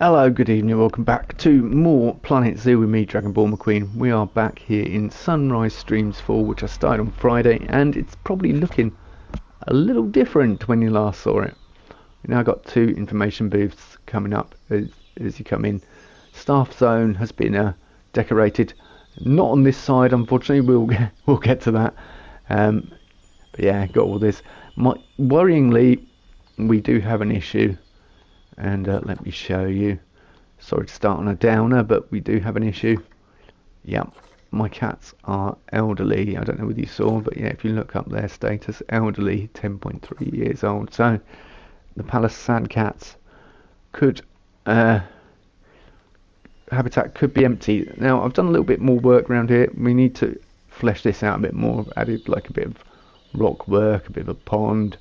Hello, good evening, welcome back to more Planet Zoo with me, Dragon Ball McQueen. We are back here in Sunrise Streams 4, which I started on Friday, and it's probably looking a little different when you last saw it. We now got two information booths coming up as you come in. Staff zone has been decorated, not on this side unfortunately, we'll get to that. But yeah, got all this. Worryingly, we do have an issue. And let me show you. Sorry to start on a downer, but we do have an issue. Yep, my cats are elderly. I don't know whether you saw, but yeah, if you look up their status, elderly, 10.3 years old. So the Palace Sad Cats could habitat could be empty. Now I've done a little bit more work around here. We need to flesh this out a bit more. I've added like a bit of rock work, a bit of a pond.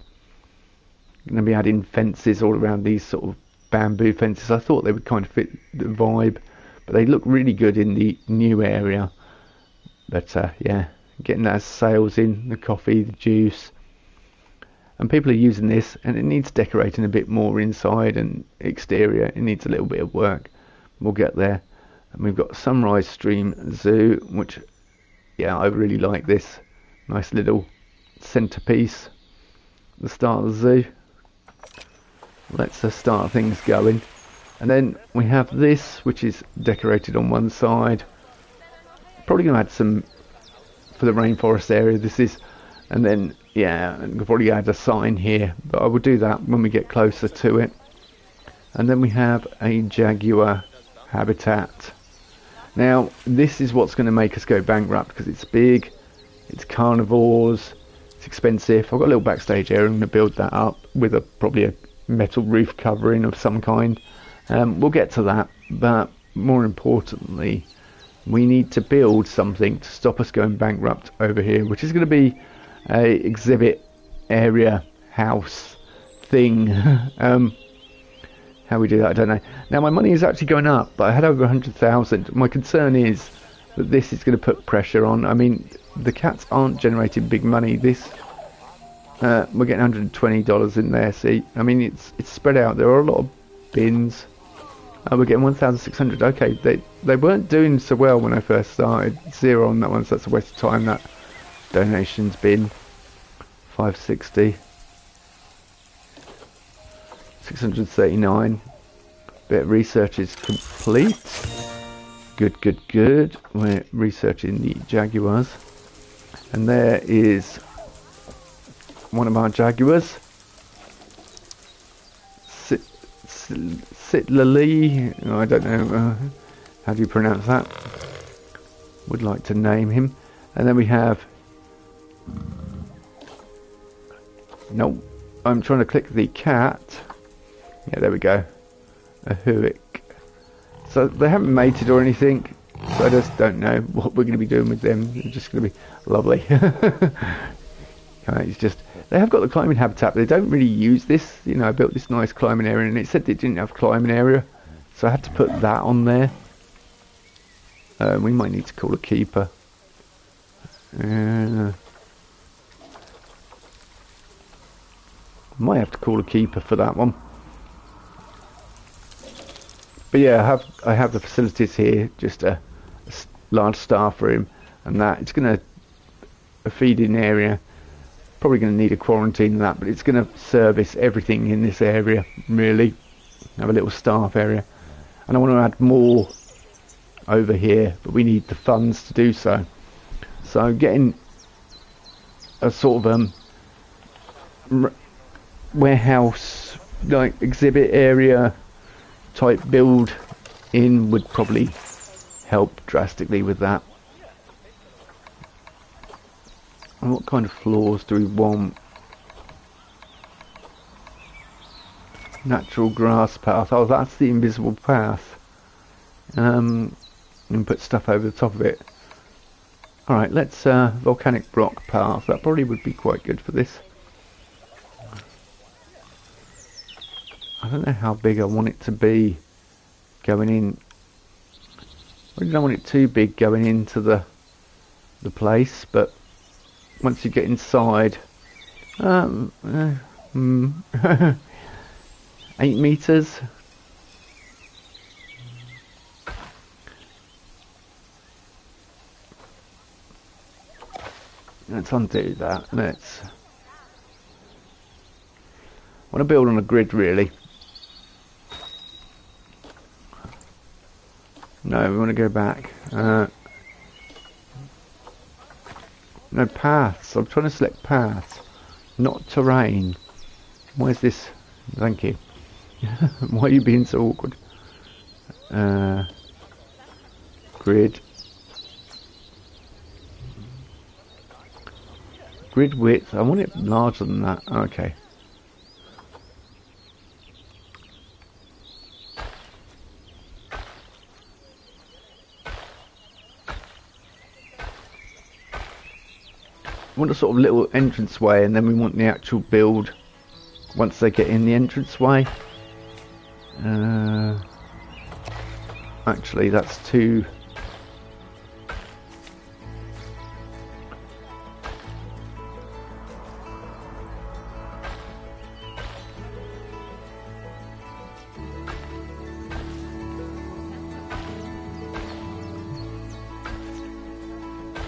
Going to be adding fences all around these sort of bamboo fences. I thought they would kind of fit the vibe, but they look really good in the new area. But yeah, getting those sales in, the coffee, the juice, and people are using this, and it needs decorating a bit more inside and exterior. It needs a little bit of work. We'll get there. And we've got Sunrise Stream Zoo, which, yeah, I really like this. Nice little centerpiece, the start of the zoo. Let's start things going. And then we have this, which is decorated on one side. Probably going to add some for the rainforest area. This is, and then yeah, and we'll probably add a sign here, but I will do that when we get closer to it. And then we have a jaguar habitat. Now this is what's going to make us go bankrupt, because it's big, it's carnivores, it's expensive. I've got a little backstage area. I'm going to build that up with probably a metal roof covering of some kind. We'll get to that, but more importantly, we need to build something to stop us going bankrupt over here, which is going to be a exhibit area house thing. How we do that, I don't know. Now my money is actually going up, but I had over 100,000. My concern is that this is going to put pressure on. I mean, the cats aren't generating big money. This we're getting $120 in there. See, I mean, it's spread out. There are a lot of bins. We're getting 1,600. Okay, they weren't doing so well when I first started. 0 on that one, so that's a waste of time. That donations bin, 560, 639. Bit of research is complete. Good. We're researching the jaguars, and there is one of our jaguars, Sitlali. I don't know how do you pronounce that. Would like to name him. And then we have, no, I'm trying to click the cat. Yeah, there we go, a Huick. So they haven't mated or anything, so I just don't know what we're going to be doing with them. They're just going to be lovely. It's just, they have got the climbing habitat, but they don't really use this. You know, I built this nice climbing area, and it said it didn't have climbing area, so I had to put that on there. We might need to call a keeper. Might have to call a keeper for that one. But yeah, I have the facilities here, just a large staff room, and that it's going to a feeding area. Probably going to need a quarantine and that, but it's going to service everything in this area, really. Have a little staff area, and I want to add more over here, but we need the funds to do so. So getting a sort of warehouse, like exhibit area type build in would probably help drastically with that. And what kind of floors do we want? Natural grass path. Oh, that's the invisible path. And put stuff over the top of it. Alright, let's volcanic rock path. That probably would be quite good for this. I don't know how big I want it to be going in. I don't want it too big going into the place, but once you get inside, 8 meters. Let's undo that. Let's... I want to build on a grid, really. No, we want to go back. No, paths. I'm trying to select paths, not terrain. Where's this? Thank you. Why are you being so awkward? Grid. Grid width. I want it larger than that. Okay. We want a sort of little entranceway, and then we want the actual build once they get in the entranceway. Actually, that's too...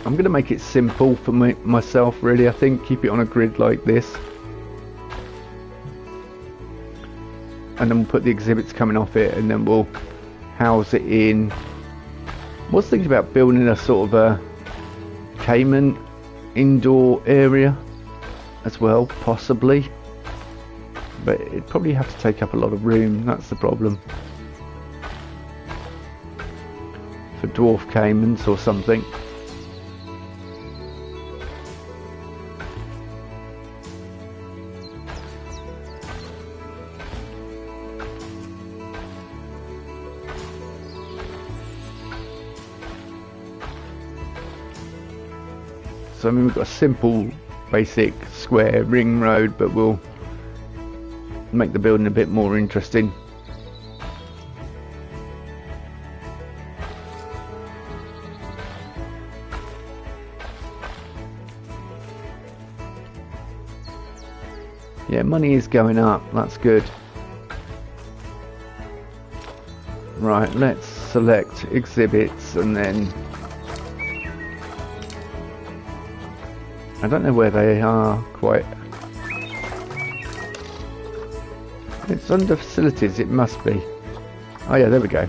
I'm going to make it simple for myself, really. I think keep it on a grid like this, and then we'll put the exhibits coming off it, and then we'll house it in. I was thinking about building a sort of a Cayman indoor area as well, possibly, but it'd probably have to take up a lot of room. That's the problem for dwarf caimans or something. So I mean, we've got a simple, basic square ring road, but we'll make the building a bit more interesting. Yeah, money is going up. That's good. Right, let's select exhibits, and then I don't know where they are quite. It's under facilities, it must be. Oh yeah, there we go.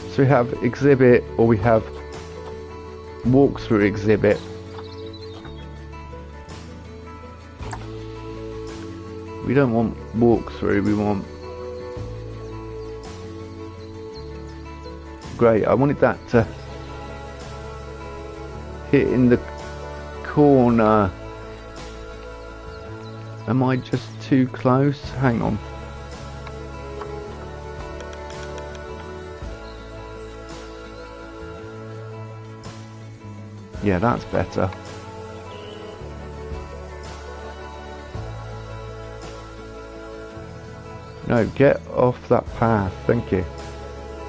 So we have exhibit, or we have walkthrough exhibit. We don't want walkthrough, we want... Great, I wanted that to hit in the corner. Am I just too close? Hang on. Yeah, that's better. No, get off that path, thank you.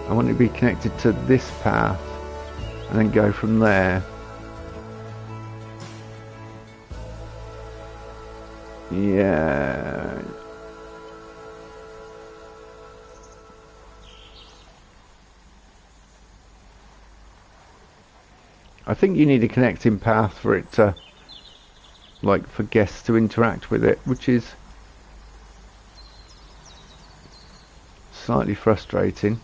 I want it to be connected to this path and then go from there. Yeah. I think you need a connecting path for it to, like, for guests to interact with it, which is slightly frustrating,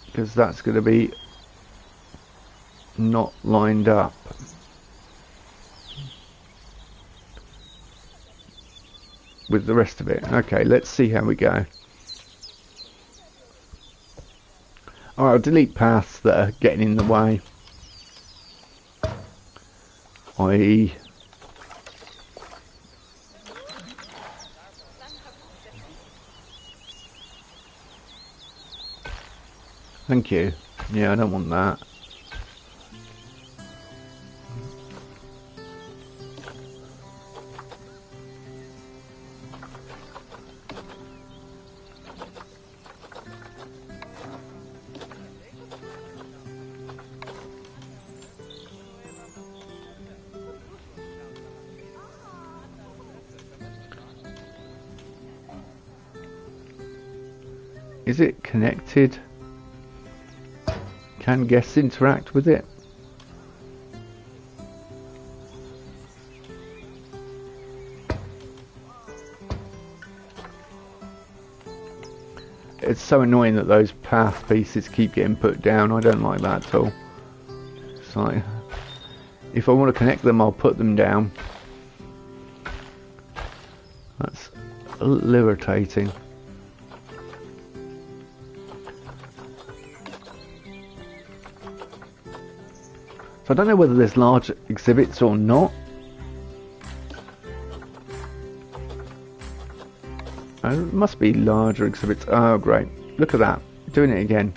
because that's going to be not lined up. With the rest of it. Okay, let's see how we go. Alright, I'll delete paths that are getting in the way. Thank you. Yeah, I don't want that. Is it connected? Can guests interact with it? It's so annoying that those path pieces keep getting put down. I don't like that at all. It's like, if I want to connect them, I'll put them down. That's a little irritating. So I don't know whether there's large exhibits or not. There must be larger exhibits. Oh, great. Look at that. Doing it again.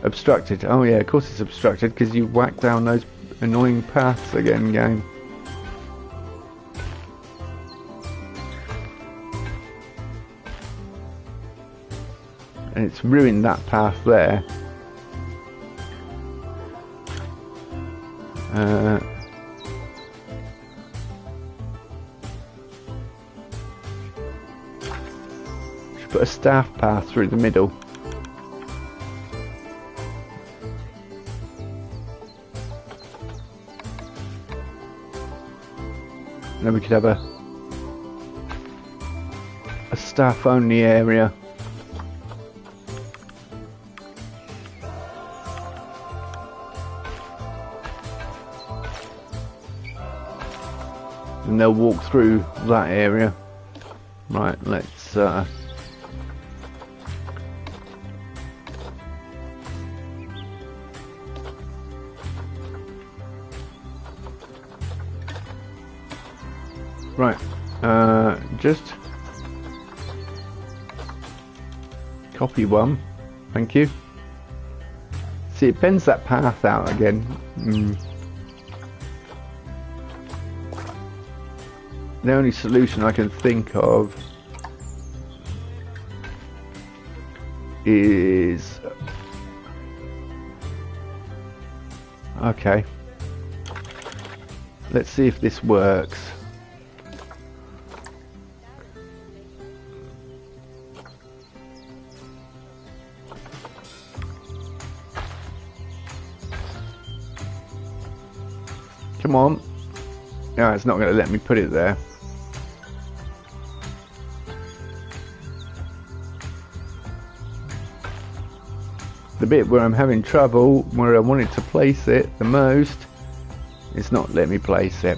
Obstructed. Oh yeah, of course it's obstructed because you whack down those annoying paths again, game. And it's ruined that path there. Should put a staff path through the middle. And then we could have a staff only area. And they'll walk through that area. Right, let's right, just copy one, thank you. See, it bends that path out again. The only solution I can think of is... Okay. Let's see if this works. Come on. No, it's not going to let me put it there. The bit where I'm having trouble, where I wanted to place it the most, it's not letting me place it.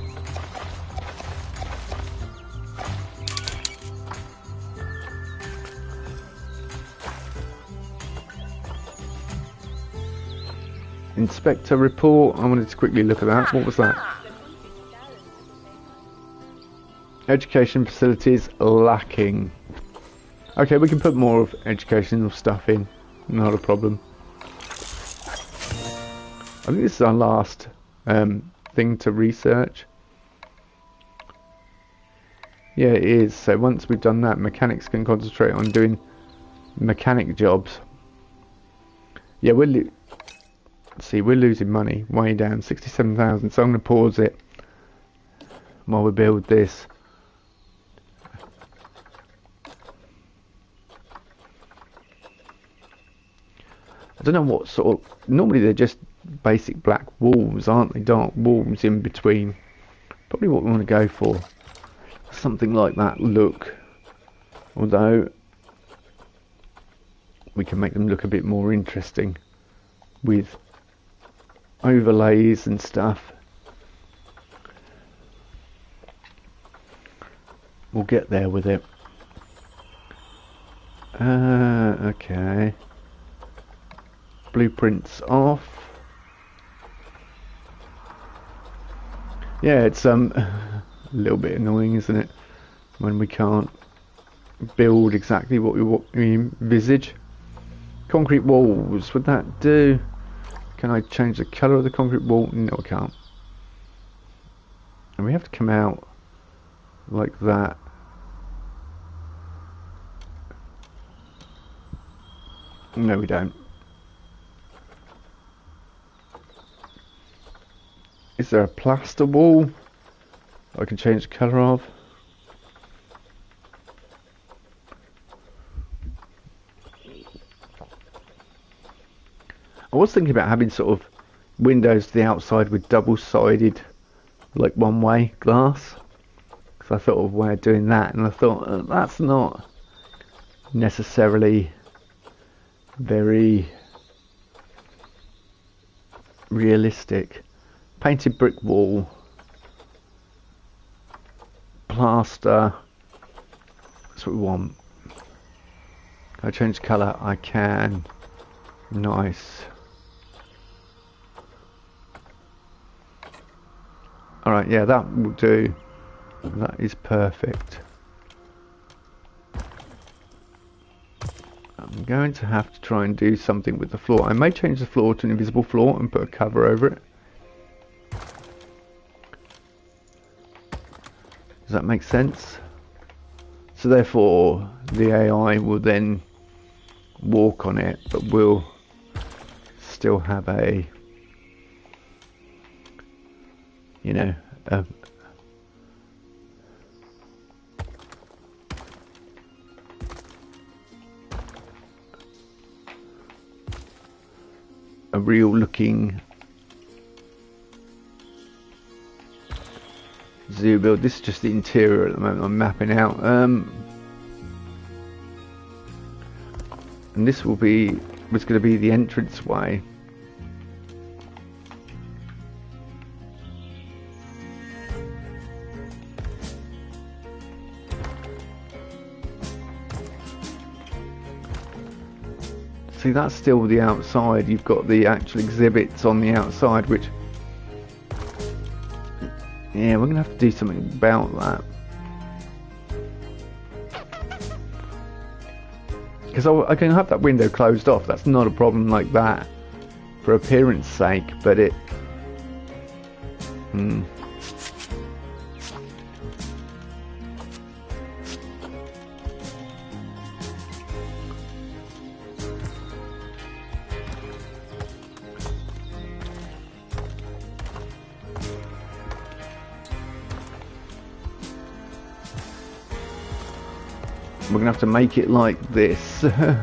Inspector report, I wanted to quickly look at that. What was that? Education facilities lacking. Okay, we can put more of educational stuff in, not a problem. I think this is our last thing to research. Yeah, it is. So once we've done that, mechanics can concentrate on doing mechanic jobs. Yeah, let's see, we're losing money, way down, 67,000. So I'm going to pause it while we build this. I don't know what sort of... Normally they're just basic black walls, aren't they? Dark walls in between. Probably what we want to go for. Something like that look. Although we can make them look a bit more interesting with overlays and stuff. We'll get there with it. Okay. Blueprints off. Yeah, it's a little bit annoying, isn't it, when we can't build exactly what we envisage. Concrete walls, would that do? Can I change the colour of the concrete wall? No, I can't. And we have to come out like that. No, we don't. Is there a plaster wall I can change the colour of? I was thinking about having sort of windows to the outside with double-sided, like one-way glass. Because I thought of a way of doing that, and I thought that's not necessarily very realistic. Painted brick wall, plaster. That's what we want. Can I change colour? I can. Nice. Alright, yeah, that will do. That is perfect. I'm going to have to try and do something with the floor. I may change the floor to an invisible floor and put a cover over it. Does that make sense? So therefore, the AI will then walk on it, but will still have a, you know, a real looking zoo build. This is just the interior at the moment I'm mapping out, and this was going to be the entrance way. See, that's still the outside. You've got the actual exhibits on the outside, which, yeah, we're going to have to do something about that. Because I can have that window closed off. That's not a problem like that for appearance sake, but it... We're going to have to make it like this. Alright,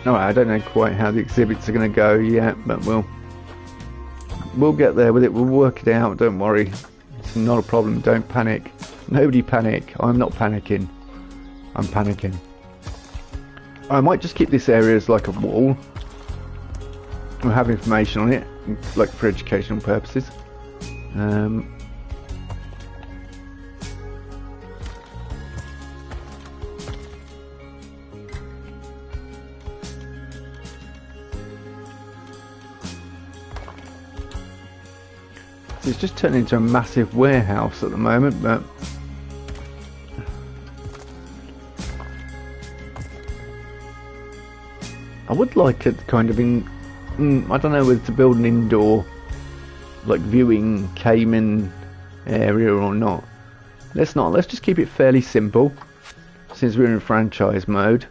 I don't know quite how the exhibits are going to go yet, but we'll get there with it. We'll work it out, don't worry. It's not a problem, don't panic. Nobody panic. I'm not panicking. I'm panicking. I might just keep this area as like a wall. We'll have information on it, like for educational purposes. It's just turned into a massive warehouse at the moment, but I would like it kind of I don't know whether to build an indoor, like, viewing Cayman area or not. Let's just keep it fairly simple, since we're in franchise mode.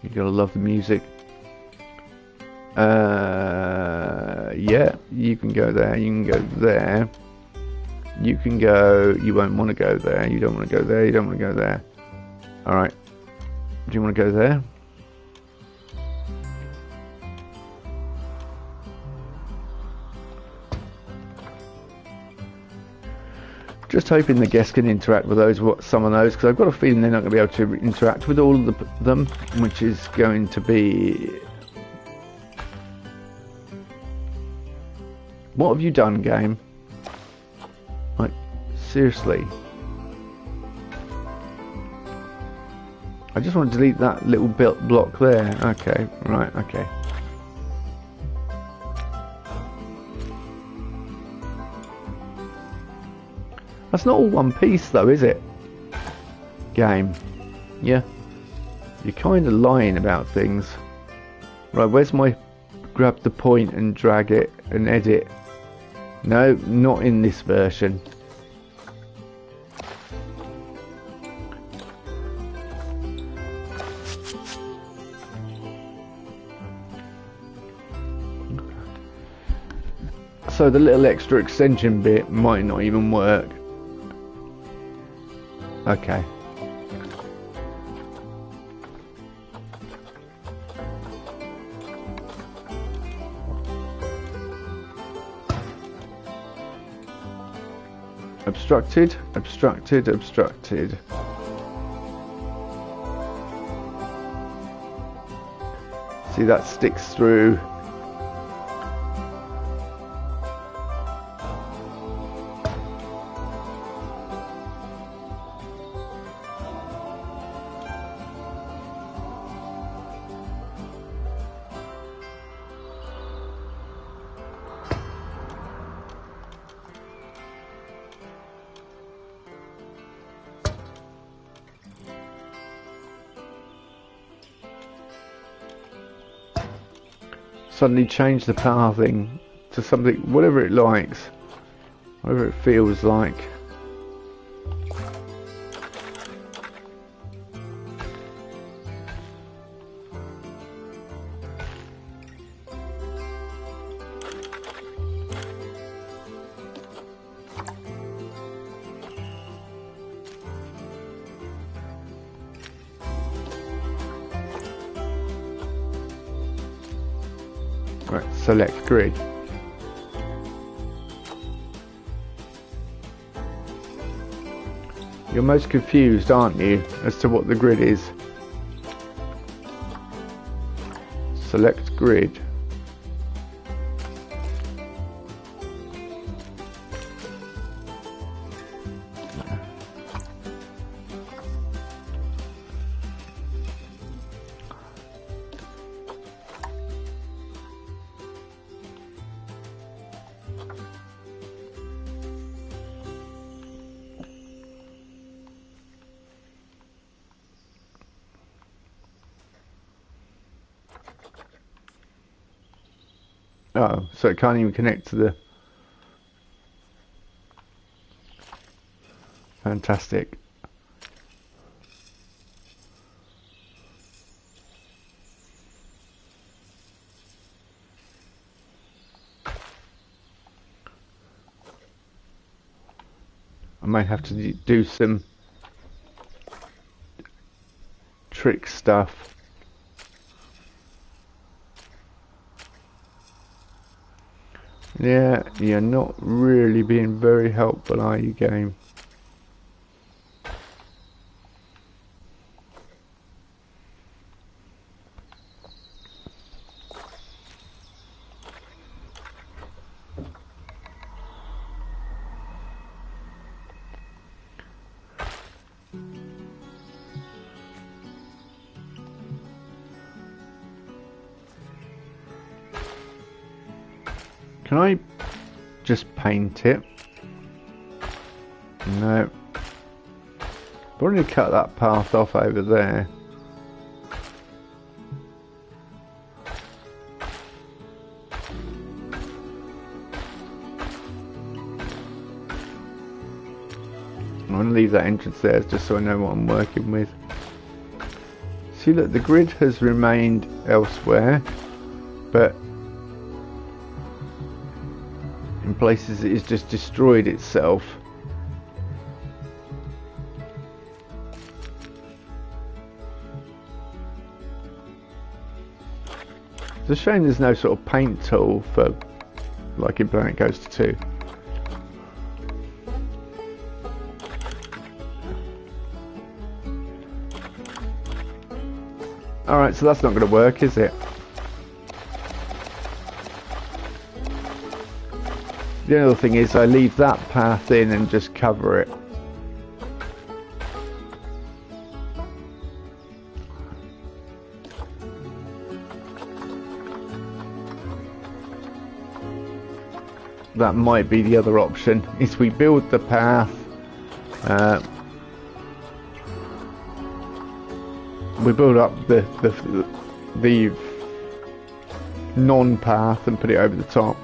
You gotta love the music. Yeah, you can go there, you can go there. You can go, you won't want to go there, you don't want to go there, you don't want to go there. Alright. Do you want to go there? Just hoping the guests can interact with some of those, because I've got a feeling they're not going to be able to interact with all of them, which is going to be... What have you done, game? Like, seriously. I just want to delete that little block there. Okay, right, okay. That's not all one piece though, is it? Game. Yeah. You're kind of lying about things. Right, where's my grab the point and drag it and edit? No, not in this version. So the little extra extension bit might not even work. Okay. Obstructed, obstructed, obstructed. See, that sticks through. Suddenly change the pathing to something, whatever it likes, whatever it feels like. Right, select grid. You're most confused, aren't you, as to what the grid is? Select grid. Oh, so it can't even connect to the... Fantastic. I might have to do some trick stuff. Yeah, you're not really being very helpful, are you, game? Can I just paint it? No. I've already cut that path off over there. I'm going to leave that entrance there just so I know what I'm working with. See, look, the grid has remained elsewhere, but in places it has just destroyed itself. It's a shame there's no sort of paint tool for, like in Planet Coaster 2. Alright, so that's not going to work, is it? The other thing is I leave that path in and just cover it. That might be the other option, is we build the path We build up the non-path and put it over the top.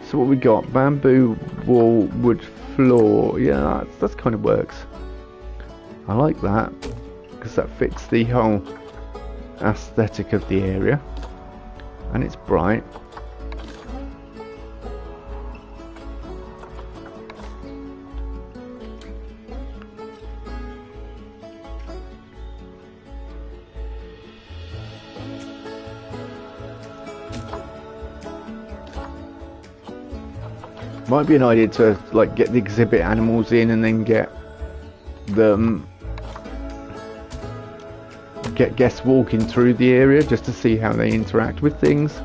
So what we got? Bamboo wall, wood floor. Yeah, that kind of works. I like that because that fits the whole aesthetic of the area, and it's bright. Might be an idea to like get the exhibit animals in and then get them get guests walking through the area just to see how they interact with things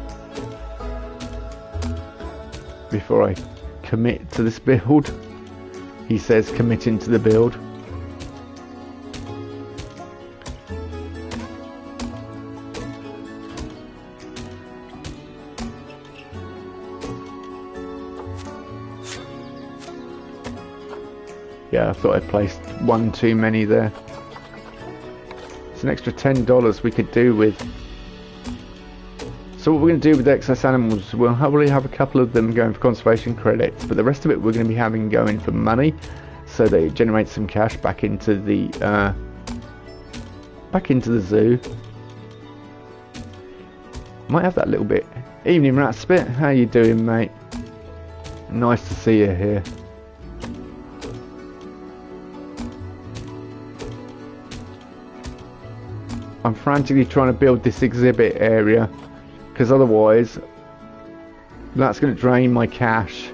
before I commit to this build. He says committing to the build. Yeah, I thought I placed one too many there. It's an extra $10 we could do with. So what we're going to do with excess animals, we'll probably have a couple of them going for conservation credits, but the rest of it we're going to be having going for money, so that it generates some cash back into the zoo. Might have that little bit. Evening Ratspit, how you doing, mate? Nice to see you here. I'm frantically trying to build this exhibit area because otherwise that's going to drain my cache,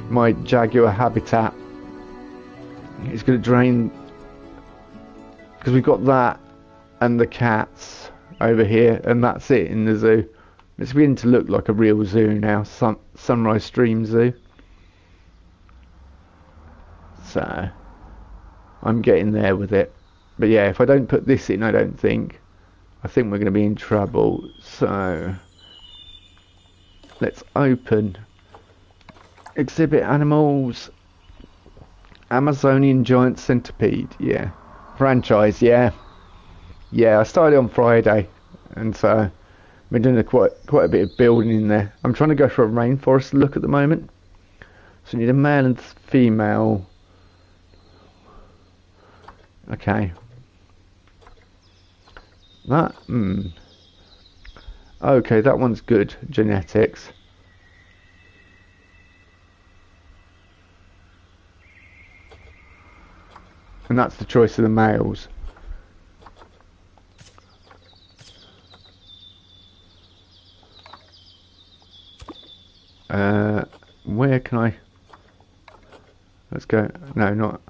my jaguar habitat. It's going to drain because we've got that and the cats over here, and that's it in the zoo. It's beginning to look like a real zoo now, Sunrise Stream Zoo. So I'm getting there with it. But yeah, if I don't put this in, I think we're going to be in trouble. So let's open exhibit animals. Amazonian giant centipede. Yeah, franchise. Yeah, I started on Friday, and so I've been doing quite a bit of building in there. I'm trying to go for a rainforest look at the moment. So we need a male and female. Okay. That, okay, that one's good. Genetics. And that's the choice of the males. Where can I... Let's go... No, not...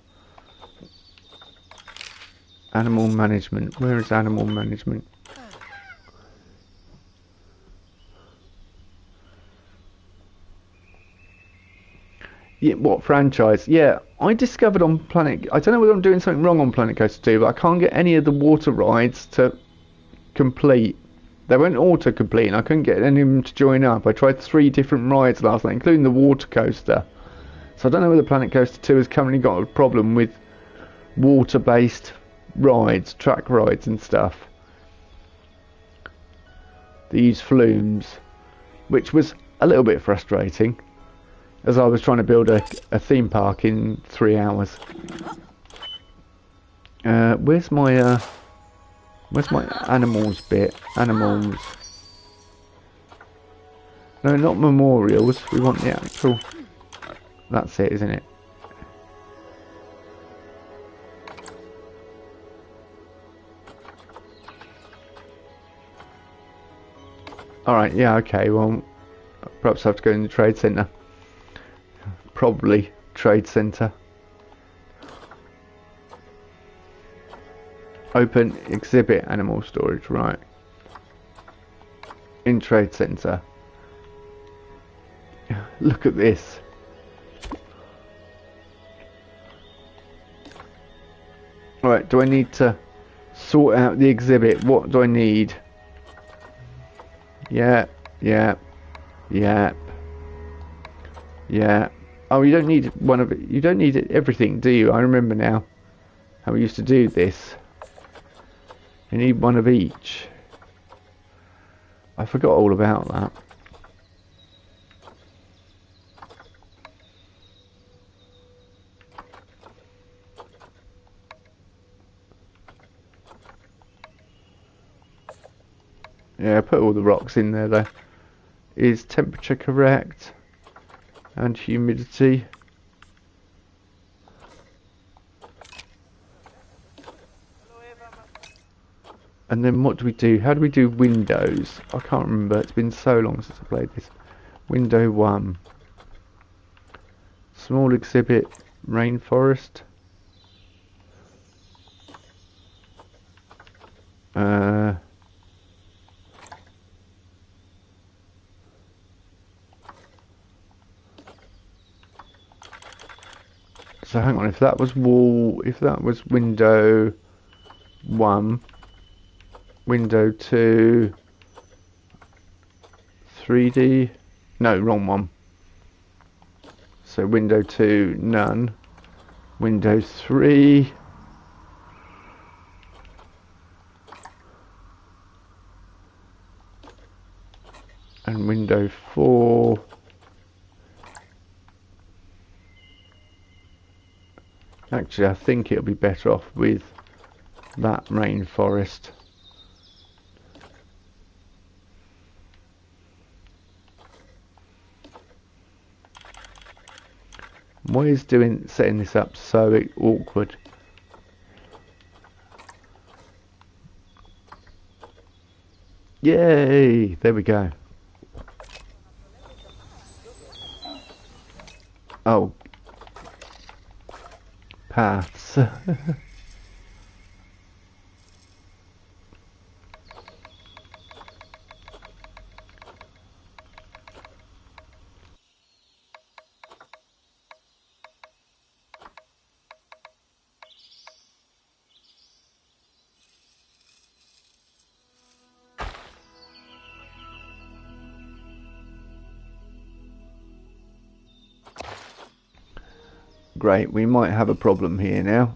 Animal management. Where is animal management? Yeah, what franchise? Yeah, I discovered on Planet... I don't know whether I'm doing something wrong on Planet Coaster 2, but I can't get any of the water rides to complete. They won't auto-complete, and I couldn't get any of them to join up. I tried 3 different rides last night, including the water coaster. So I don't know whether Planet Coaster 2 has currently got a problem with water-based rides, track rides and stuff. They use flumes, which was a little bit frustrating, as I was trying to build a theme park in 3 hours. Where's my animals bit? Animals. No, not memorials. We want the actual. That's it, isn't it? Alright, yeah, okay, well, perhaps I have to go in the trade centre. Probably trade centre. Open exhibit animal storage, right. In trade centre. Look at this. Alright, do I need to sort out the exhibit? What do I need? Yeah. Oh, you don't need one of it. You don't need everything, do you? I remember now how we used to do this. You need one of each. I forgot all about that. Yeah, put all the rocks in there though. Is temperature correct? And humidity. And then what do we do? How do we do windows? I can't remember. It's been so long since I played this. Window 1. Small exhibit. Rainforest. So hang on, if that was wall, if that was window 1, window 2, 3D, no, wrong one. So window 2, none. Window 3, and window 4. Actually, I think it'll be better off with that rainforest. Why is setting this up so awkward? Yay! There we go. Oh. Paths. Great, we might have a problem here now.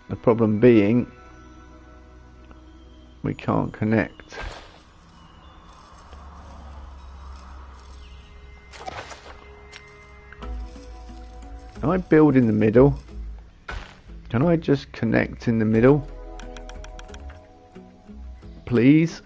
The problem being we can't connect. Can I build in the middle? Can I just connect in the middle? Please?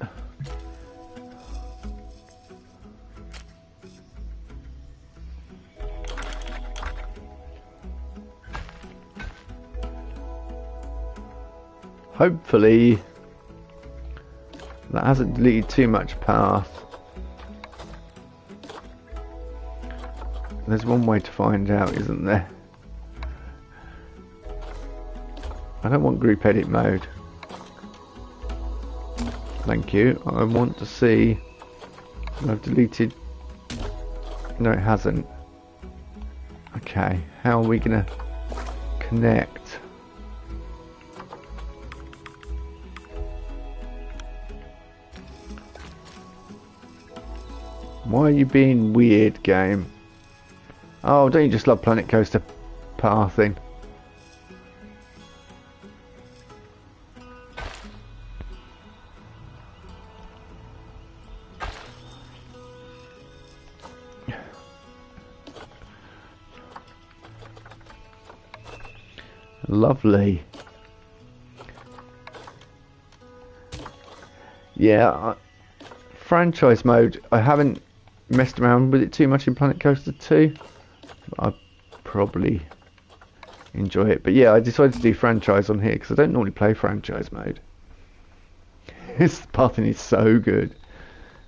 Hopefully that hasn't deleted too much path. There's one way to find out, isn't there? I don't want group edit mode. Thank you. I want to see. I've deleted. No, it hasn't. Okay, how are we gonna connect? Why are you being weird, game? Oh, don't you just love Planet Coaster pathing? Lovely. Yeah, franchise mode. I haven't messed around with it too much in Planet Coaster 2. I'd probably enjoy it. But yeah, I decided to do franchise on here because I don't normally play franchise mode. This pathing is so good.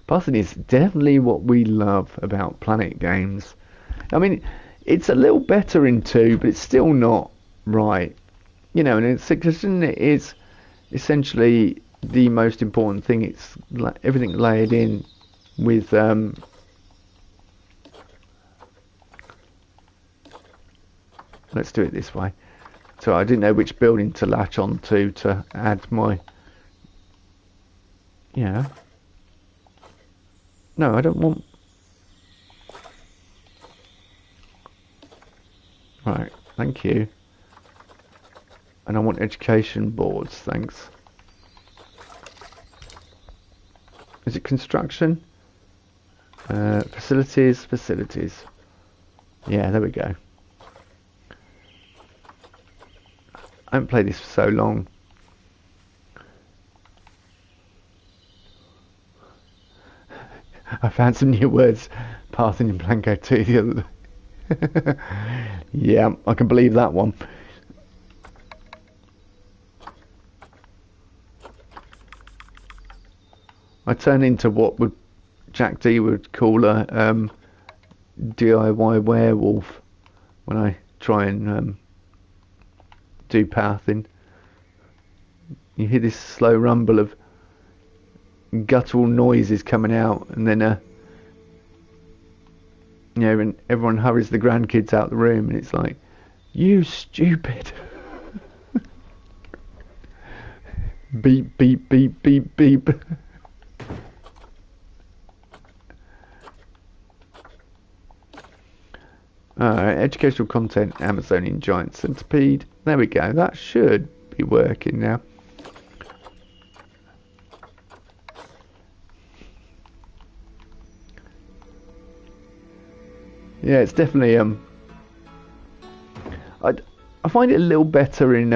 Pathing is definitely what we love about Planet games. I mean, it's a little better in 2, but it's still not right. You know, and it's because it is essentially the most important thing. It's like everything layered in with let's do it this way. So I didn't know which building to latch on to add my. Yeah. No, I don't want. Right, thank you. And I want education boards, thanks. Is it construction? Facilities, facilities. Yeah, there we go. I haven't played this for so long. I found some new words passing in Blanco 2 the other day. Yeah, I can believe that one. I turn into what would Jack D would call a DIY werewolf when I try and do pathing. You hear this slow rumble of guttural noises coming out, and then you know, and everyone hurries the grandkids out the room, and it's like, you stupid. Beep, beep, beep, beep, beep. Alright, educational content, Amazonian giant centipede. There we go, that should be working now. Yeah, it's definitely I find it a little better in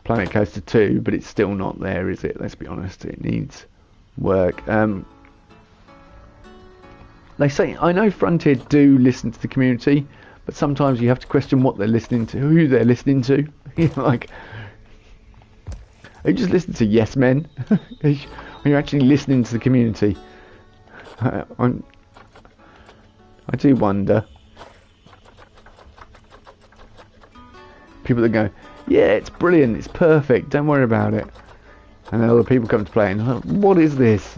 Planet Coaster 2, but it's still not there, is it? Let's be honest, it needs work. They say, I know Frontier do listen to the community, but sometimes you have to question what they're listening to, who they're listening to. Like, are you just listening to yes men? Are you actually listening to the community? I do wonder. People that go, yeah, it's brilliant, it's perfect, don't worry about it. And then other people come to play and, what is this?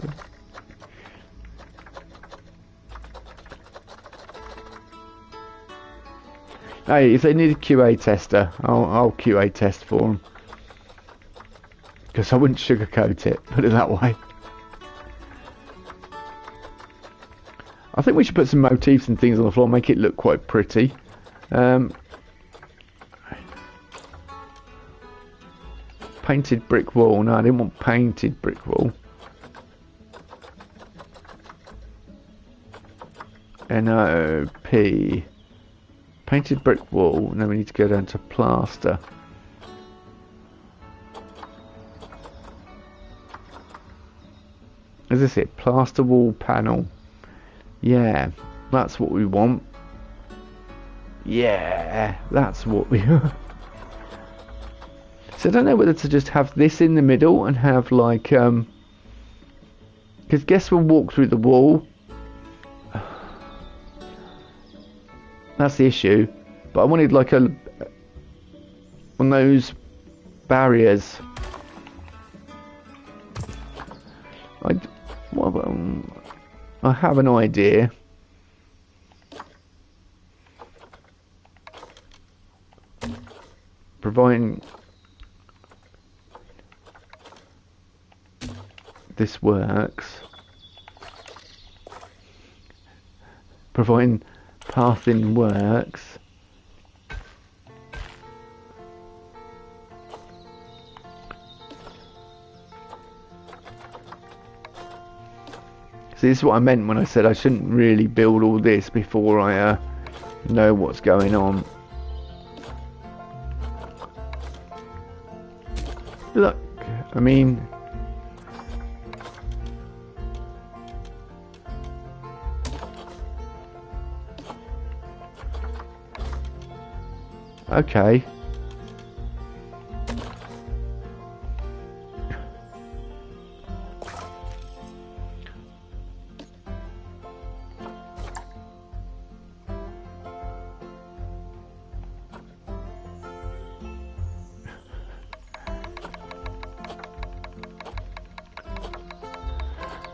Hey, if they need a QA tester, I'll QA test for them. Because I wouldn't sugarcoat it, put it that way. I think we should put some motifs and things on the floor, make it look quite pretty. Painted brick wall. No, I didn't want painted brick wall. NOP. Painted brick wall. Now we need to go down to plaster. Is this it? Plaster wall panel. Yeah, that's what we want. Yeah, that's what we want. So I don't know whether to just have this in the middle and have like because guests will walk through the wall. That's the issue. But I wanted like one of those barriers. I have an idea. Providing this works. Providing pathing works. See, this is what I meant when I said I shouldn't really build all this before I know what's going on. Look, I mean, okay.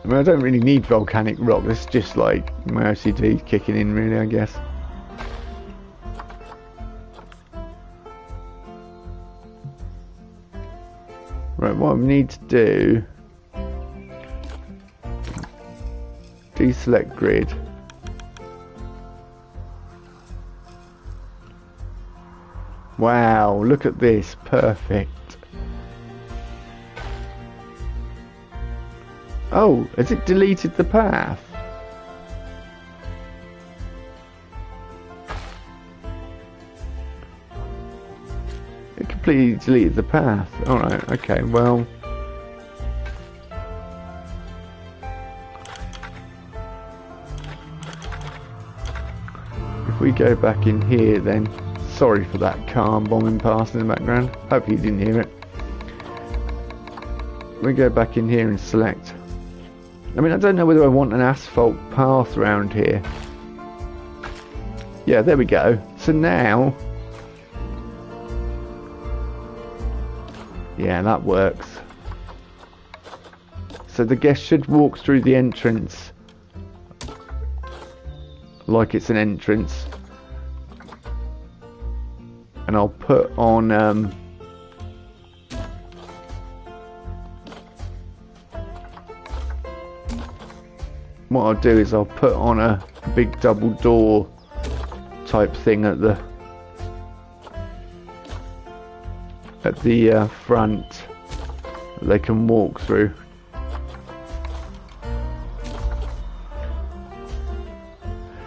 I mean, I don't really need volcanic rock. This is just like my OCD kicking in, really, I guess. Right, what we need to do, deselect grid. Wow, look at this. Perfect. Oh, has it deleted the path? It completely deleted the path. Alright, okay, well. If we go back in here then. Sorry for that car bombing past in the background. Hopefully you didn't hear it. We go back in here and select. I mean, I don't know whether I want an asphalt path around here. Yeah, there we go. So now... yeah, that works. So the guest should walk through the entrance like it's an entrance. And I'll put on what I'll do is I'll put on a big double door type thing at the front that they can walk through.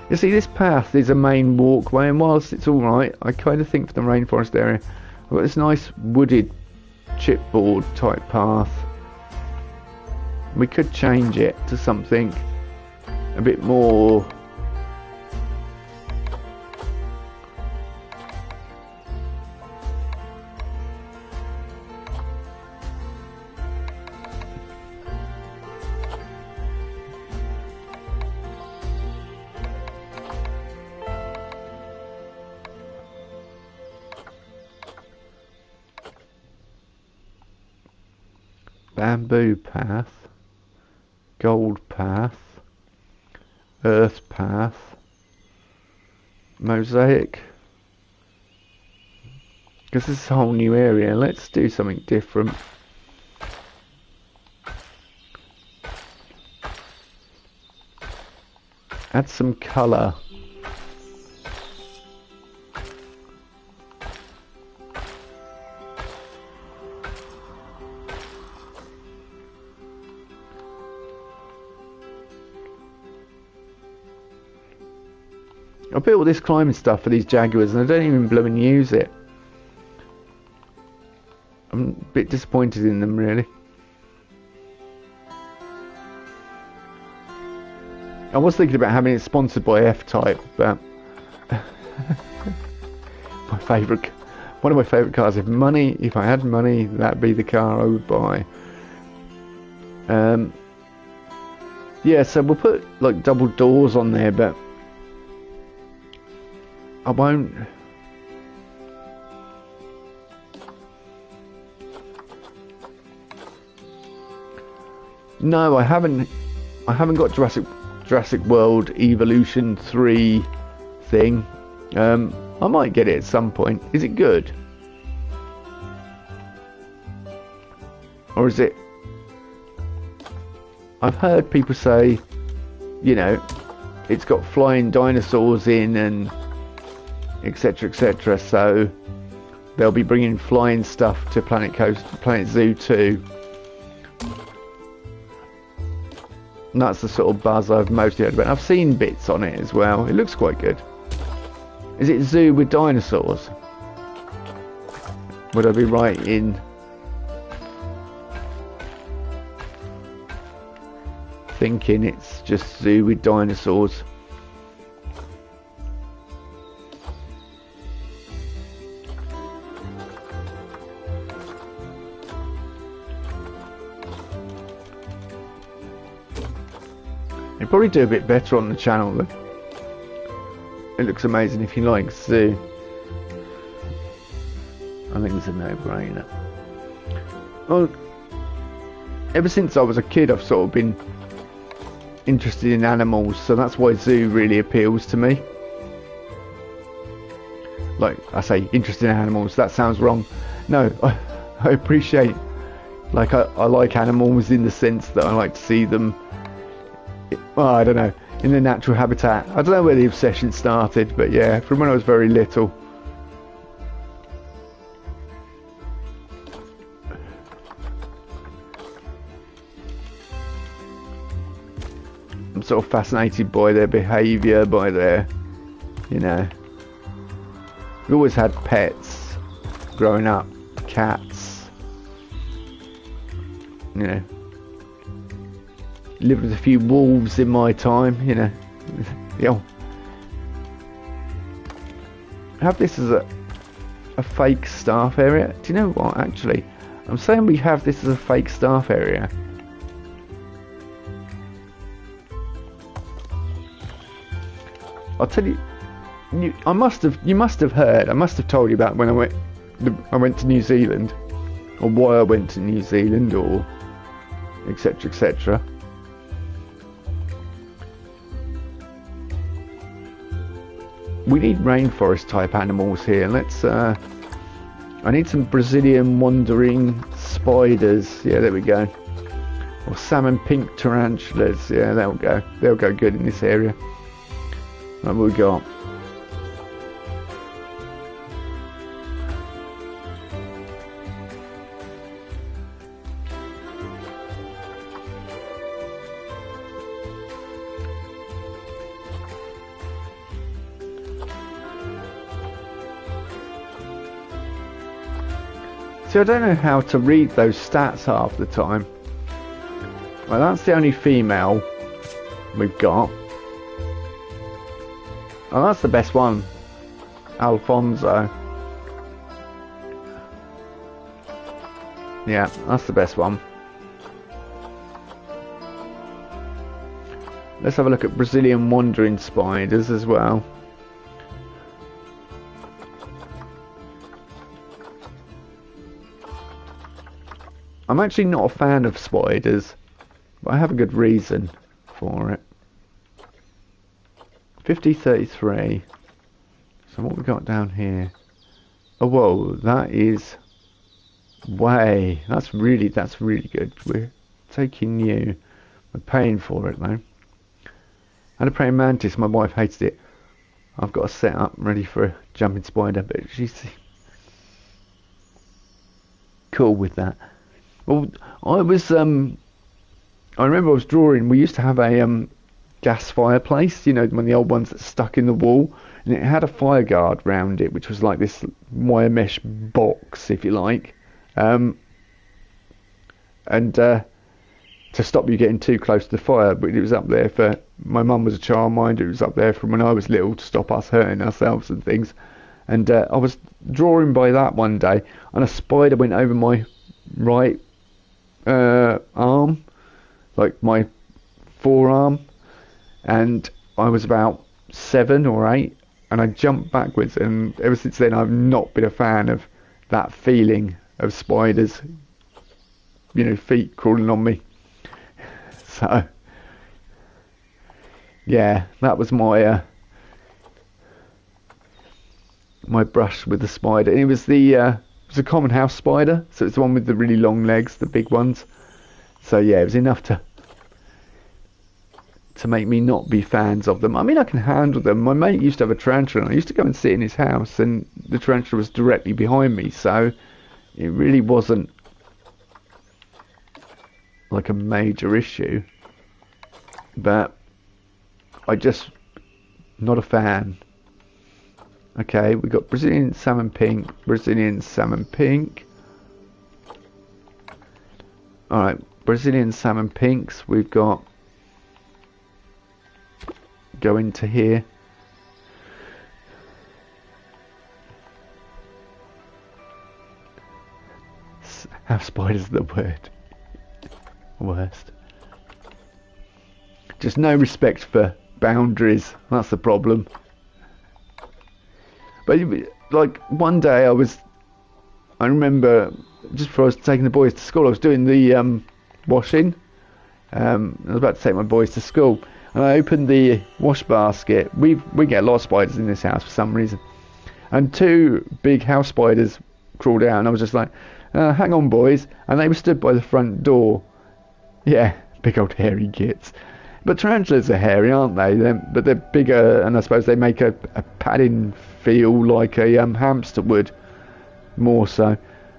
You see, this path is a main walkway, and whilst it's alright, I kind of think for the rainforest area, I've got this nice wooded chipboard type path. We could change it to something a bit more bamboo path, gold path, earth path, mosaic. Because this is a whole new area, let's do something different. Add some colour. I built all this climbing stuff for these Jaguars and I don't even blooming use it. I'm a bit disappointed in them, really. I was thinking about having it sponsored by F-Type, but one of my favourite cars. If I had money, that'd be the car I would buy. Yeah, so we'll put like double doors on there, but I won't. No, I haven't got Jurassic World Evolution 3 thing. I might get it at some point. Is it good? Or is it... I've heard people say, you know, it's got flying dinosaurs in and etc, etc, so they'll be bringing flying stuff to Planet Zoo too. And that's the sort of buzz I've mostly heard about. I've seen bits on it as well. It looks quite good. Is it zoo with dinosaurs? Would I be right in thinking it's just zoo with dinosaurs? You'd probably do a bit better on the channel though. It looks amazing if you like zoo. I think it's a no-brainer. Well, ever since I was a kid I've sort of been interested in animals, so that's why zoo really appeals to me. Like I say, interested in animals, that sounds wrong. No, I appreciate, like I like animals in the sense that I like to see them, well, I don't know, in their natural habitat. I don't know where the obsession started, but yeah, from when I was very little. sort of fascinated by their behaviour, by their, you know. We always had pets growing up, cats, you know. Lived with a few wolves in my time, you know. Yeah. Have this as a fake staff area. Do you know what, actually? I'm saying we have this as a fake staff area. I'll tell you, you must have heard, I must have told you about when I went to New Zealand, or why I went to New Zealand, or etc, etc. We need rainforest type animals here. Let's I need some Brazilian wandering spiders. Yeah, there we go. Or salmon pink tarantulas. Yeah, they'll go good in this area. What have we got? See, I don't know how to read those stats half the time. Well, that's the only female we've got. Oh, that's the best one. Alfonso. Yeah, that's the best one. Let's have a look at Brazilian wandering spiders as well. I'm actually not a fan of spiders, but I have a good reason for it. 5033. So what we got down here? Oh, whoa, that is way. That's really good. We're taking you. We're paying for it though. And a praying mantis. My wife hates it. I've got a set up ready for a jumping spider, but she's cool with that. Well, I remember I was drawing. We used to have a gas fireplace, you know, one of the old ones that's stuck in the wall, and it had a fire guard round it, which was like this wire mesh box, if you like, and to stop you getting too close to the fire. But it was up there for, my mum was a childminder, it was up there from when I was little to stop us hurting ourselves and things. And I was drawing by that one day, and a spider went over my right arm, like my forearm, and I was about 7 or 8, and I jumped backwards, and ever since then I've not been a fan of that feeling of spiders, you know, feet crawling on me. So yeah, that was my my brush with the spider. And it was a common house spider, so it's the one with the really long legs, the big ones. So yeah, it was enough to make me not be fans of them. I mean, I can handle them. My mate used to have a tarantula, and I used to go and sit in his house, and the tarantula was directly behind me, so it really wasn't like a major issue. But I just not a fan. Okay, we got Brazilian salmon pink, Brazilian salmon pink. Alright, Brazilian salmon pinks. We've got, go into here. House spiders are the worst. Just no respect for boundaries. That's the problem. But like one day I remember just before I was taking the boys to school, I was doing the washing. I was about to take my boys to school, and I opened the wash basket. We get a lot of spiders in this house for some reason, and 2 big house spiders crawled out, and I was just like, hang on boys, and they were stood by the front door. Yeah, big old hairy gits. But tarantulas are hairy, aren't they? But they're bigger, and I suppose they make a padding feel like a hamster would, more so.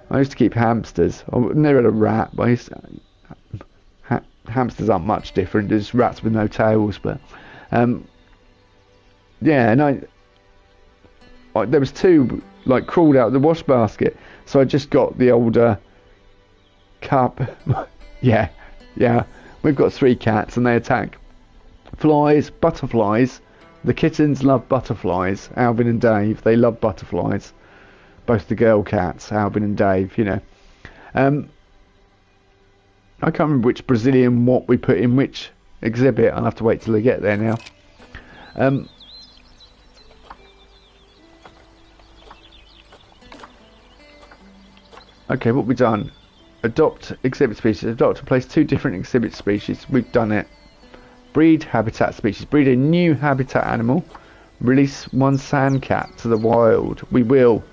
I used to keep hamsters. I never had a rat, but I used to hamsters aren't much different, just rats with no tails. But yeah, and there was two like crawled out of the wash basket, so I just got the older cup. yeah, we've got 3 cats and they attack flies, butterflies. The kittens love butterflies. Alvin and Dave, they love butterflies. Both the girl cats, Alvin and Dave, you know. I can't remember which Brazilian what we put in which exhibit. I'll have to wait till I get there now. Okay, what we've done. Adopt exhibit species. Adopt to place 2 different exhibit species. We've done it. Breed habitat species. Breed a new habitat animal. Release 1 sand cat to the wild. We will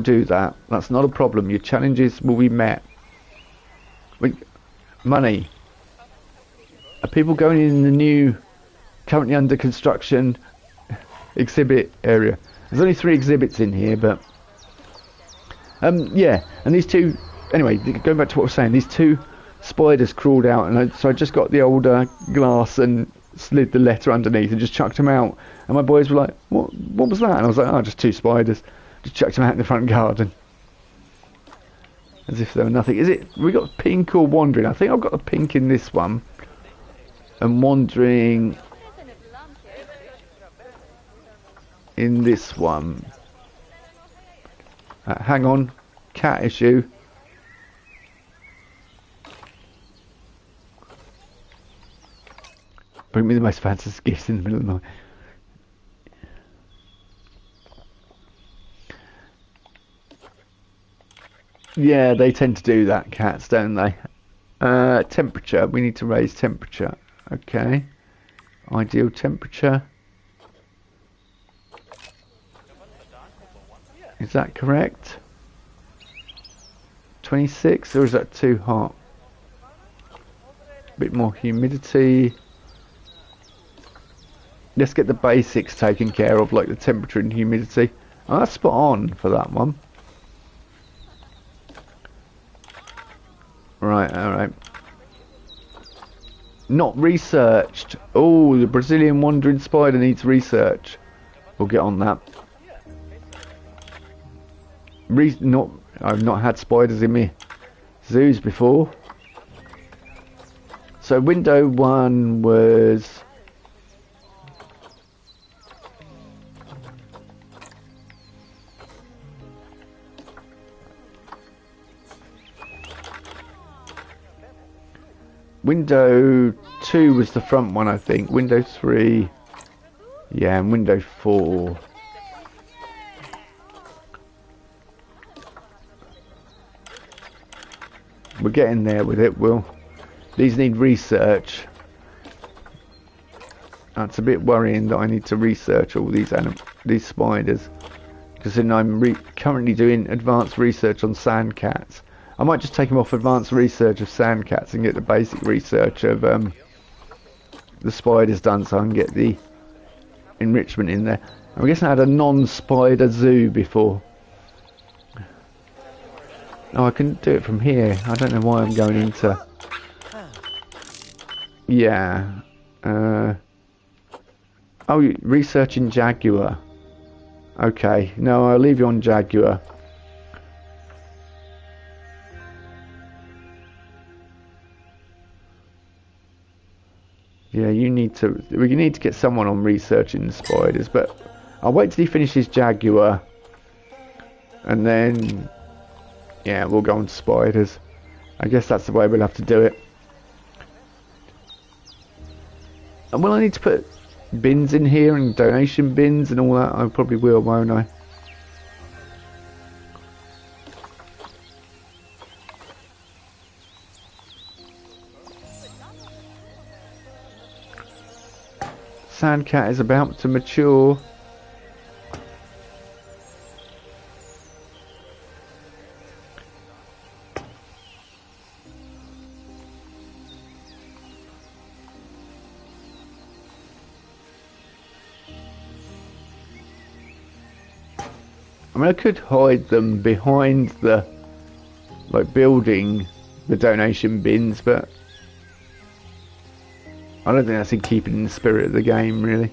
do that. That's not a problem. Your challenges will be met. Money. Are people going in the new, currently under construction exhibit area? There's only 3 exhibits in here, but yeah. And these 2. Anyway, going back to what I was saying, these 2 spiders crawled out, and so I just got the older glass and slid the letter underneath and just chucked them out. And my boys were like, "What was that?" And I was like, "Oh, just 2 spiders." Just chucked them out in the front garden. As if they were nothing. Is it, we got pink or wandering? I think I've got the pink in this one. And wandering in this one. Hang on. Cat issue. Bring me the most fancy gifts in the middle of the night. Yeah, they tend to do that, cats, don't they? Temperature. We need to raise temperature. Okay. Ideal temperature. Is that correct? 26, or is that too hot? Bit more humidity. Let's get the basics taken care of, like the temperature and humidity. Oh, that's spot on for that one. Right, alright. Not researched. Oh, the Brazilian wandering spider needs research. We'll get on that. I've not had spiders in me zoos before. So window 1 was... Window 2 was the front one, I think. Window 3. Yeah, and window 4. We're getting there with it, Will. These need research. That's a bit worrying that I need to research all these spiders. Because then I'm currently doing advanced research on sand cats. I might just take them off advanced research of sand cats and get the basic research of the spiders done, so I can get the enrichment in there. I'm guessing I had a non-spider zoo before. Oh, I can do it from here. I don't know why I'm going into... Yeah. Oh, researching jaguar. Okay. No, I'll leave you on jaguar. Yeah, we need to get someone on researching the spiders, but I'll wait till he finishes jaguar, and then, yeah, we'll go on to spiders. I guess that's the way we'll have to do it. And will I need to put bins in here and donation bins and all that? I probably will, won't I? Sandcat is about to mature. I mean, I could hide them behind the, like, building the donation bins, but I don't think that's in keeping in the spirit of the game, really.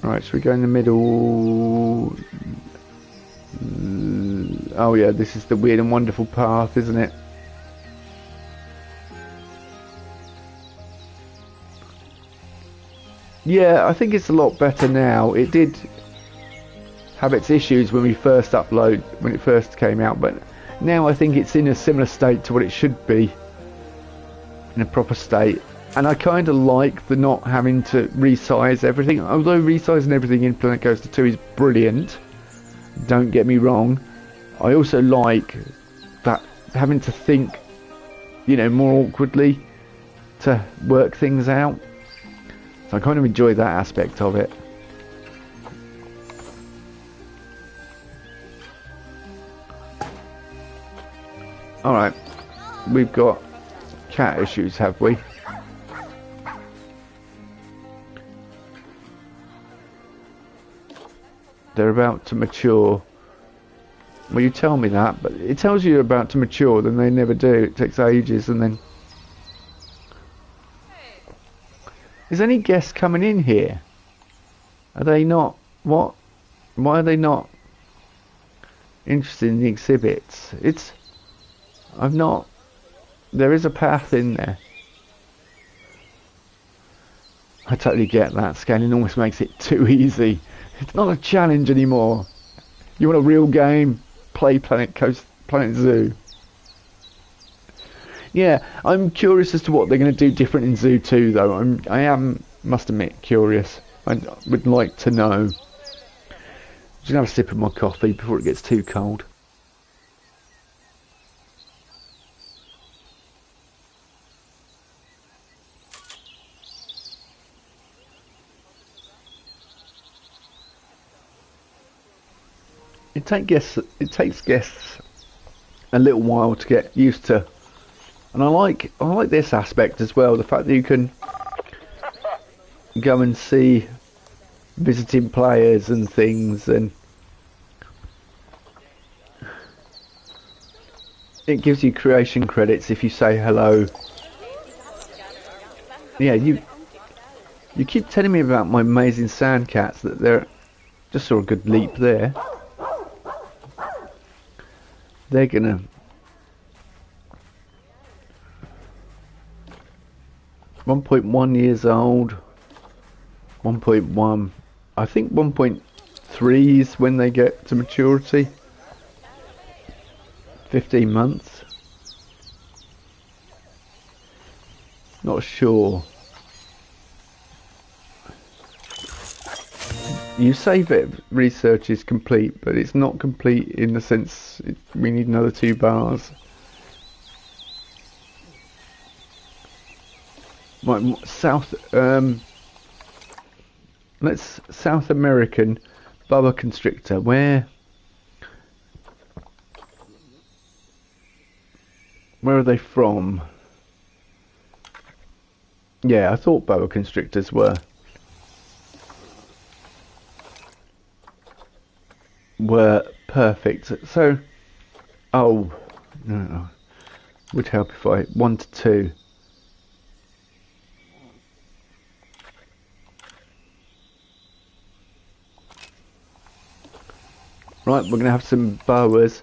Right, so we go in the middle. Oh yeah, this is the weird and wonderful path, isn't it? Yeah, I think it's a lot better now. It did have its issues when it first came out, but now I think it's in a similar state to what it should be, in a proper state. And I kind of like the not having to resize everything, although resizing everything in Planet Coaster 2 is brilliant, don't get me wrong. I also like that having to think, you know, more awkwardly to work things out. So I kind of enjoy that aspect of it. Alright, we've got cat issues, have we? They're about to mature. Well, you tell me that, but it tells you you're about to mature, then they never do. It takes ages, and then... Is any guests coming in here? Are they not? What? Why are they not interested in the exhibits? I've not... There is a path in there. I totally get that. Scanning almost makes it too easy. It's not a challenge anymore. You want a real game? Play Planet Zoo. Yeah, I'm curious as to what they're going to do different in Zoo 2, though. I am, must admit, curious. I would like to know. Just gonna have a sip of my coffee before it gets too cold. It takes guests a little while to get used to, and I like this aspect as well. The fact that you can go and see visiting players and things, and it gives you creation credits if you say hello. Yeah, you keep telling me about my amazing sand cats. That they're just saw a good leap there. They're gonna... .1 years old. 1.1. I think 1.3 is when they get to maturity. 15 months. Not sure. You say that research is complete, but it's not complete in the sense we need another 2 bars. Right, South American boa constrictor. Where are they from? Yeah, I thought boa constrictors were perfect. So, oh no, would help if I 1 to 2. Right, we're gonna have some boas.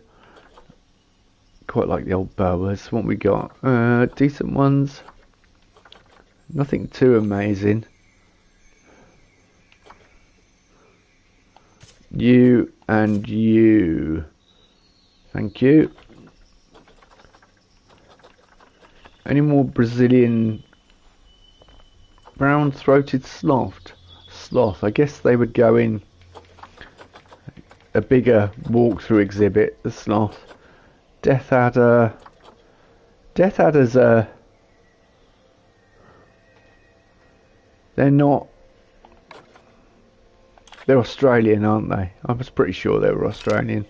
Quite like the old boas. What we got? Decent ones. Nothing too amazing. You and you. Thank you. Any more Brazilian brown-throated sloth? I guess they would go in a bigger walkthrough exhibit, the sloth. Death adder. Death adders are... They're not... They're Australian, aren't they? I was pretty sure they were Australian.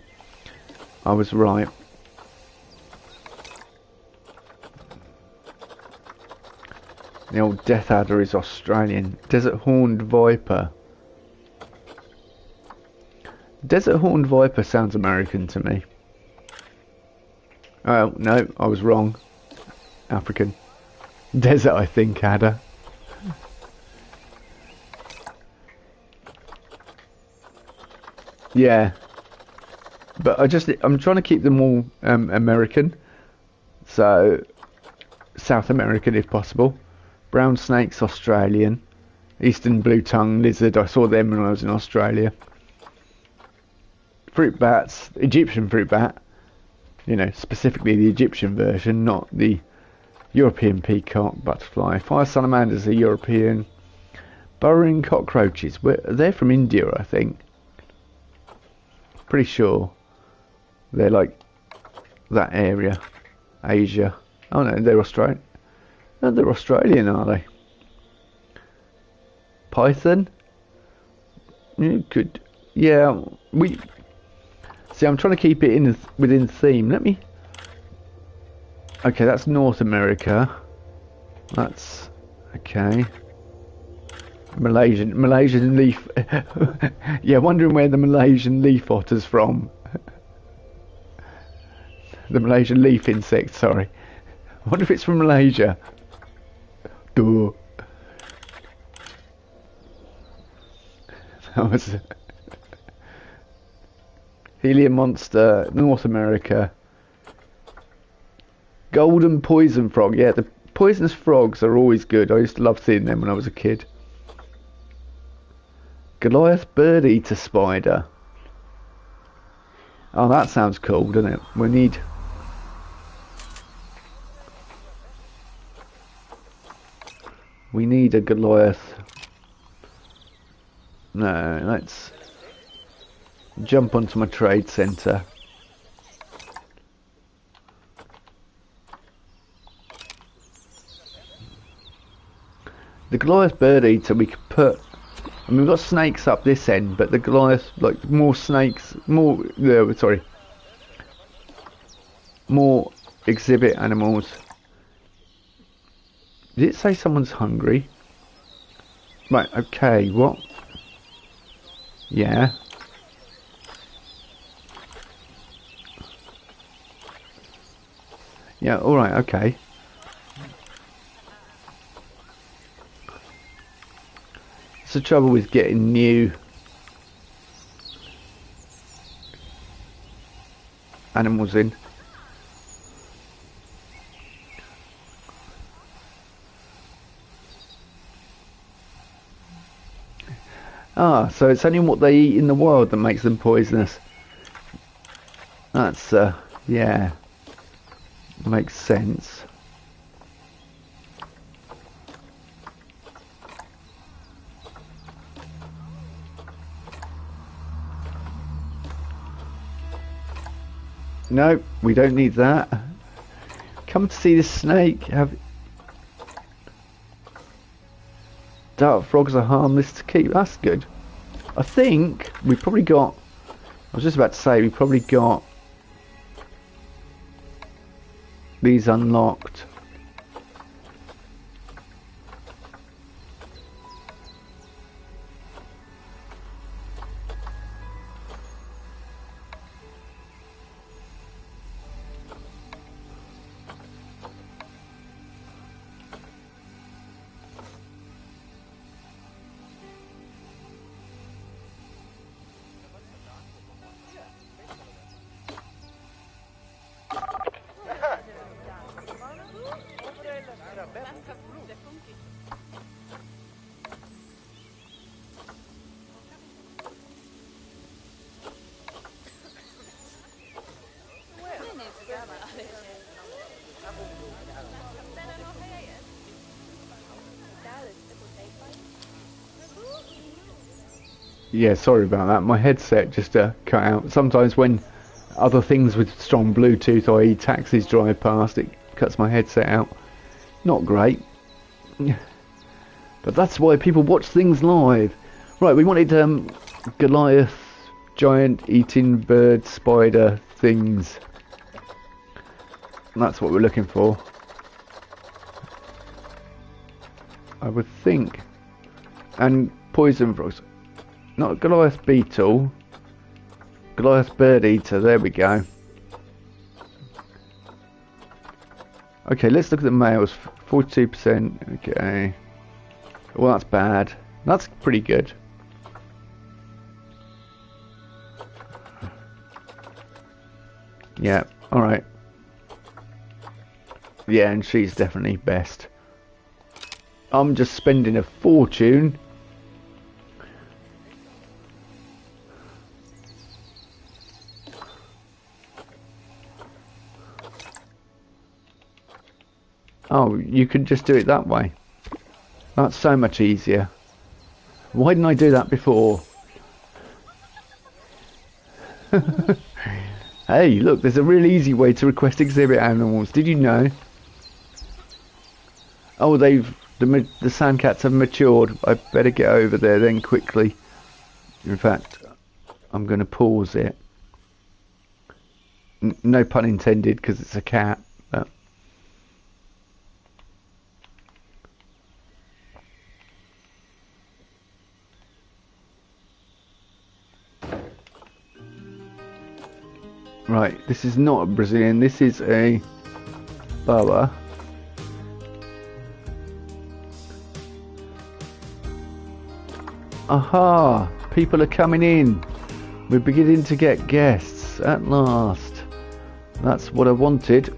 I was right. The old Death Adder is Australian. Desert Horned Viper. Desert horned viper sounds American to me. Oh, no, I was wrong. African. Desert, I think, adder. Yeah. But I'm trying to keep them all American. So, South American if possible. Brown snakes, Australian. Eastern blue tongue lizard, I saw them when I was in Australia. Fruit bats, Egyptian fruit bat. You know, specifically the Egyptian version, not the European peacock butterfly. Fire salamanders are European. Burrowing cockroaches, they're from India, I think. Pretty sure they're like that area, Asia. Oh no, they're Australian. No, they're Australian, are they? Python? You could, yeah. We see. I'm trying to keep it within theme. Let me. Okay, that's North America. That's okay. Malaysian leaf. Yeah, wondering where the Malaysian leaf otter's from. The Malaysian leaf insect. Sorry. I wonder if it's from Malaysia. Duh. That was Helium monster, North America. Golden poison frog. Yeah, the poisonous frogs are always good. I used to love seeing them when I was a kid. Goliath bird eater spider. Oh, that sounds cool, doesn't it? We need a Goliath. No, let's jump onto my trade centre. The Goliath bird eater we could put. I mean, we've got snakes up this end, but the Goliath, like, more snakes, more exhibit animals. Did it say someone's hungry? Right, okay, what? Yeah. Yeah, alright, okay. It's the trouble with getting new animals in. Ah, so it's only what they eat in the wild that makes them poisonous. That's, yeah, makes sense. No, we don't need that. Come to see this snake. Dart frogs are harmless to keep. That's good. I think we probably got. I was just about to say we probably got these unlocked. Yeah, sorry about that. My headset just cut out. Sometimes when other things with strong Bluetooth, i.e. taxis, drive past, it cuts my headset out. Not great. But that's why people watch things live. Right, we wanted Goliath, giant eating bird spider things. That's what we're looking for. I would think. And poison frogs. Not a Goliath beetle. Goliath bird eater, there we go. Okay, let's look at the males. 42%. Okay. Well, that's bad. That's pretty good. Yeah, alright. Yeah, and she's definitely best. I'm just spending a fortune. Oh, you could just do it that way. That's so much easier. Why didn't I do that before? Hey, look, there's a real easy way to request exhibit animals. Did you know? Oh, the sandcats have matured. I better get over there then quickly. In fact, I'm going to pause it. No pun intended, because it's a cat. But right, this is not a Brazilian. This is a boa. Aha! People are coming in. We're beginning to get guests at last. That's what I wanted.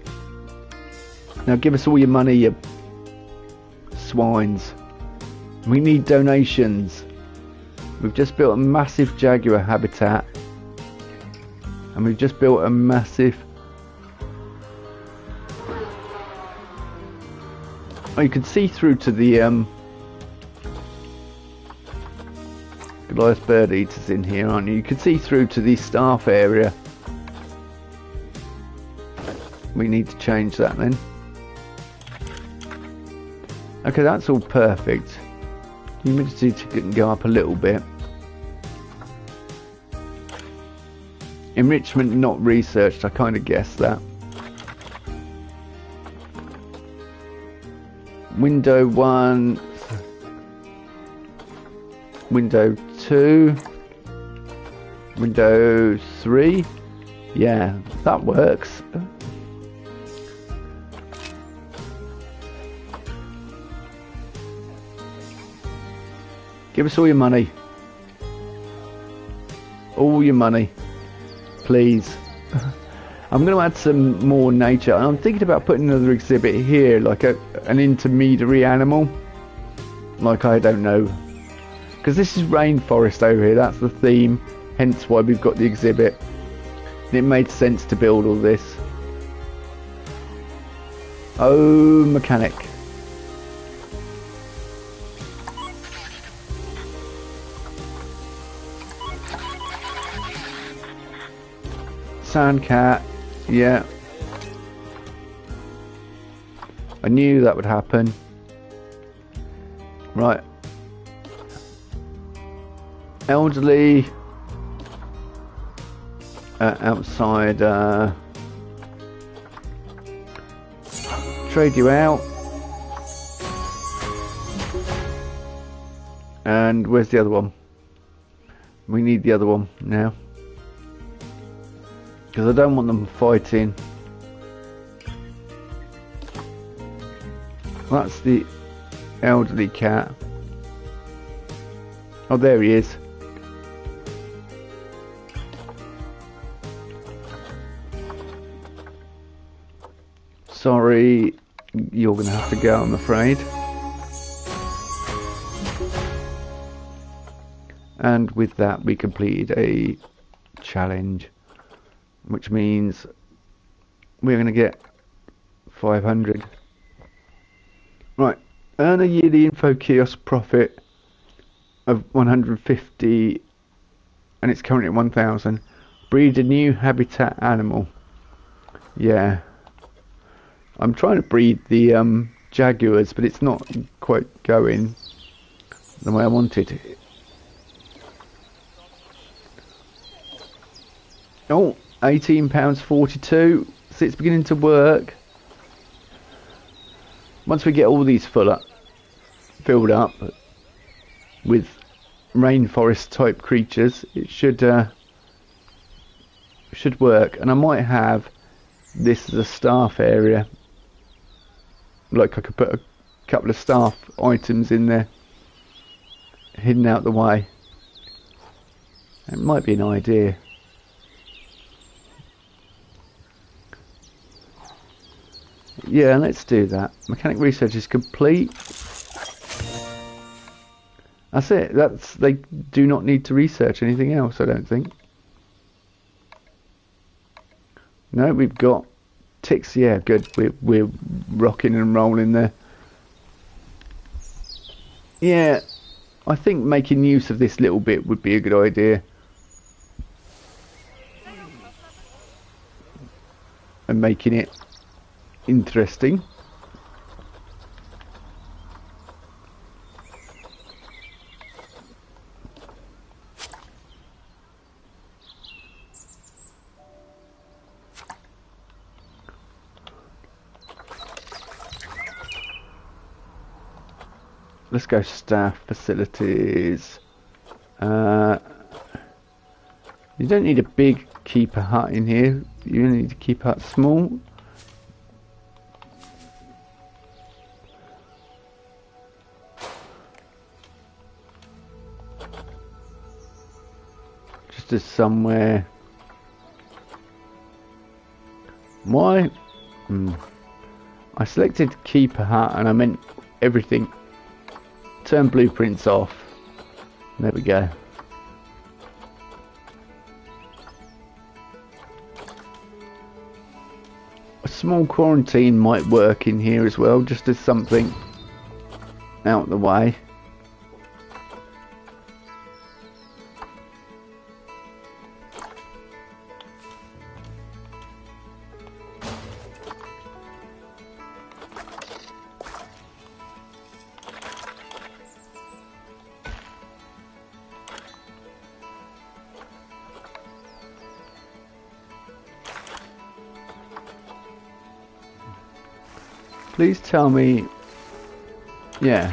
Now give us all your money, you swines. We need donations. We've just built a massive jaguar habitat. And we've just built a massive... Oh, you can see through to the Goliath bird eaters in here, aren't you? You can see through to the staff area. We need to change that then. Okay, that's all perfect. Humidity can go up a little bit. Enrichment not researched, I kind of guessed that. Window 1, window 2, window 3. Yeah, that works. Give us all your money. All your money. Please. I'm going to add some more nature. And I'm thinking about putting another exhibit here, like an intermediary animal. Like, I don't know. Because this is rainforest over here, that's the theme. Hence why we've got the exhibit. And it made sense to build all this. Oh, mechanic. Sandcat, yeah. I knew that would happen. Right. Elderly. Outside. Trade you out. And where's the other one? We need the other one now. Because I don't want them fighting. That's the elderly cat. Oh, there he is. Sorry, you're going to have to go, I'm afraid. And with that, we completed a challenge. Which means we're going to get 500. Right, earn a yearly info kiosk profit of 150, and it's currently at 1,000. Breed a new habitat animal. Yeah, I'm trying to breed the jaguars, but it's not quite going the way I wanted. Oh. £18.42, so it's beginning to work. Once we get all these filled up with rainforest type creatures, it should should work. And I might have this as a staff area. Like I could put a couple of staff items in there, hidden out the way. It might be an idea. Yeah, let's do that. Mechanic research is complete. That's it. They do not need to research anything else, I don't think. No, we've got ticks. Yeah, good. We're rocking and rolling there. Yeah, I think making use of this little bit would be a good idea. And making it interesting. Let's go staff facilities. You don't need a big keeper hut in here. You only need to keep hut small. Just as somewhere. Why? I selected keeper hut and I meant everything. Turn blueprints off. There we go. A small quarantine might work in here as well, just as something out the way. Please tell me, yeah,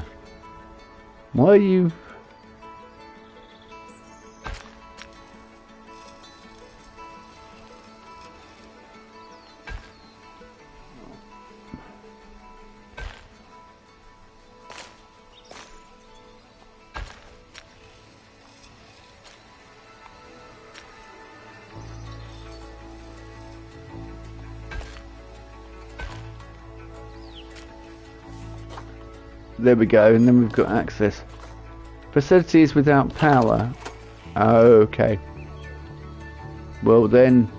why are you... There we go, and then we've got access. Facilities without power. Okay. Well then...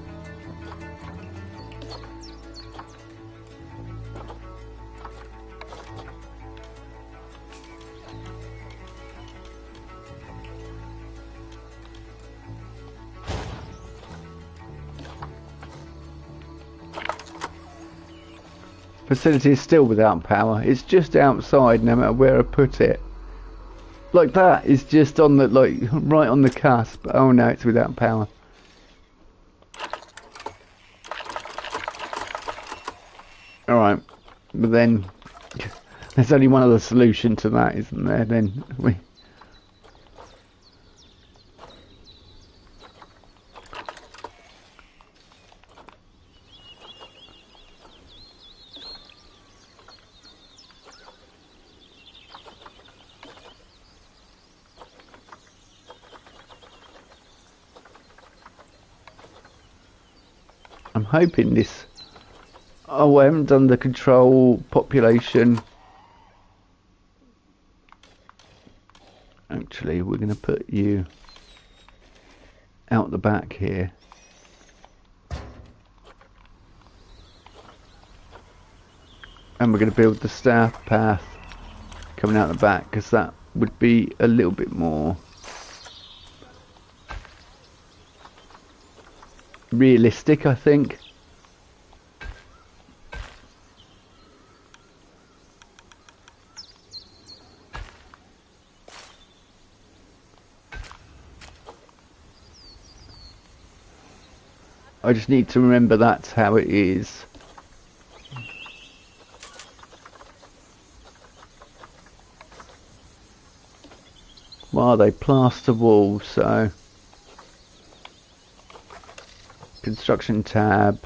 Facility is still without power. It's just outside no matter where I put it. Like that is just on the, like, right on the cusp. Oh no, it's without power. Alright, but then there's only one other solution to that, isn't there? Then we... I'm hoping this... Oh, I haven't done the control population. Actually, we're going to put you out the back here. And we're going to build the staff path coming out the back, because that would be a little bit more realistic, I think. I just need to remember that's how it is. Well, they plaster walls, so... Construction tab.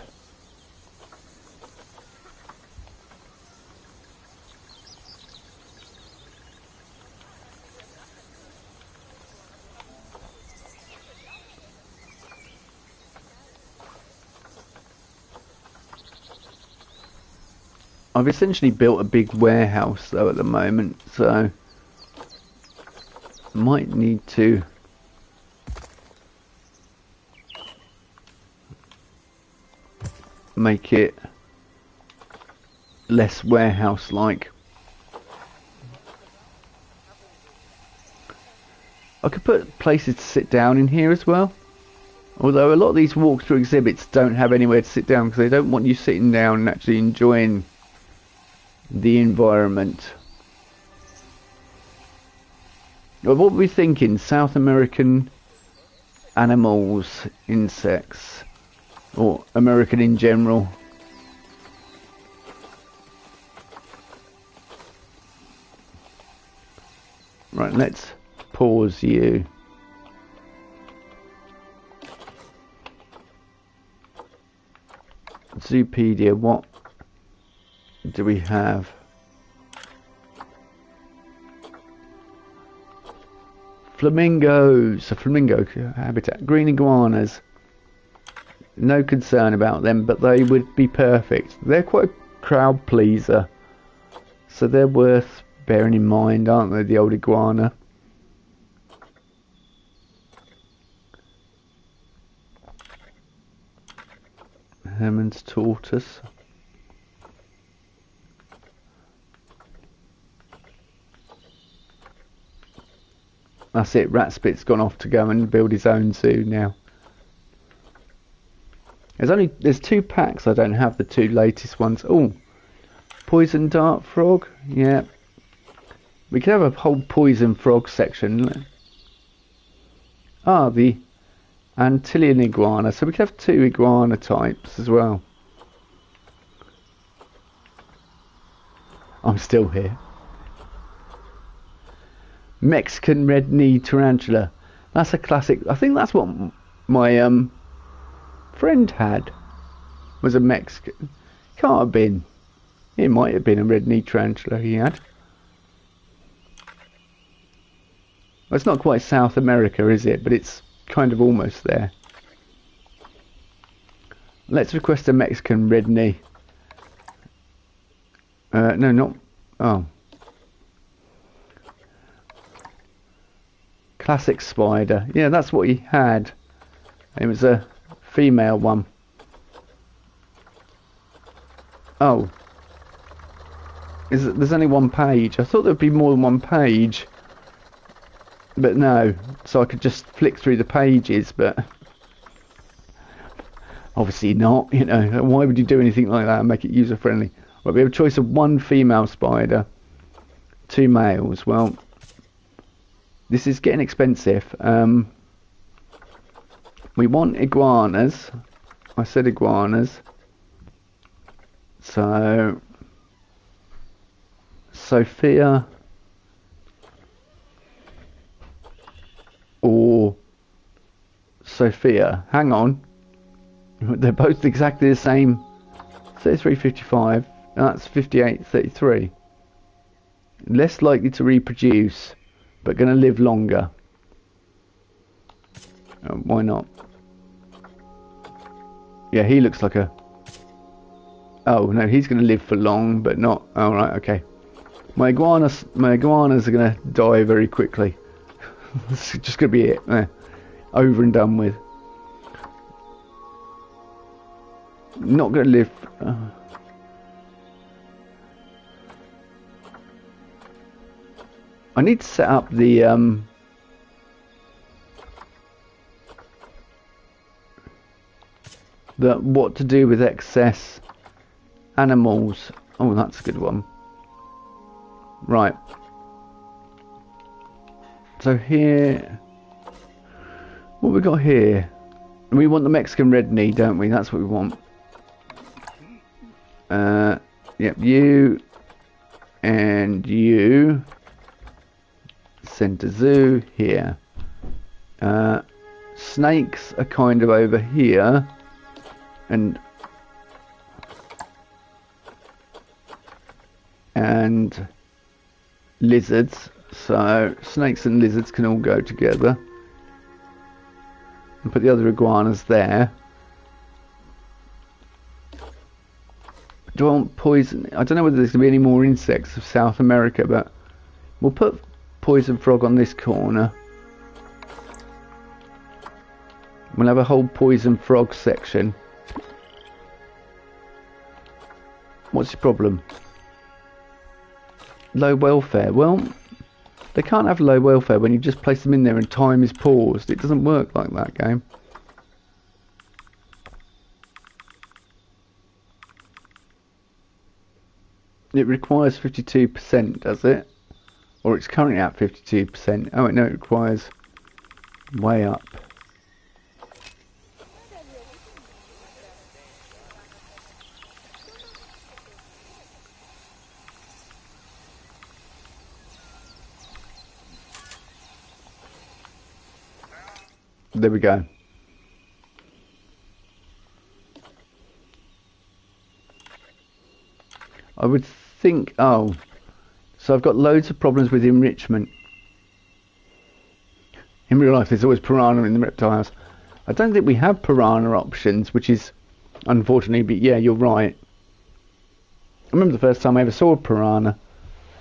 I've essentially built a big warehouse though at the moment, so might need to make it less warehouse like. I could put places to sit down in here as well, although a lot of these walkthrough exhibits don't have anywhere to sit down because they don't want you sitting down and actually enjoying the environment. What were we thinking? South American animals, insects, or American in general? Right, let's pause you. Zoopedia, what do we have? Flamingos, a flamingo habitat. Green iguanas. No concern about them, but they would be perfect. They're quite a crowd pleaser, so they're worth bearing in mind, aren't they, the old iguana? Herman's tortoise. That's it, Ratspit's gone off to go and build his own zoo now. There's 2 packs, I don't have the 2 latest ones. Oh, poison dart frog, yeah. We could have a whole poison frog section. Ah, the Antillean iguana, so we could have 2 iguana types as well. I'm still here. Mexican red-kneed tarantula. That's a classic. I think that's what my friend had. Was a Mexican. Can't have been. It might have been a red-kneed tarantula he had. Well, it's not quite South America, is it? But it's kind of almost there. Let's request a Mexican red-knee. No, not. Oh. Classic spider. Yeah, that's what he had. It was a female one. Oh. There's only 1 page. I thought there'd be more than 1 page. But no. So I could just flick through the pages, but obviously not, you know. Why would you do anything like that and make it user friendly? Well, we have a choice of 1 female spider, 2 males. Well, this is getting expensive. We want iguanas. I said iguanas. So Sophia or Sophia. Hang on. They're both exactly the same. 33.55. That's 58.33. Less likely to reproduce, but going to live longer. Why not? Yeah, he looks like a... Oh, no, he's going to live for long, but not... Oh, right, okay. My iguanas are going to die very quickly. It's just going to be it. Over and done with. Not going to live... I need to set up the what to do with excess animals. Oh, that's a good one. Right. So here, what we got here? We want the Mexican red knee, don't we? That's what we want. Yep, you and you. Center zoo here. Snakes are kind of over here. and lizards. So snakes and lizards can all go together. And put the other iguanas there. Do I want poison? I don't know whether there's going to be any more insects of South America, but we'll put poison frog on this corner. We'll have a whole poison frog section. What's the problem? Low welfare. Well, they can't have low welfare when you just place them in there and time is paused. It doesn't work like that, game. It requires 52%, does it? Or it's currently at 52%. Oh, no, it requires way up. There we go. I would think, oh, so I've got loads of problems with enrichment. In real life, there's always piranha in the reptile house. I don't think we have piranha options, which is unfortunately, but yeah, you're right. I remember the first time I ever saw a piranha.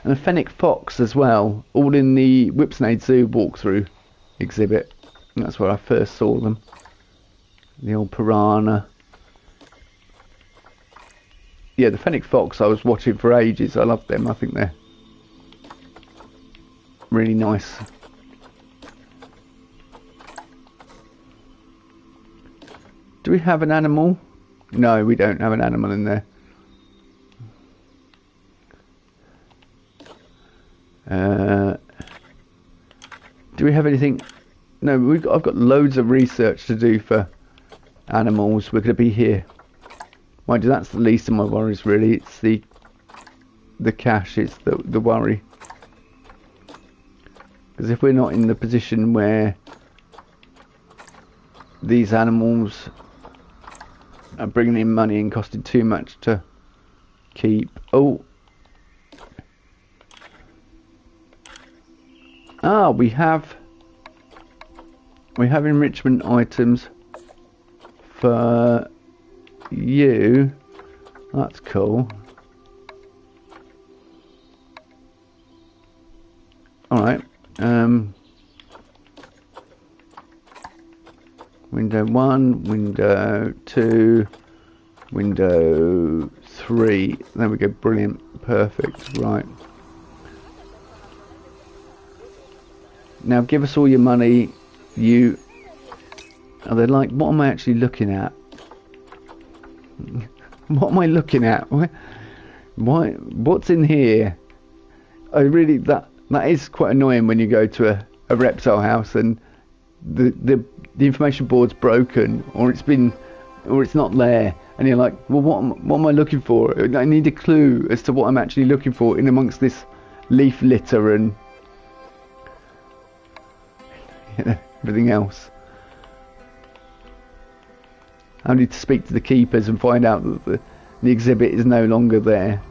And a fennec fox as well, all in the Whipsnade Zoo walkthrough exhibit. That's where I first saw them. The old piranha. Yeah, the fennec fox I was watching for ages. I love them. I think they're really nice. Do we have an animal? No, we don't have an animal in there. Do we have anything? No, I've got loads of research to do for animals. We're going to be here. Mind you, that's the least of my worries, really. It's the cash is the worry. Because if we're not in the position where these animals are bringing in money and costing too much to keep. Oh. Ah, we have enrichment items for you. That's cool. Alright. Window 1, window 2, window 3. There we go. Brilliant. Perfect. Right. Now give us all your money. You. Are they like, what am I actually looking at? What am I looking at? Why? What's in here? I really, that is quite annoying when you go to a reptile house and the information board's broken, or it's not there, and you're like, well, what am I looking for? I need a clue as to what I'm actually looking for in amongst this leaf litter and everything else. I need to speak to the keepers and find out that the exhibit is no longer there.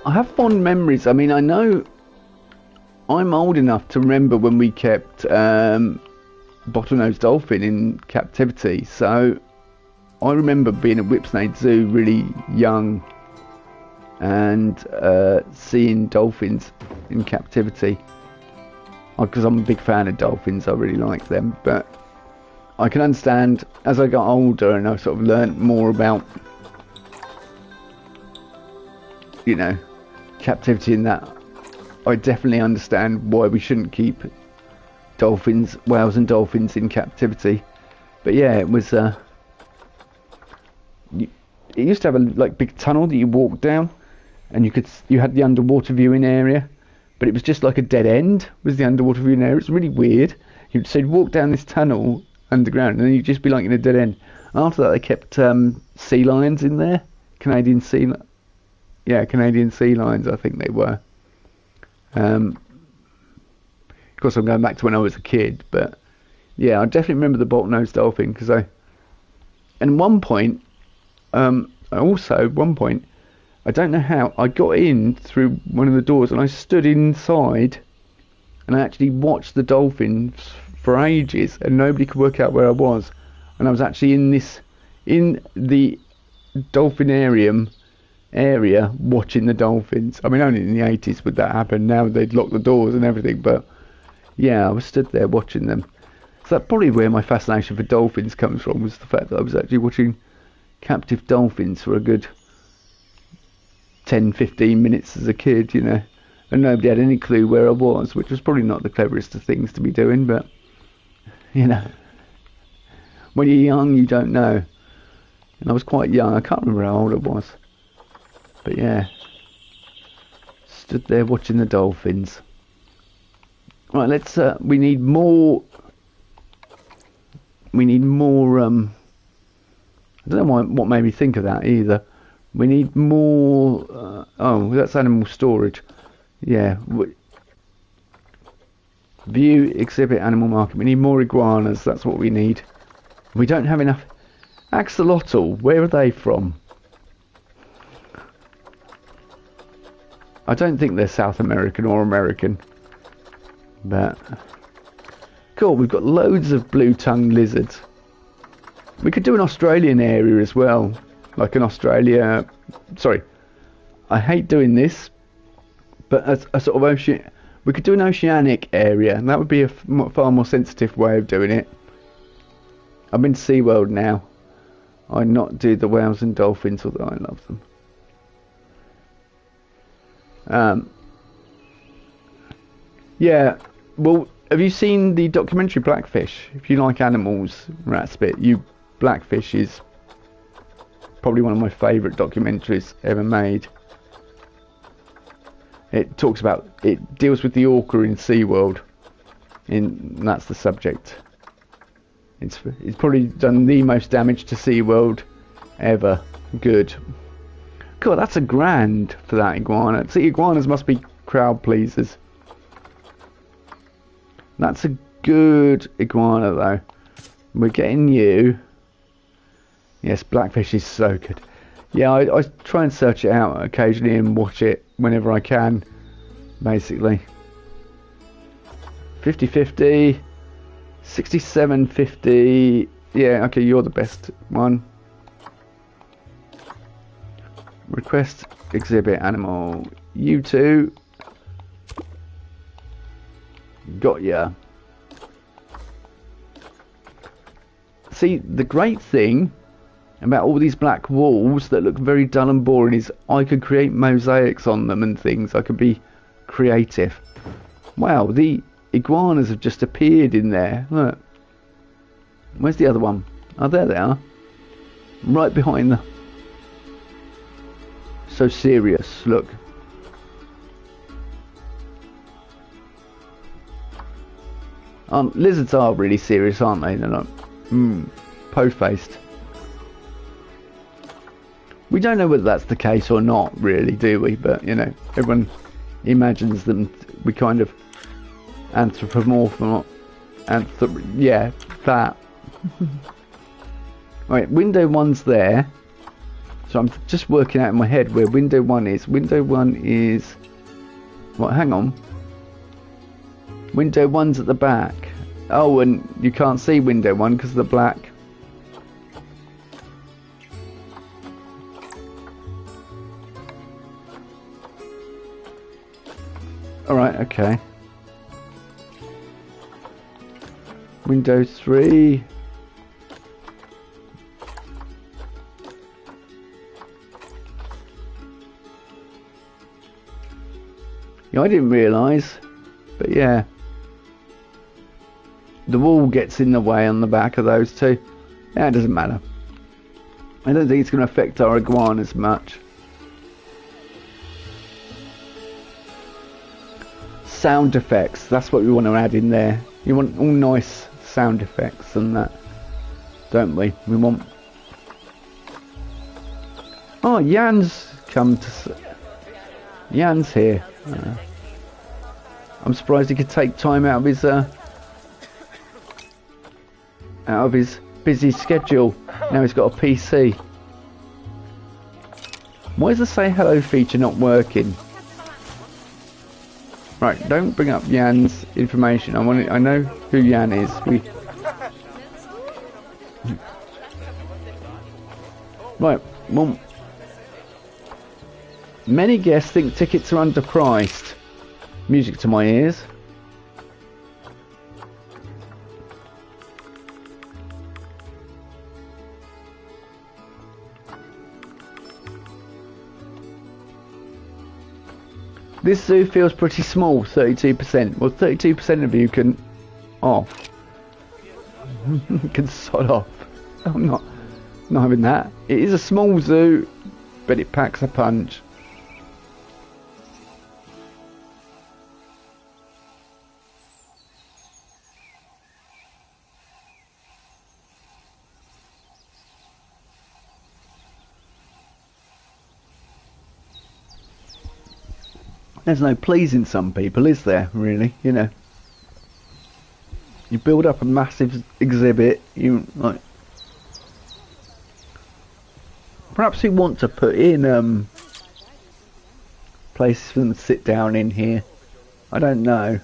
I have fond memories. I mean, I know I'm old enough to remember when we kept bottlenose dolphin in captivity, so I remember being at Whipsnade Zoo really young and seeing dolphins in captivity, because I'm a big fan of dolphins. I really like them, but I can understand as I got older and I sort of learnt more about, you know, captivity, in that I definitely understand why we shouldn't keep whales and dolphins in captivity. But yeah, it was it used to have a big tunnel that you walked down, and you had the underwater viewing area, but it was just like a dead end was the underwater viewing area. It's really weird. So you'd walk down this tunnel underground, and then you'd just be like in a dead end. After that, they kept sea lions in there, Canadian sea lions, I think they were. Of course, I'm going back to when I was a kid, but yeah, I definitely remember the bottlenose dolphin and one point, I don't know how, I got in through one of the doors and I stood inside and I actually watched the dolphins for ages and nobody could work out where I was. And I was actually in the dolphinarium area watching the dolphins. I mean, only in the 80s would that happen. Now they'd lock the doors and everything, but yeah, I was stood there watching them. So that's probably where my fascination for dolphins comes from, was the fact that I was actually watching captive dolphins for a good 10-15 minutes as a kid, you know, and nobody had any clue where I was, which was probably not the cleverest of things to be doing, but you know, when you're young you don't know. And I was quite young, I can't remember how old I was, but yeah, stood there watching the dolphins. Right, let's we need more I don't know what made me think of that either. We need more oh, that's animal storage. Yeah, view exhibit animal market. We need more iguanas, that's what we need. We don't have enough. Axolotl, where are they from? I don't think they're South American or American, but cool. We've got loads of blue-tongued lizards. We could do an Australian area as well, like an Australia. Sorry, I hate doing this, but a sort of ocean. We could do an oceanic area, and that would be a far more sensitive way of doing it. I've been to SeaWorld now. I not do the whales and dolphins, although I love them. Yeah, well, have you seen the documentary Blackfish? If you like animals, Ratspit, Blackfish is probably one of my favourite documentaries ever made. It deals with the orca in SeaWorld, and that's the subject. It's probably done the most damage to SeaWorld ever. Good. God, that's $1,000 for that iguana. See, iguanas must be crowd pleasers. That's a good iguana though. We're getting you. Yes, Blackfish is so good. Yeah, I try and search it out occasionally and watch it whenever I can, basically. 50-50, 67-50. Yeah, okay, you're the best one. Request exhibit animal. You two. Got ya. See, the great thing about all these black walls that look very dull and boring is I could create mosaics on them and things. I could be creative. Wow, the iguanas have just appeared in there. Look. Where's the other one? Oh, there they are. Right behind the... So serious, look. Lizards are really serious, aren't they? They're like, po-faced. We don't know whether that's the case or not, really, do we? But, you know, everyone imagines them. We kind of yeah, that. Right, window 1's there. So I'm just working out in my head where window 1 is. Window 1 is... What, hang on. Window 1's at the back. Oh, and you can't see window 1 because of the black. Alright, okay. Window 3. Yeah, I didn't realise, but yeah. The wall gets in the way on the back of those two. Yeah, it doesn't matter. I don't think it's going to affect our iguanas much. sound effects. That's what we want to add in there. You want all nice sound effects and that, don't we? We want... Oh, Jan's come to... Jan's here. I'm surprised he could take time out of his busy schedule. Now he's got a PC. Why is the say hello feature not working? Right, don't bring up Jan's information. I know who Jan is. Right, well, many guests think tickets are underpriced. Music to my ears. This zoo feels pretty small, 32%. Well, 32% of you can... Oh. can sod off. I'm not having that. It is a small zoo, but it packs a punch. There's no pleasing some people, is there, really? You know. You build up a massive exhibit, you, like... Perhaps you want to put in, places for them to sit down in here. I don't know.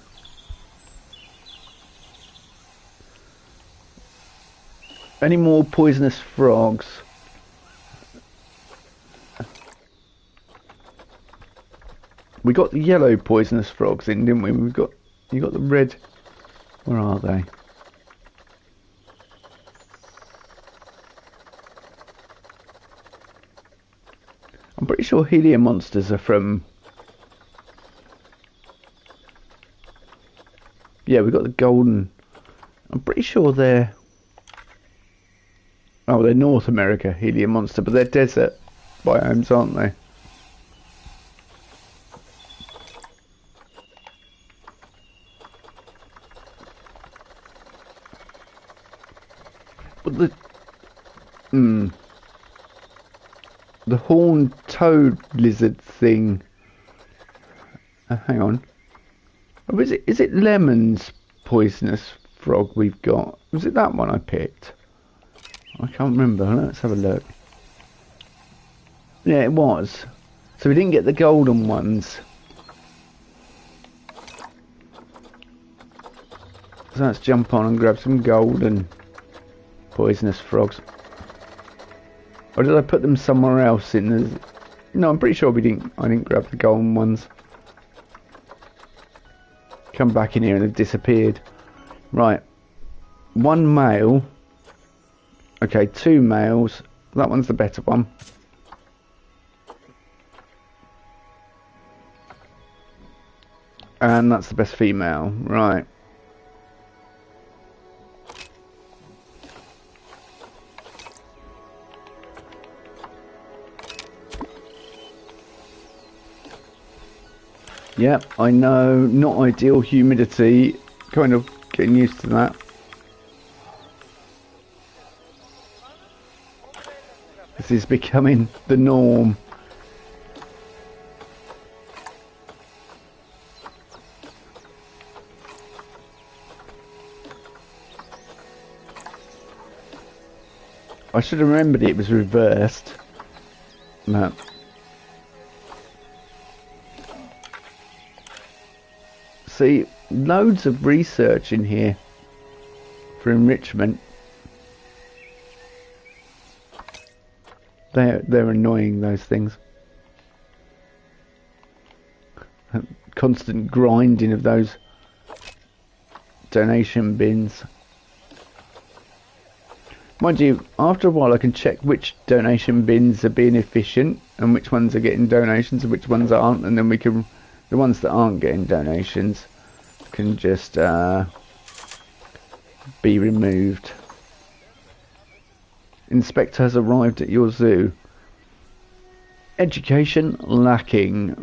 Any more poisonous frogs? We got the yellow poisonous frogs in, didn't we? You got the red. Where are they? I'm pretty sure helium monsters are from... Yeah, we got the golden... I'm pretty sure they're... Oh, they're North America helium monster, but they're desert biomes, aren't they? But the horned toad lizard thing. Hang on. Oh, is it Lemon's poisonous frog we've got? Was it that one I picked? I can't remember. Let's have a look. Yeah, it was. So we didn't get the golden ones. So let's jump on and grab some golden poisonous frogs. Or did I put them somewhere else in the... No, I'm pretty sure I didn't grab the golden ones. Come back in here and they've disappeared. Right. One male. Okay, two males. That one's the better one. And that's the best female. Right. Yep, I know, not ideal humidity, kind of getting used to that. This is becoming the norm. I should have remembered it was reversed. No. See, loads of research in here for enrichment. They're annoying, those things. Constant grinding of those donation bins. Mind you, after a while I can check which donation bins are being efficient and which ones are getting donations and which ones aren't, and then we can... The ones that aren't getting donations can just be removed. Inspector has arrived at your zoo. Education lacking.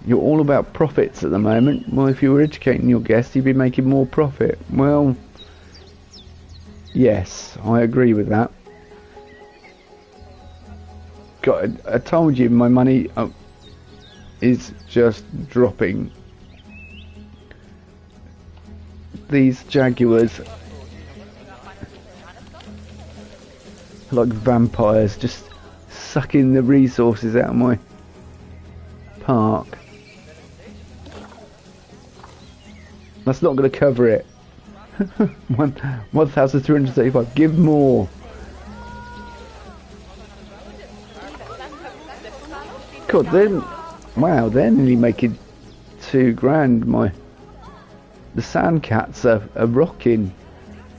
You're all about profits at the moment. Well, if you were educating your guests, you'd be making more profit. Well, yes, I agree with that. God, I told you my money is just dropping. These jaguars are like vampires, just sucking the resources out of my park. That's not going to cover it. 1,335. Give more. God, then, wow, they're nearly making $2,000. The sand cats are rocking.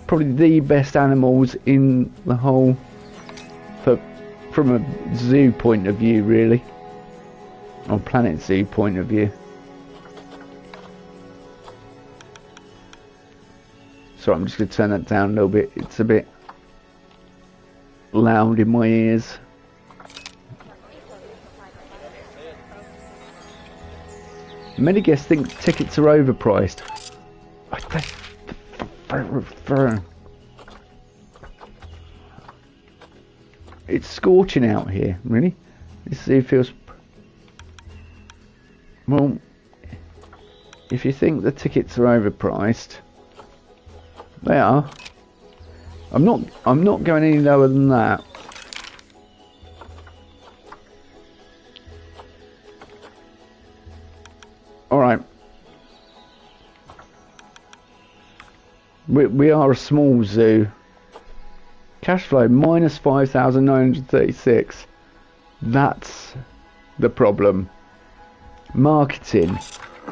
Probably the best animals in the whole, from a zoo point of view, really, or Planet Zoo point of view. So I'm just going to turn that down a little bit. It's a bit loud in my ears. Many guests think tickets are overpriced. It's scorching out here, really. This zoo feels... Well, if you think the tickets are overpriced... They are. I'm not going any lower than that. Alright. We are a small zoo. Cash flow minus 5,936. That's the problem. Marketing.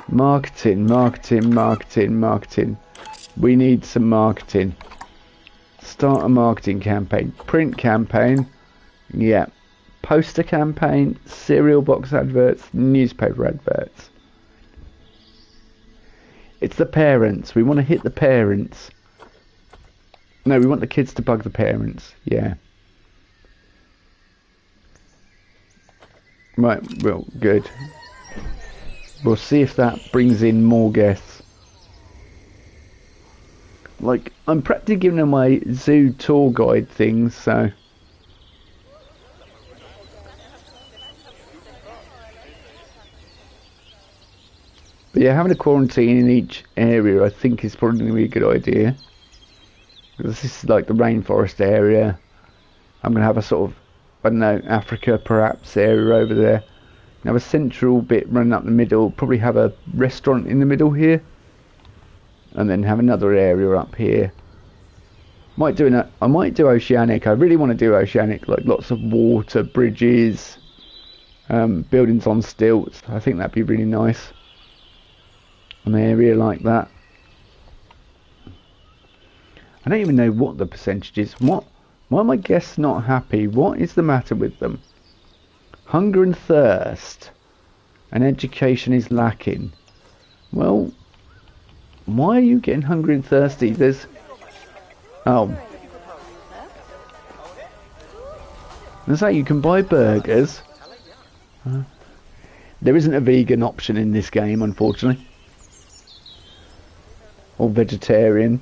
Marketing. We need some marketing. Start a marketing campaign. Print campaign. Yeah. Poster campaign. Cereal box adverts. Newspaper adverts. It's the parents. We want to hit the parents. No, we want the kids to bug the parents. Yeah. Right. Well, good. We'll see if that brings in more guests. Like, I'm practically giving them my zoo tour guide things, so... But yeah, having a quarantine in each area, I think, is probably going to be a good idea. Because this is like the rainforest area. I'm going to have a sort of, I don't know, Africa perhaps area over there. Have a central bit running up the middle, probably have a restaurant in the middle here. And then have another area up here. I might do oceanic. I really want to do oceanic, like lots of water, bridges, buildings on stilts. I think that'd be really nice. An area like that. I don't even know what the percentage is. Why are my guests not happy? What is the matter with them? Hunger and thirst. And education is lacking. Well, why are you getting hungry and thirsty? There's... Oh. There's that you can buy burgers. There isn't a vegan option in this game, unfortunately. Or vegetarian.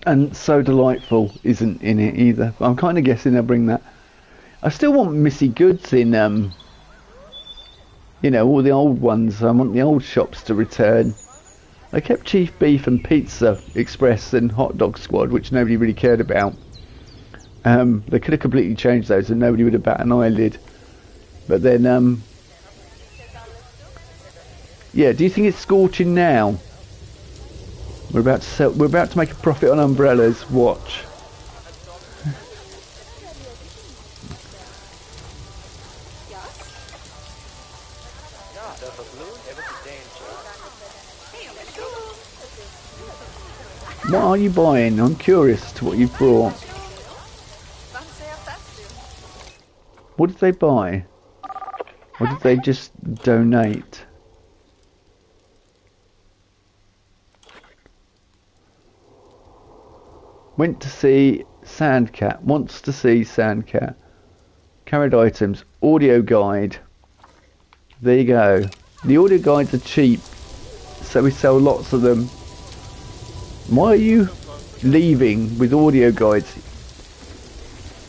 And So Delightful isn't in it either. I'm kind of guessing they'll bring that. I still want Missy Goods in, you know, all the old ones. I want the old shops to return. They kept Chief Beef and Pizza Express and Hot Dog Squad, which nobody really cared about. They could have completely changed those and nobody would have bat an eyelid. But then, yeah, do you think it's scorching now? We're about to make a profit on umbrellas. Watch. What are you buying? I'm curious as to what you've brought. What did they buy? Or did they just donate? Went to see Sandcat. Wants to see Sandcat. Carried items. Audio guide. There you go. The audio guides are cheap, so we sell lots of them. Why are you leaving with audio guides?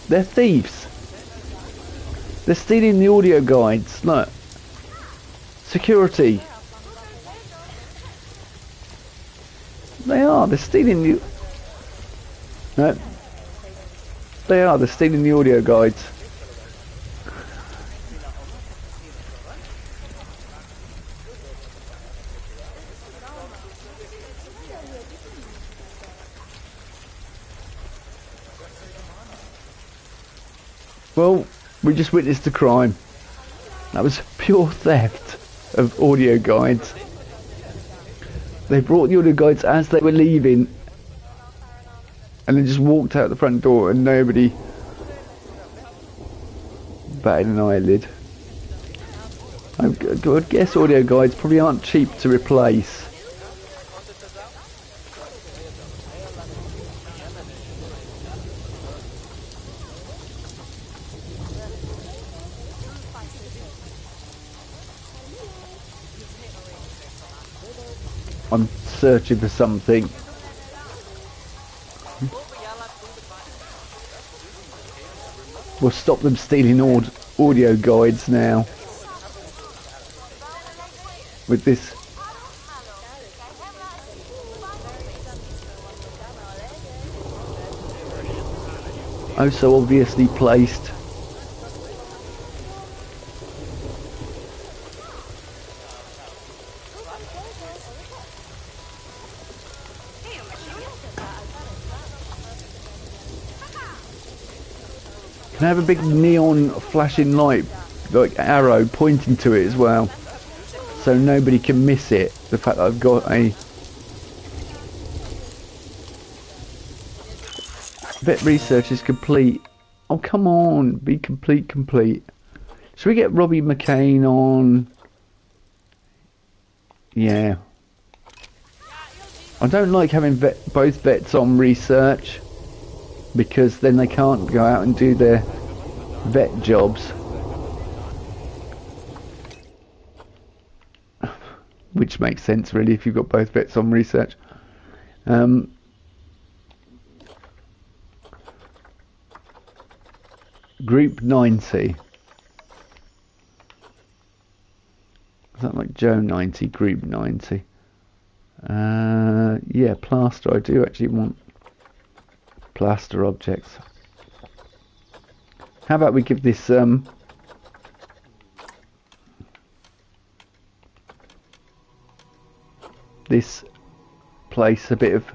They're thieves. They're stealing the audio guides. Look. Security. They are. They're stealing the... No. They are. They're stealing the audio guides. Well, we just witnessed a crime. That was pure theft of audio guides. They brought the audio guides as they were leaving and then just walked out the front door and nobody batted an eyelid. I guess audio guides probably aren't cheap to replace. I'm searching for something. We'll stop them stealing audio guides now. With this. Oh, so obviously placed. Can I have a big neon flashing light, like arrow pointing to it as well, so nobody can miss it? The fact that I've got a vet research is complete. Oh come on, be complete. Should we get Robbie McCain on? Yeah. I don't like having both vets on research, because then they can't go out and do their vet jobs. Which makes sense really if you've got both vets on research. Group 90. Is that like Joe 90? Group 90. Yeah, plaster. I do actually want plaster objects. How about we give this this place a bit of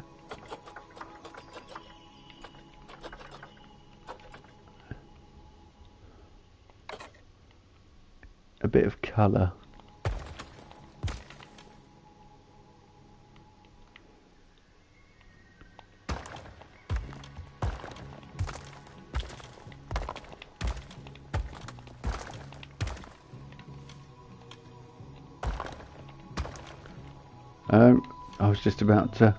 colour. I was just about to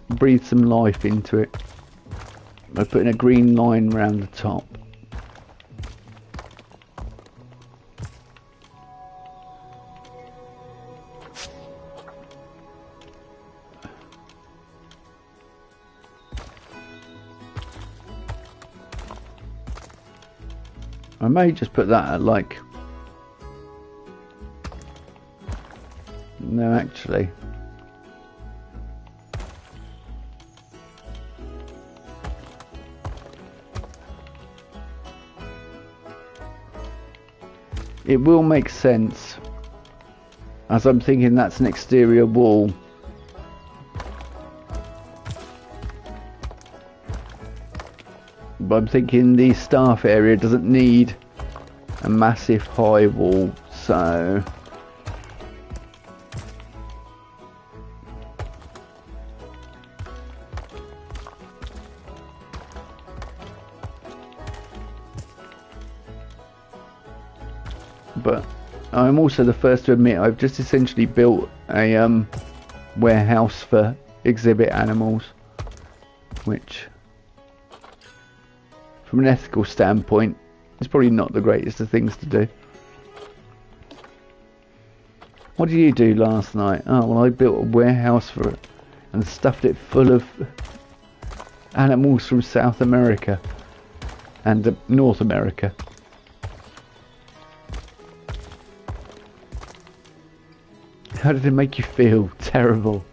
breathe some life into it by putting a green line around the top. I may just put that at like... No, actually. It will make sense, as I'm thinking that's an exterior wall. But I'm thinking the staff area doesn't need a massive high wall, so... But I'm also the first to admit I've just essentially built a warehouse for exhibit animals, which from an ethical standpoint is probably not the greatest of things to do. What did you do last night? Oh, well, I built a warehouse for it and stuffed it full of animals from South America and North America. How did it make you feel? Terrible.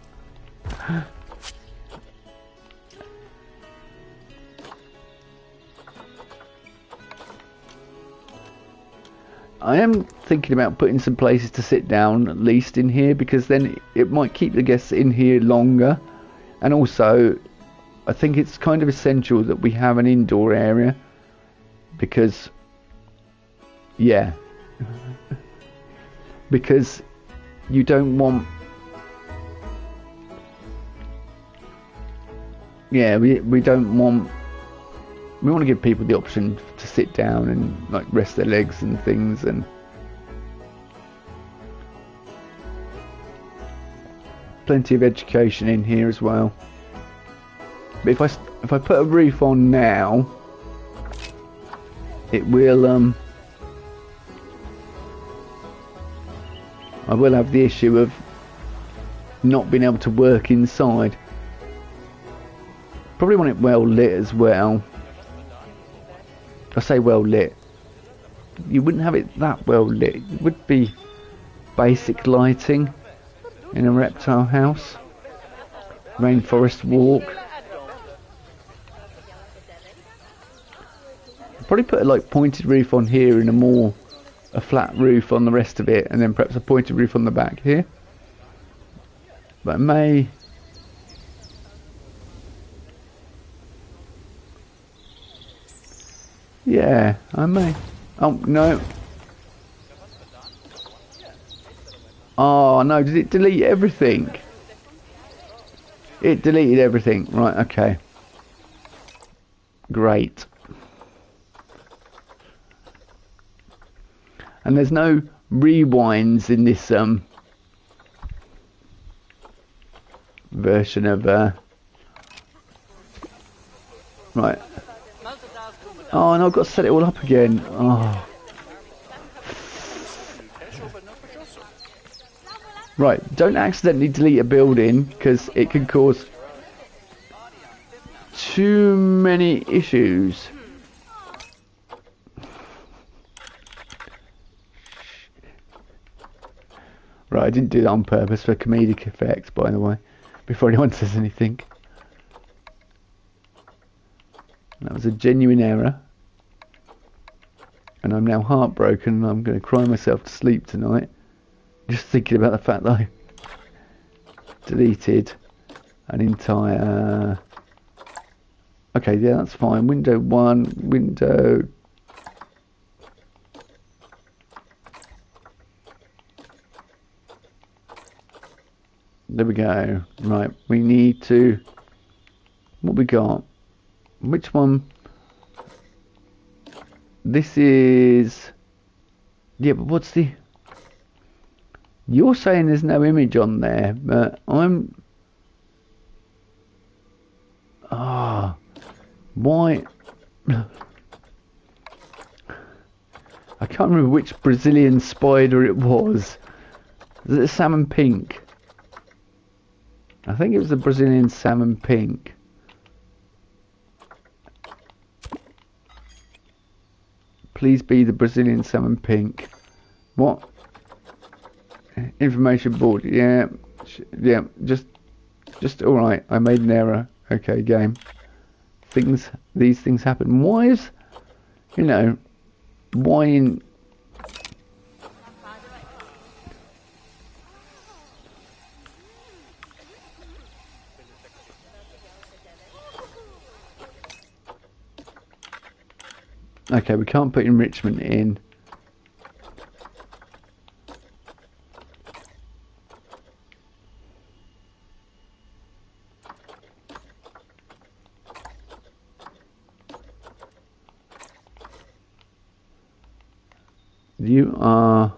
I am thinking about putting some places to sit down at least in here, because then it might keep the guests in here longer, and also I think it's kind of essential that we have an indoor area, because yeah, because you don't want, yeah, we don't want, we want to give people the option to sit down and like rest their legs and things, and plenty of education in here as well. But if I put a roof on now, it will I will have the issue of not being able to work inside. Probably want it well lit as well. I say well lit, you wouldn't have it that well lit. It would be basic lighting in a reptile house. Rainforest walk. Probably put a like pointed roof on here and a flat roof on the rest of it, and then perhaps a pointed roof on the back here. But I may, yeah, I may. Oh no. Oh no, did it delete everything? It deleted everything. Right, okay. Great. And there's no rewinds in this version of right. Oh, and I've got to set it all up again. Oh. Right, don't accidentally delete a building, because it can cause too many issues. Right, I didn't do that on purpose for comedic effect, by the way, before anyone says anything. That was a genuine error. And I'm now heartbroken, and I'm going to cry myself to sleep tonight, just thinking about the fact that I deleted an entire... Okay, yeah, that's fine. Window 1, window... There we go. Right, we need to... What we got? Which one? This is... Yeah, but what's the... You're saying there's no image on there, but I'm... Ah... Why... I can't remember which Brazilian spider it was. Was it a salmon pink? I think it was the Brazilian salmon pink. Please be the Brazilian salmon pink. What? Information board. Yeah. Yeah. Just alright. I made an error. Okay, game. These things happen. Why is, you know, why in... Okay, we can't put enrichment in. You are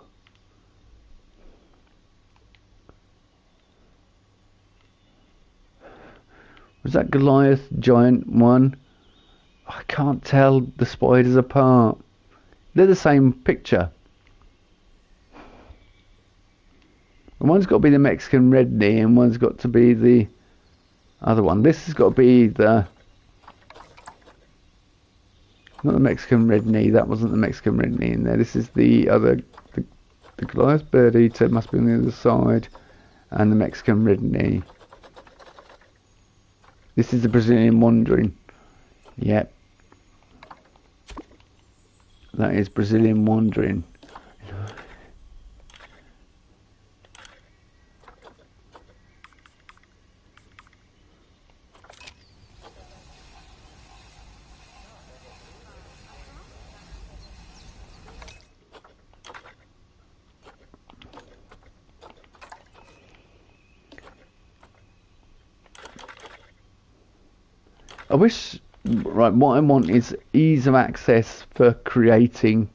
Was that Goliath giant one? I can't tell the spiders apart. They're the same picture. And one's got to be the Mexican red knee and one's got to be the other one. This has got to be the... Not the Mexican red knee. That wasn't the Mexican red knee in there. This is the other... The Goliath bird eater must be on the other side. And the Mexican red knee. This is the Brazilian wandering. Yep. That is Brazilian wandering. I wish, right, what I want is ease of access for creating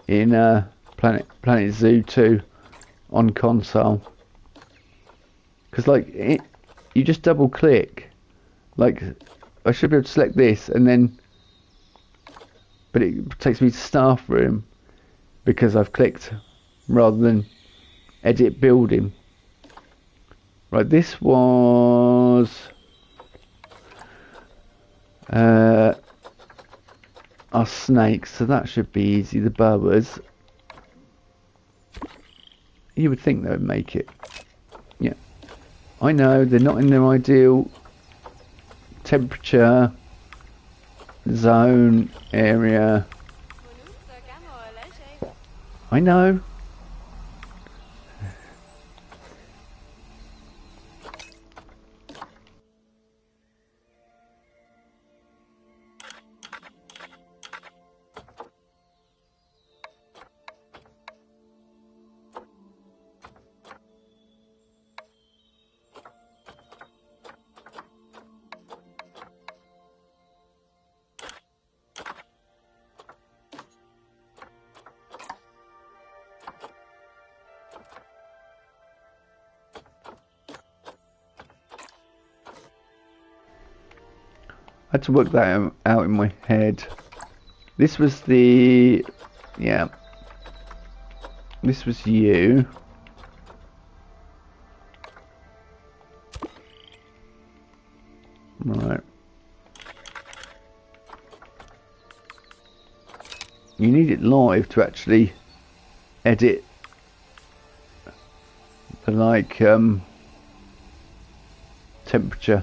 in Planet Zoo 2 on console. Because, like, you just double click. Like, I should be able to select this and then... But it takes me to staff room because I've clicked rather than edit building. Right, this was... our snakes, so that should be easy. The boas, you would think they would make it. Yeah, I know they're not in their ideal temperature zone area. I know. I had to work that out in my head. This was the... Yeah. This was you. Right. You need it live to actually edit the, like, temperature.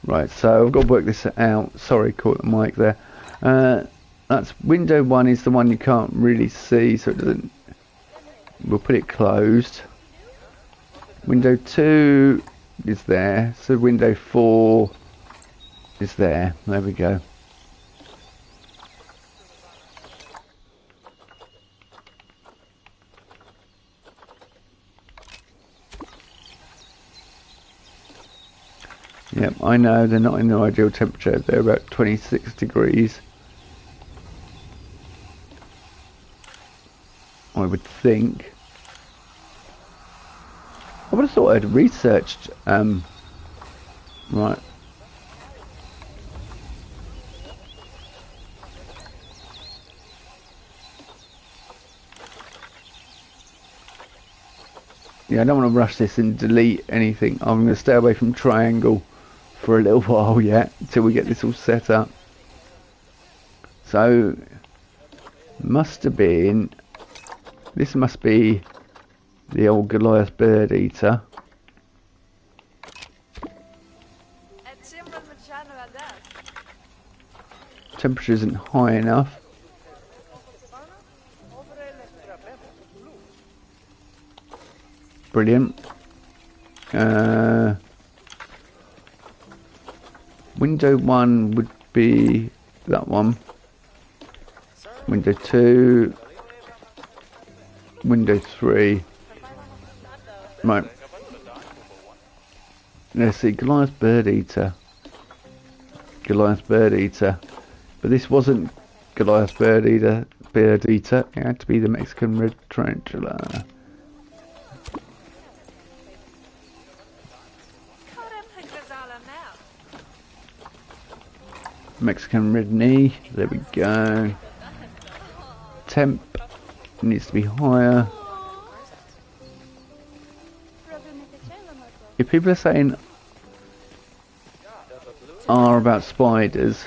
Right, so I've got to work this out. Sorry, caught the mic there. That's window 1 is the one you can't really see, so it doesn't... We'll put it closed. Window 2 is there, so window 4 is there. There we go. Yep, I know they're not in their ideal temperature. They're about 26 degrees. I would think. I would have thought I'd researched, right. Yeah, I don't want to rush this and delete anything. I'm going to stay away from triangle for a little while yet, until we get this all set up. So, must have been, this must be the old Goliath bird eater. Temperature isn't high enough. Brilliant. Window 1 would be that one. Window 2. Window 3. Right. Let's see, Goliath bird eater. Goliath bird eater. But this wasn't Goliath bird eater. bird eater. It had to be the Mexican red tarantula. Mexican red knee. There we go. Temp needs to be higher. If people are saying are about spiders,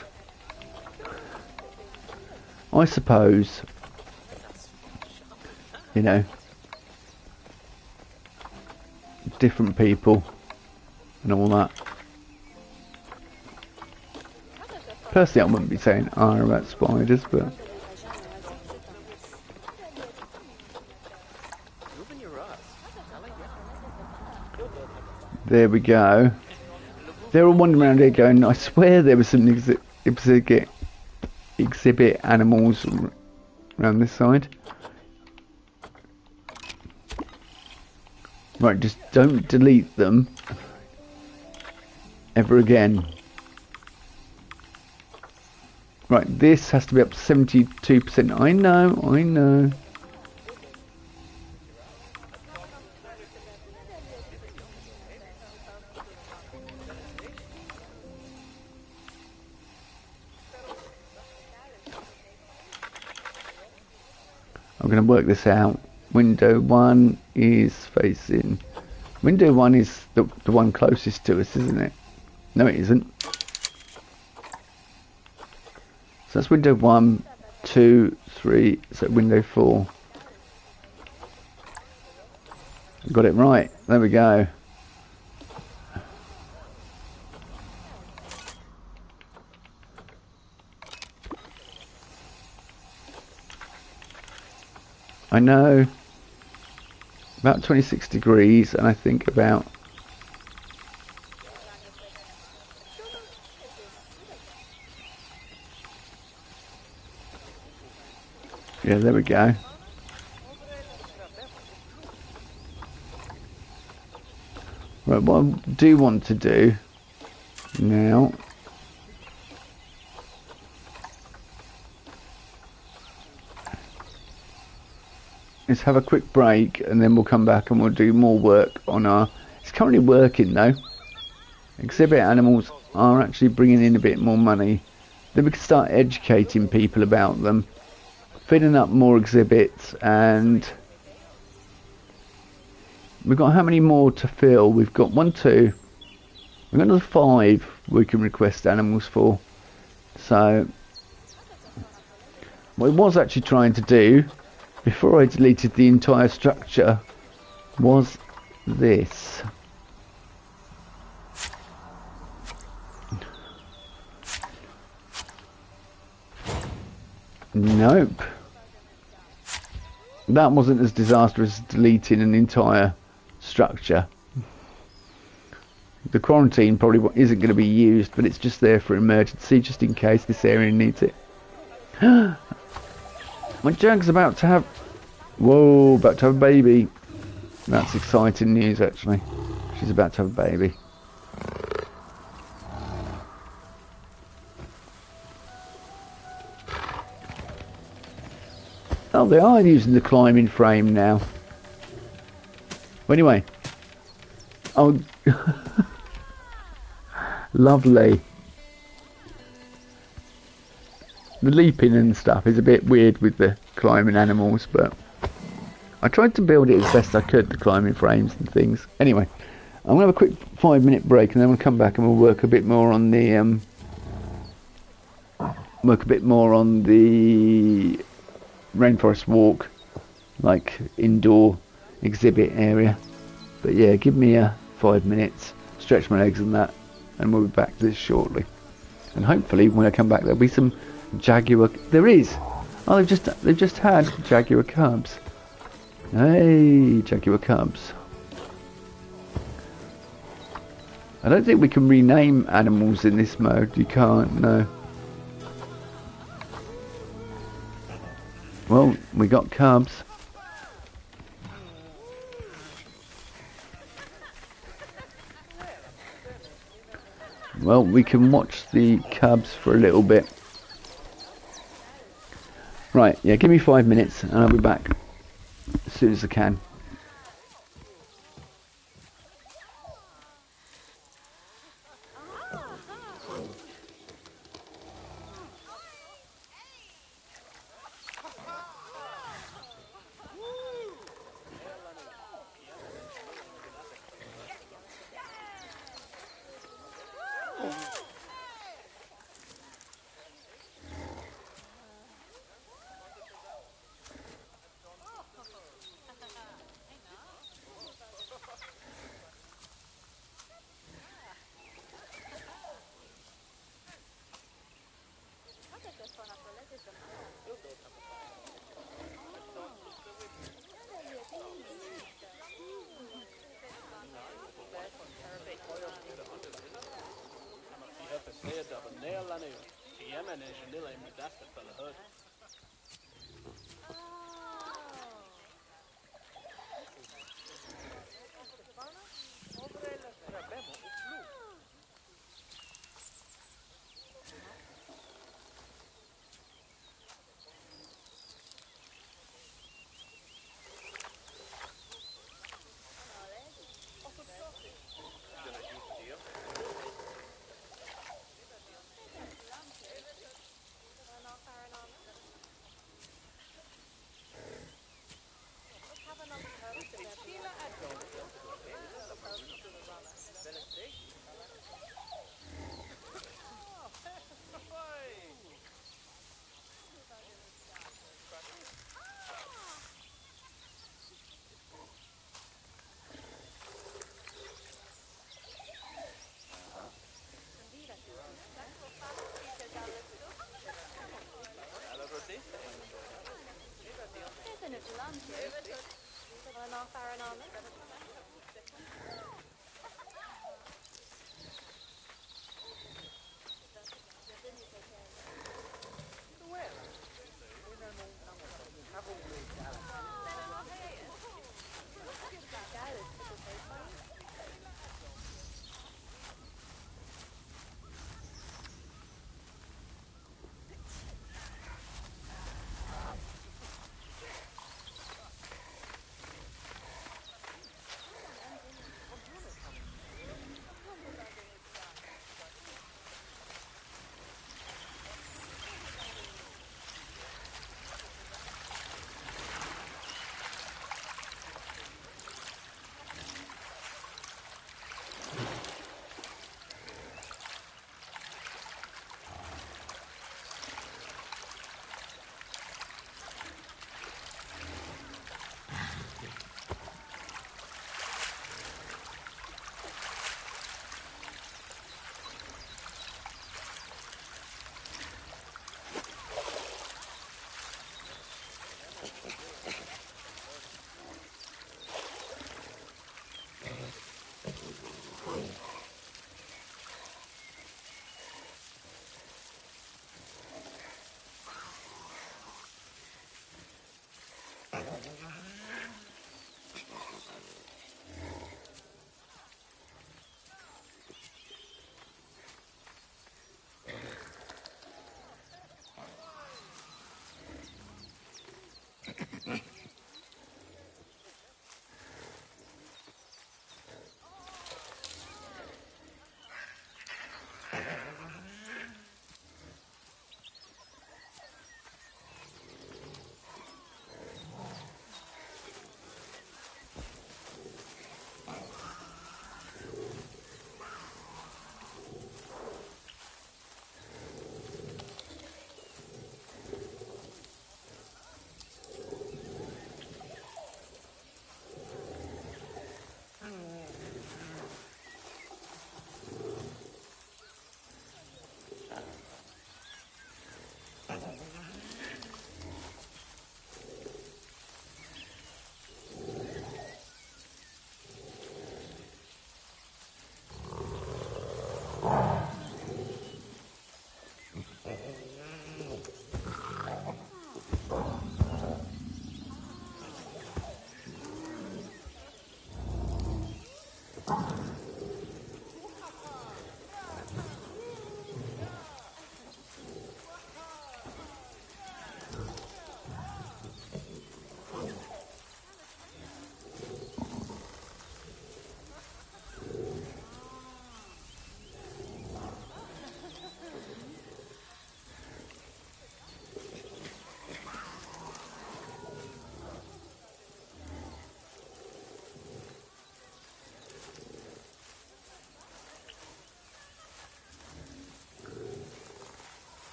I suppose, you know, different people and all that. Personally, I wouldn't be saying are about spiders, but there we go. They're all wandering around here going, I swear there was some exhibit animals around this side. Right, just don't delete them ever again. Right, this has to be up to 72%. I know. I'm going to work this out. Window 1 is facing... Window 1 is the one closest to us, isn't it? No, it isn't. So that's window 1, 2, 3, so window 4. Got it right. There we go. I know, about 26 degrees, and I think about yeah, there we go. Right, what I do want to do now is have a quick break, and then we'll come back and we'll do more work on our... It's currently working though. Exhibit animals are actually bringing in a bit more money. Then we can start educating people about them, filling up more exhibits, and we've got how many more to fill? We've got 1, 2, we've got another 5 we can request animals for. So what I was actually trying to do before I deleted the entire structure was this. Nope. That wasn't as disastrous as deleting an entire structure. The quarantine probably isn't going to be used, but it's just there for emergency, just in case this area needs it. My Jag's about to have... Whoa, about to have a baby. That's exciting news, actually. She's about to have a baby. Oh, they are using the climbing frame now. Well, anyway. Oh, lovely. The leaping and stuff is a bit weird with the climbing animals, but I tried to build it as best I could, the climbing frames and things. Anyway, I'm going to have a quick 5-minute break, and then we'll come back and we'll work a bit more on the rainforest walk, like indoor exhibit area. But yeah, give me 5 minutes, stretch my legs and that, and we'll be back to this shortly. And hopefully when I come back there'll be some jaguar. There is. Oh, they've just had jaguar cubs. Hey, jaguar cubs. I don't think we can rename animals in this mode. You can't, no. Well, we got cubs. Well, we can watch the cubs for a little bit. Right, yeah, give me 5 minutes and I'll be back as soon as I can.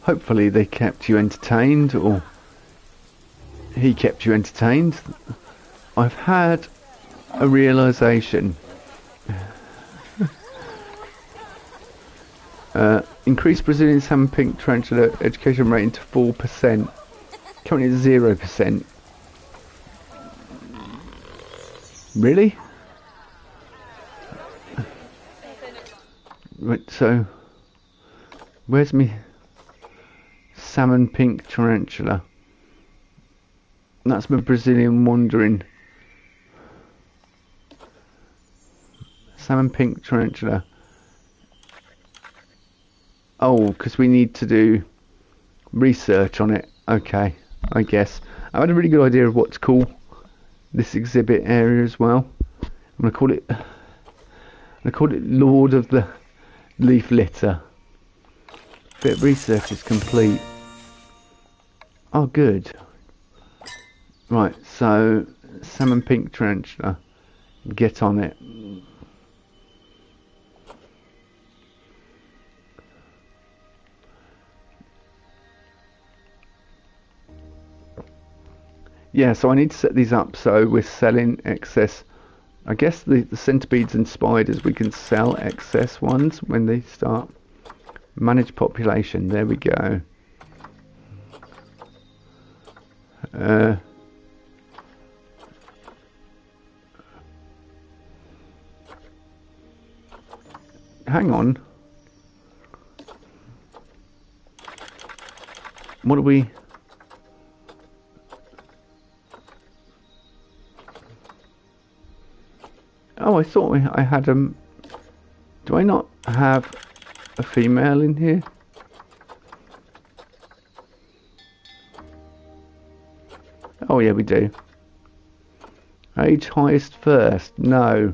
Hopefully they kept you entertained, or he kept you entertained. I've had a realisation. Increased Brazilian salmon pink tarantula education rating to 4%. Currently 0%. Really? Right, so where's me salmon pink tarantula? That's my Brazilian wandering. Salmon pink tarantula. Oh, because we need to do research on it. Okay, I guess. I had a really good idea of what to call this exhibit area as well. I'm gonna call it Lord of the Leaf Litter. Bit of research is complete. Oh, good. Right, so salmon pink tarantula. Get on it. Yeah, so I need to set these up so we're selling excess. I guess the centipedes and spiders, we can sell excess ones when they start. Manage population, there we go. Hang on. What are we... Oh, I thought I had do I not have a female in here? Oh yeah, we do. Age highest first? No.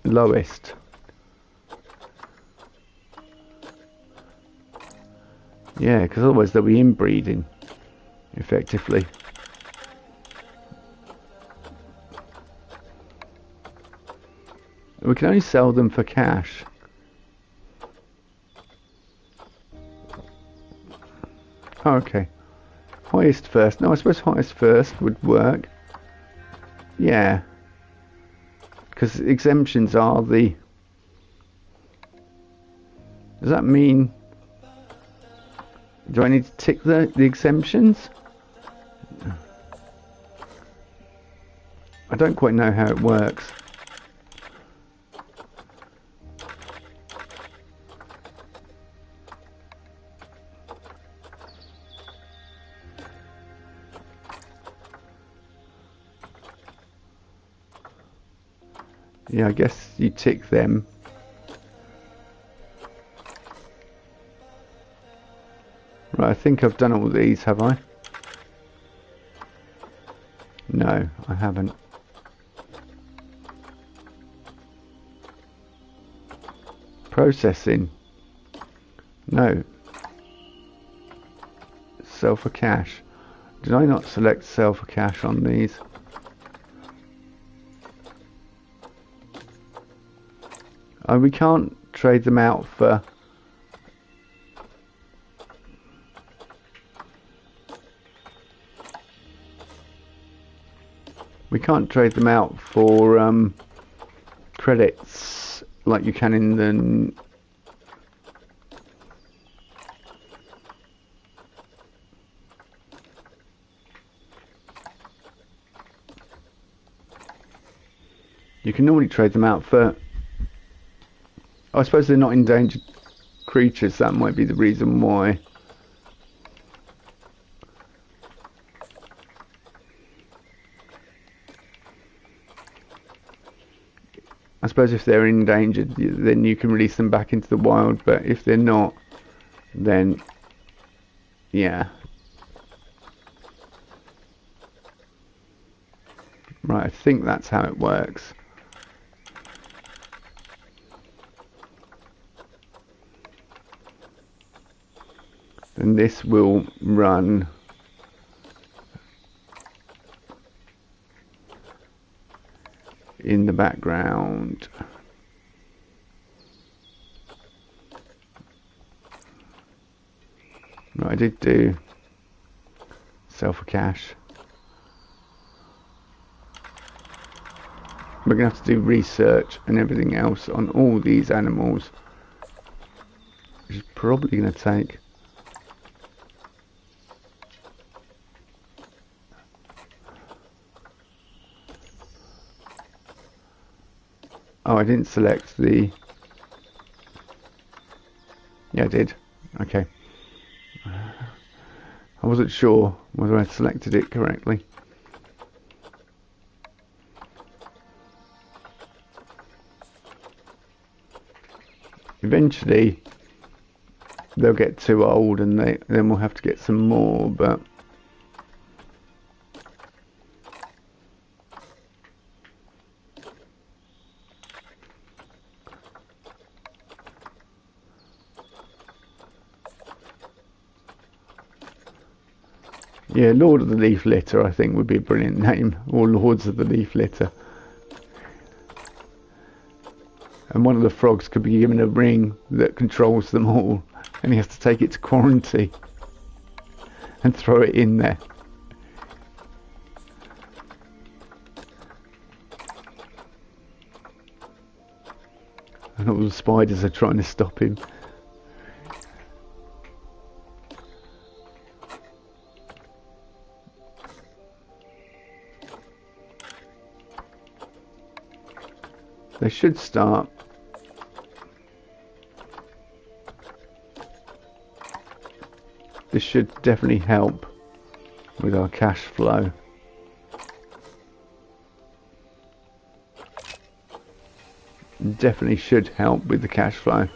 Lowest. Yeah, because otherwise they'll be inbreeding, effectively. We can only sell them for cash. Oh, okay. Highest first. No, I suppose highest first would work. Yeah. Because exemptions are the... Does that mean... Do I need to tick the exemptions? I don't quite know how it works. Yeah, I guess you tick them. Right, I think I've done all these, have I? No, I haven't. Processing. No. Sell for cash. Did I not select sell for cash on these? Oh, we can't trade them out for... We can't trade them out for credits like you can in the... You can normally trade them out for... I suppose they're not endangered creatures, that might be the reason why. I suppose if they're endangered, then you can release them back into the wild, but if they're not, then yeah. Right, I think that's how it works. Then this will run in the background. I did do sell for cash. We're going to have to do research and everything else on all these animals, which is probably going to take oh, I didn't select the... Yeah, I did. Okay. I wasn't sure whether I selected it correctly. Eventually they'll get too old and then we'll have to get some more, but yeah, Lord of the Leaf Litter I think would be a brilliant name, or Lords of the Leaf Litter. And one of the frogs could be given a ring that controls them all, and he has to take it to quarantine and throw it in there. And all the spiders are trying to stop him. They should start. This should definitely help with our cash flow. Definitely should help with the cash flow.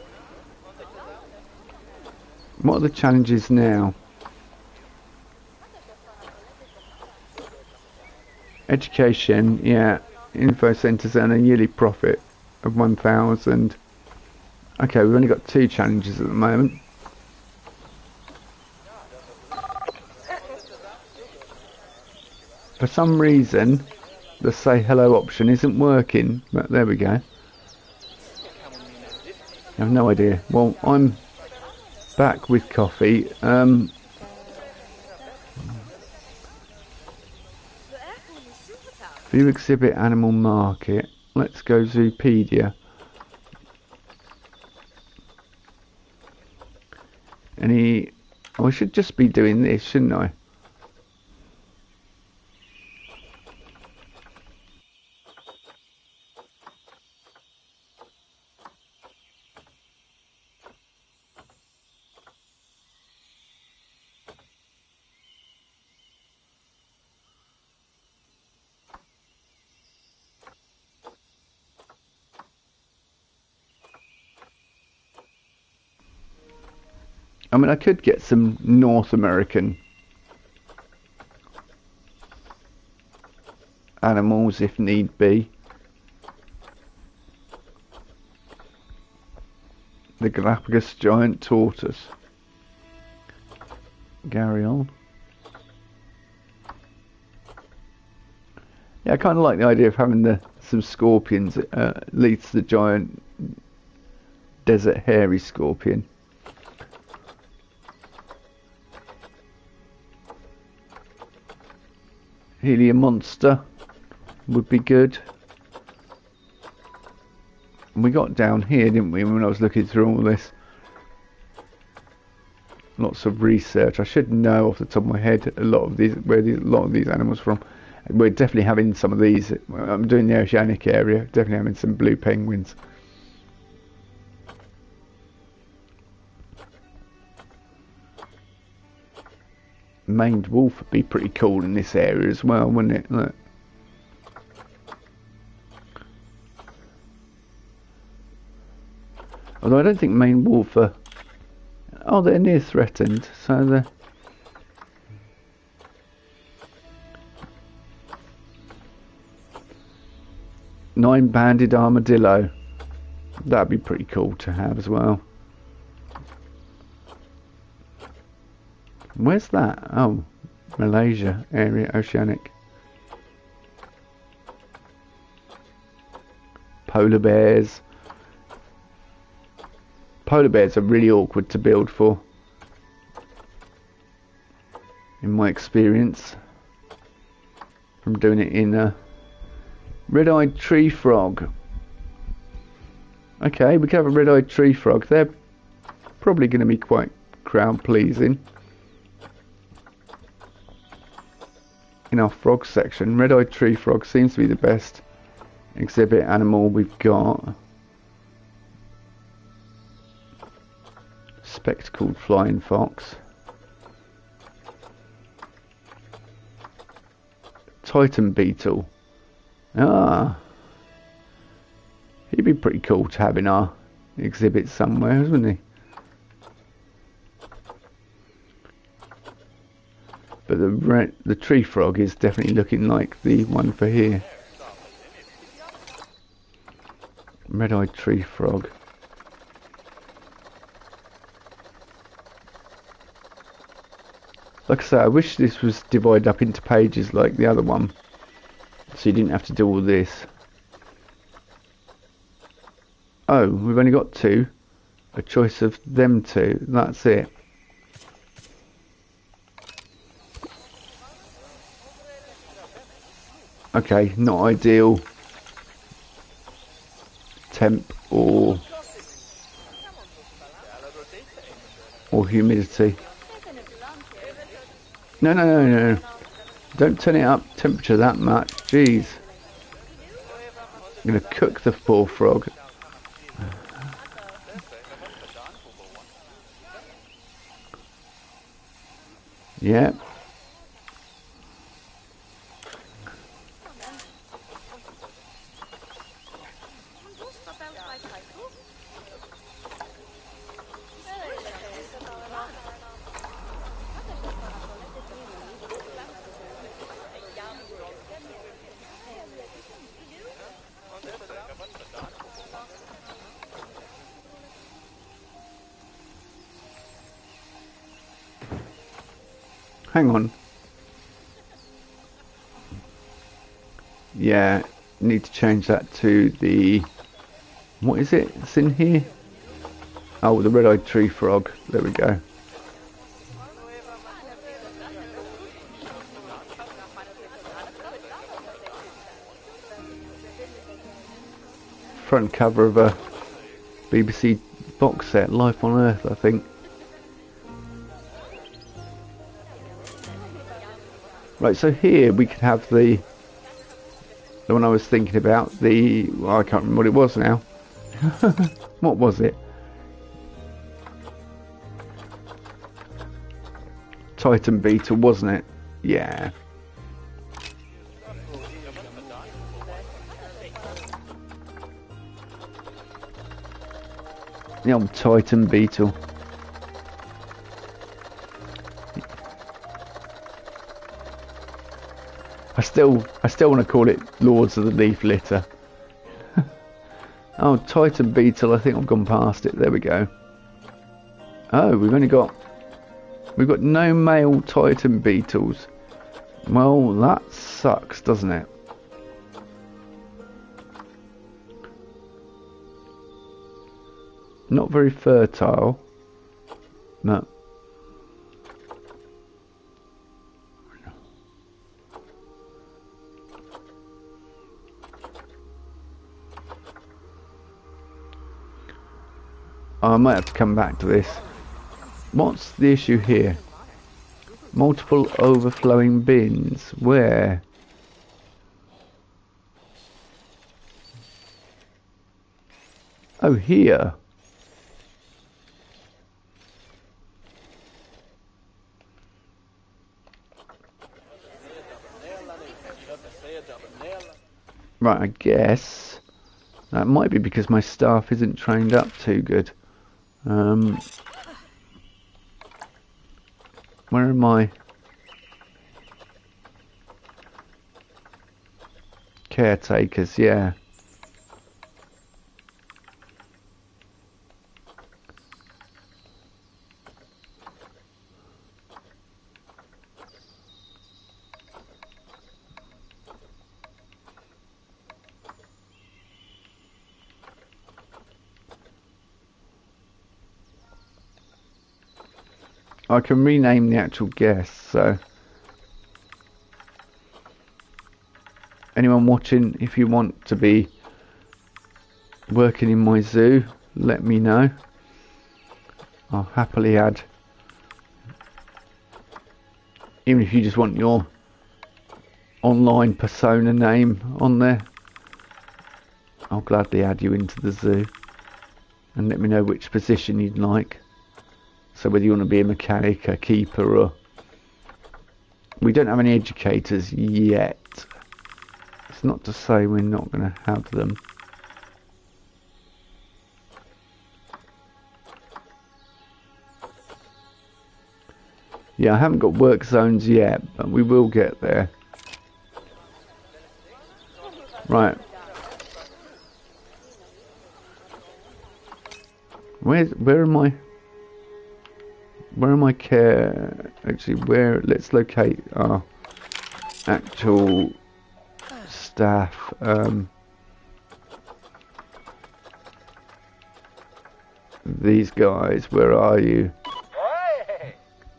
What are the challenges now? Education, yeah. Info centres earn a yearly profit of 1,000. Okay, we've only got 2 challenges at the moment. For some reason, the say hello option isn't working, but there we go. I have no idea. Well, I'm back with coffee. View exhibit animal market. Let's go Zoopedia. Oh, I should just be doing this, shouldn't I? I mean, I could get some North American animals if need be. The Galapagos giant tortoise. Carry on. Yeah, I kind of like the idea of having some scorpions. At least the giant desert hairy scorpion. Helium monster would be good. And we got down here, didn't we, when I was looking through all this? Lots of research. I should know off the top of my head a lot of these animals from. We're definitely having some of these. I'm doing the oceanic area. Definitely having some blue penguins. Maned wolf would be pretty cool in this area as well, wouldn't it? Look. Although I don't think maned wolf are... Oh, they're near threatened, so they're... Nine-banded armadillo. That'd be pretty cool to have as well. Where's that? Oh, Malaysia area, oceanic. Polar bears. Polar bears are really awkward to build for. in my experience from doing it in a red-eyed tree frog. Okay, we can have a red-eyed tree frog. They're probably going to be quite crowd pleasing. In our frog section, red-eyed tree frog seems to be the best exhibit animal we've got. Spectacled flying fox. Titan beetle. Ah, he'd be pretty cool to have in our exhibit somewhere, wouldn't he? But the tree frog is definitely looking like the one for here. Red-eyed tree frog. Like I say, I wish this was divided up into pages like the other one, so you didn't have to do all this. Oh, we've only got two. A choice of them two. That's it. Okay, not ideal. Temp or humidity. No. Don't turn it up temperature that much. Jeez. I'm going to cook the poor frog. Yeah. Hang on. Yeah, need to change that to the... What is it? It's in here? Oh, the red-eyed tree frog. There we go. Front cover of a BBC box set, Life on Earth, I think. Right, so here we could have the one I was thinking about, well, I can't remember what it was now. What was it? Titan beetle, wasn't it? Yeah. The old Titan beetle. I still want to call it Lords of the Leaf Litter. Oh, Titan beetle. I think I've gone past it. There we go. Oh, we've got no male Titan beetles. Well, that sucks, doesn't it? Not very fertile. No. I might have to come back to this. What's the issue here? Multiple overflowing bins. Where? Oh, here. Right, I guess that might be because my staff isn't trained up too good. Where am I? Caretakers, yeah. I can rename the actual guests, so anyone watching, if you want to be working in my zoo, let me know. I'll happily add, even if you just want your online persona name on there, I'll gladly add you into the zoo, and let me know which position you'd like. So whether you want to be a mechanic, a keeper, or... We don't have any educators yet. It's not to say we're not going to have them. Yeah, I haven't got work zones yet, but we will get there. Right. Where am I? Where am I care? Actually, let's locate our actual staff. These guys, where are you?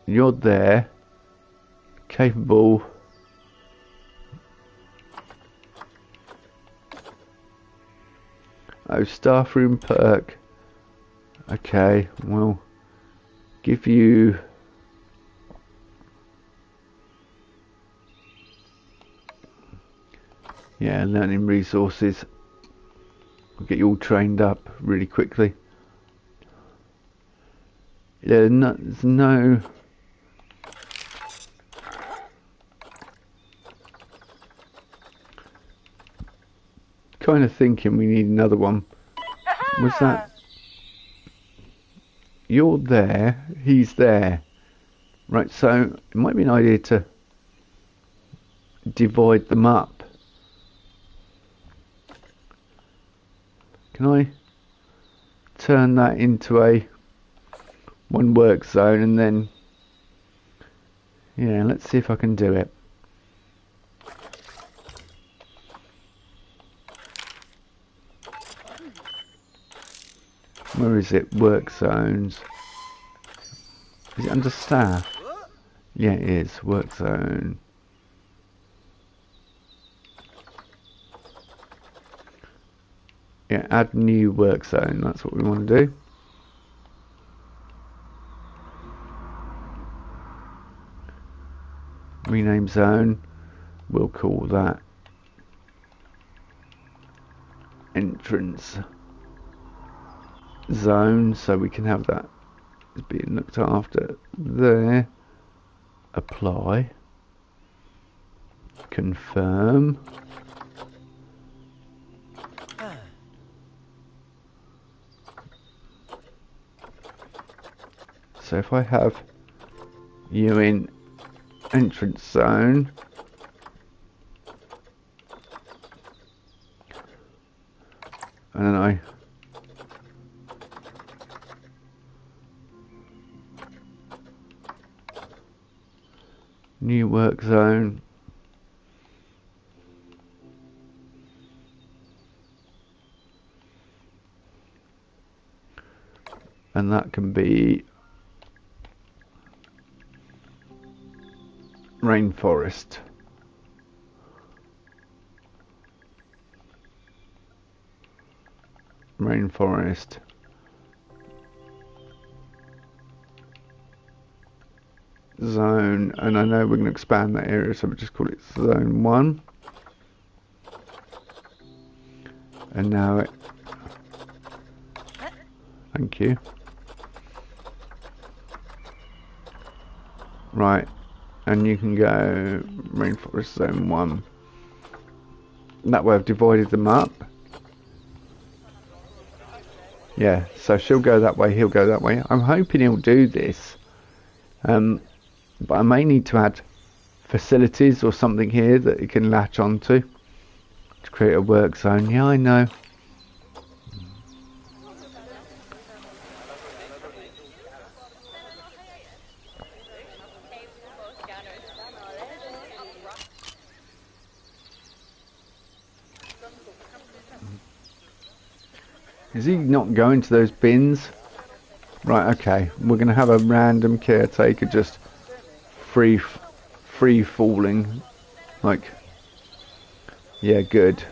You're there. Capable. Oh, staff room perk. Okay, well, give you... Yeah, learning resources. I'll get you all trained up really quickly. Yeah, there's no... Kind of thinking we need another one. Was that... You're there, he's there. Right, so it might be an idea to divide them up. Can I turn that into a one work zone, and then... Yeah, let's see if I can do it. Where is it? Work zones. Is it under staff? Yeah, it is. Work zone. Yeah, add new work zone. That's what we want to do. Rename zone. We'll call that entrance zone, so we can have that is being looked after there. Apply. Confirm. So if I have you in entrance zone, and then I new work zone, and that can be rainforest. Rainforest. Zone, and I know we're going to expand that area, so we'll just call it zone 1. And now it... Thank you. Right, and you can go rainforest zone 1. That way I've divided them up. Yeah, so she'll go that way, he'll go that way. I'm hoping he'll do this. But I may need to add facilities or something here that it can latch onto to create a work zone. Yeah, I know. Is he not going to those bins? Right, okay. We're going to have a random caretaker just free falling, like Yeah, good.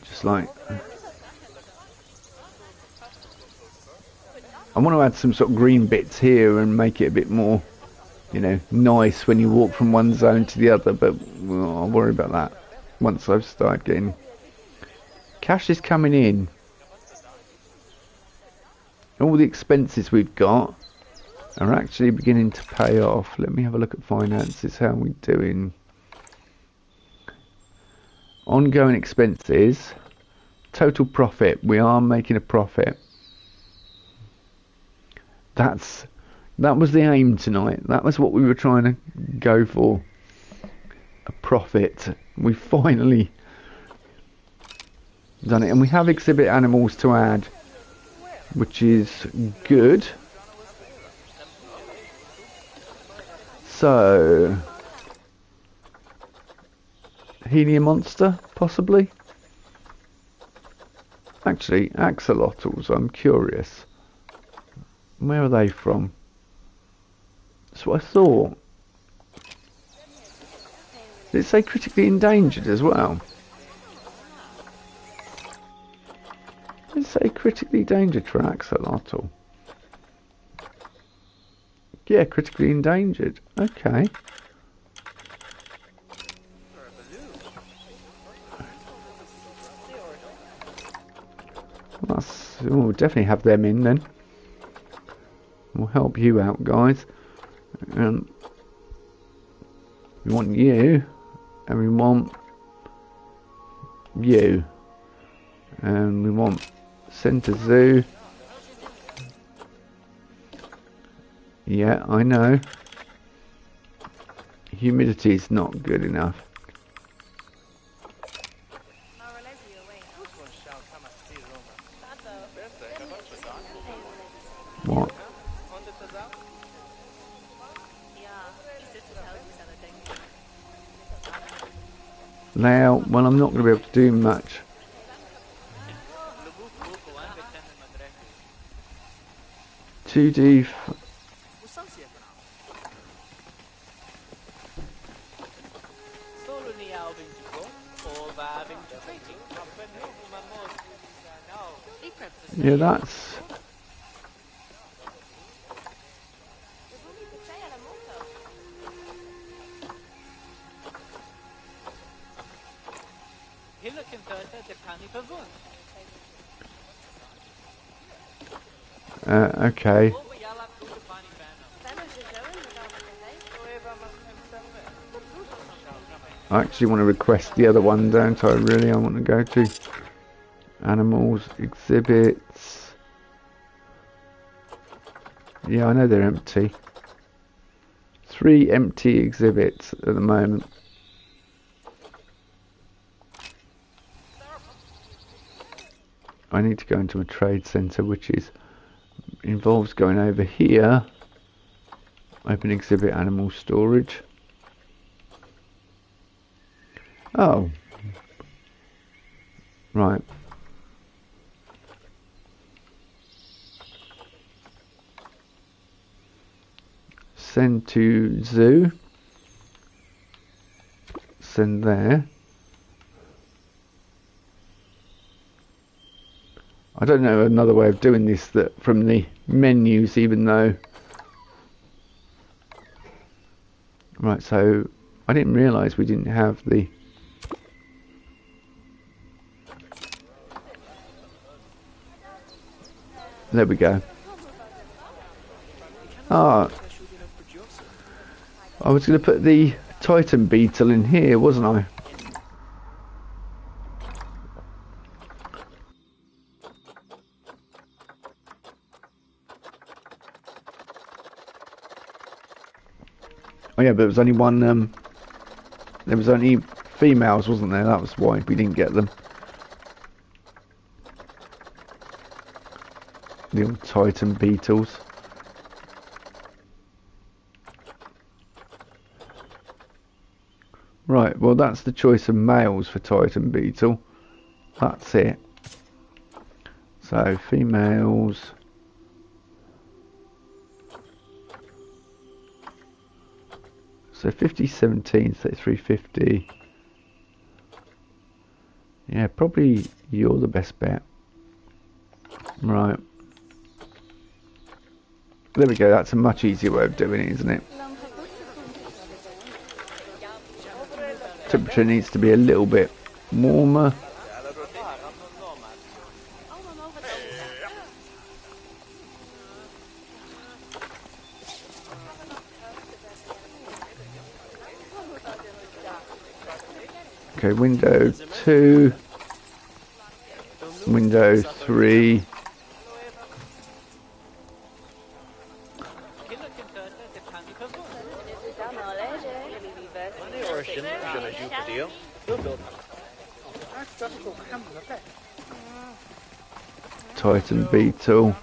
Just like... I want to add some sort of green bits here and make it a bit more, you know, nice when you walk from one zone to the other, but well, I'll worry about that once I've started getting... Cash is coming in. All the expenses we've got are actually beginning to pay off. Let me have a look at finances. How are we doing? Ongoing expenses. Total profit. We are making a profit. That was the aim tonight. That was what we were trying to go for. A profit. We finally done it. And we have exhibit animals to add, which is good. So, helium monster, possibly? Actually, axolotls, I'm curious. Where are they from? That's what I thought. Did it say critically endangered as well? Did it say critically endangered for axolotl? Yeah, critically endangered. Okay. We'll definitely have them in then. We'll help you out, guys. We want you, and we want you, and we want Centre Zoo. Yeah, I know. Humidity is not good enough. What? Layout, well, I'm not going to be able to do much. Two D. Yeah, that's... okay. I actually want to request the other one, don't I? Really, I want to go to animals, exhibits. Yeah, I know they're empty. 3 empty exhibits at the moment. I need to go into a trade centre, which involves going over here. Open exhibit animal storage. Oh. Right. Send to zoo. Send there. I don't know another way of doing this that from the menus, even though... Right, so I didn't realise we didn't have the... There we go. Ah, I was going to put the Titan beetle in here, wasn't I? Oh yeah, but there was only one, there was only females, wasn't there? That was why we didn't get them. The old Titan beetles. Right, well that's the choice of males for Titan beetle. That's it. So, females... So 50, 17, 33, 50. Yeah, probably you're the best bet. Right. There we go, that's a much easier way of doing it, isn't it? Temperature needs to be a little bit warmer. Okay, window 2, window 3. Titan Beetle.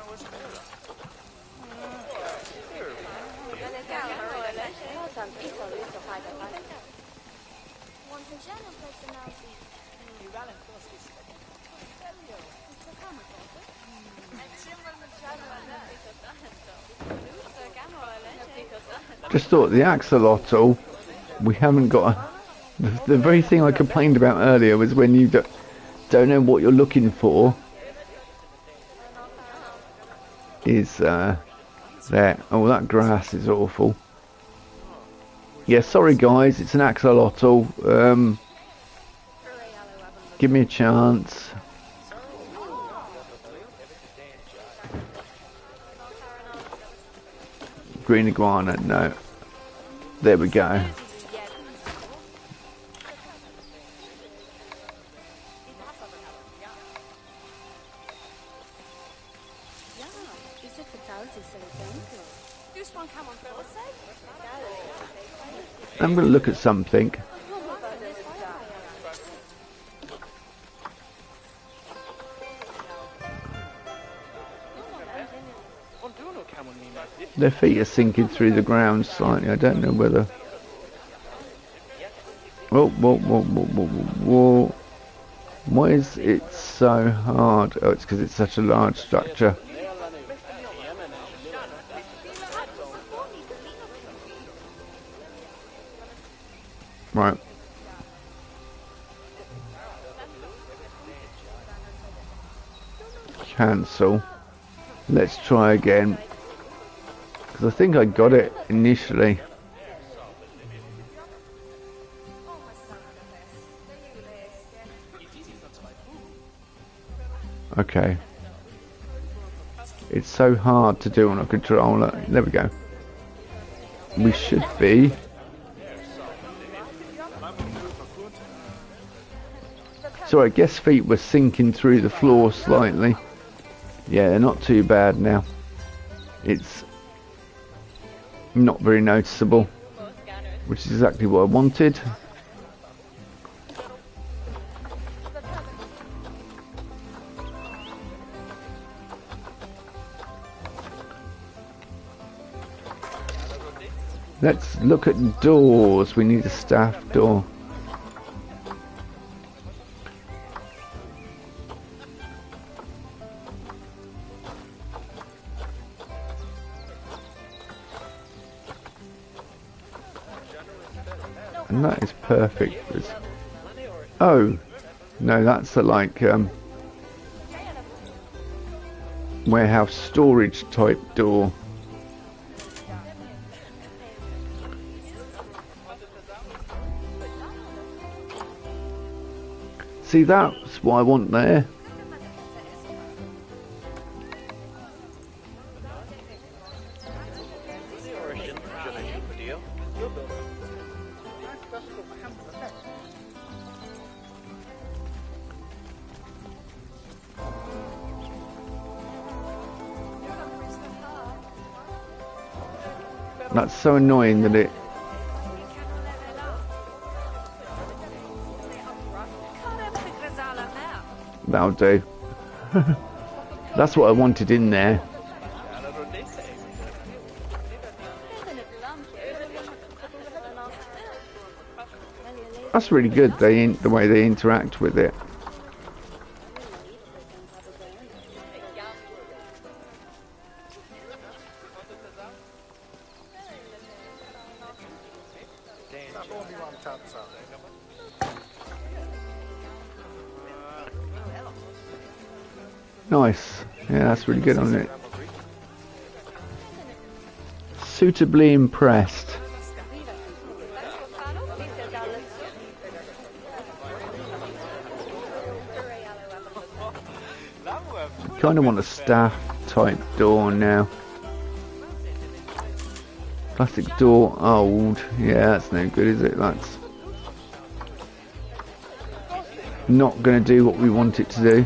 Just thought the axolotl, we haven't got the very thing I complained about earlier was when you don't know what you're looking for is there. Oh, that grass is awful. Yeah, sorry guys, it's an axolotl. Give me a chance. Green iguana, no. There we go. I'm going to look at something. Their feet are sinking through the ground slightly. I don't know whether... Whoa, whoa, whoa, whoa, whoa, whoa. Why is it so hard? Oh, it's because it's such a large structure. Right. Cancel. Let's try again. Because I think I got it initially. Okay. It's so hard to do on a controller. There we go. We should be. So I guess feet were sinking through the floor slightly. Yeah, they're not too bad now. It's not very noticeable, which is exactly what I wanted. Let's look at doors. We need a staff door. And that is perfect. Oh, no, that's a like warehouse storage type door. See, that's what I want there. That's so annoying that it... That'll do. That's what I wanted in there. That's really good, the way they interact with it. Nice. Yeah, that's really good on it. Suitably impressed. Kind of want a staff type door now. Plastic door, old. Yeah, that's no good, is it? That's not going to do what we want it to do.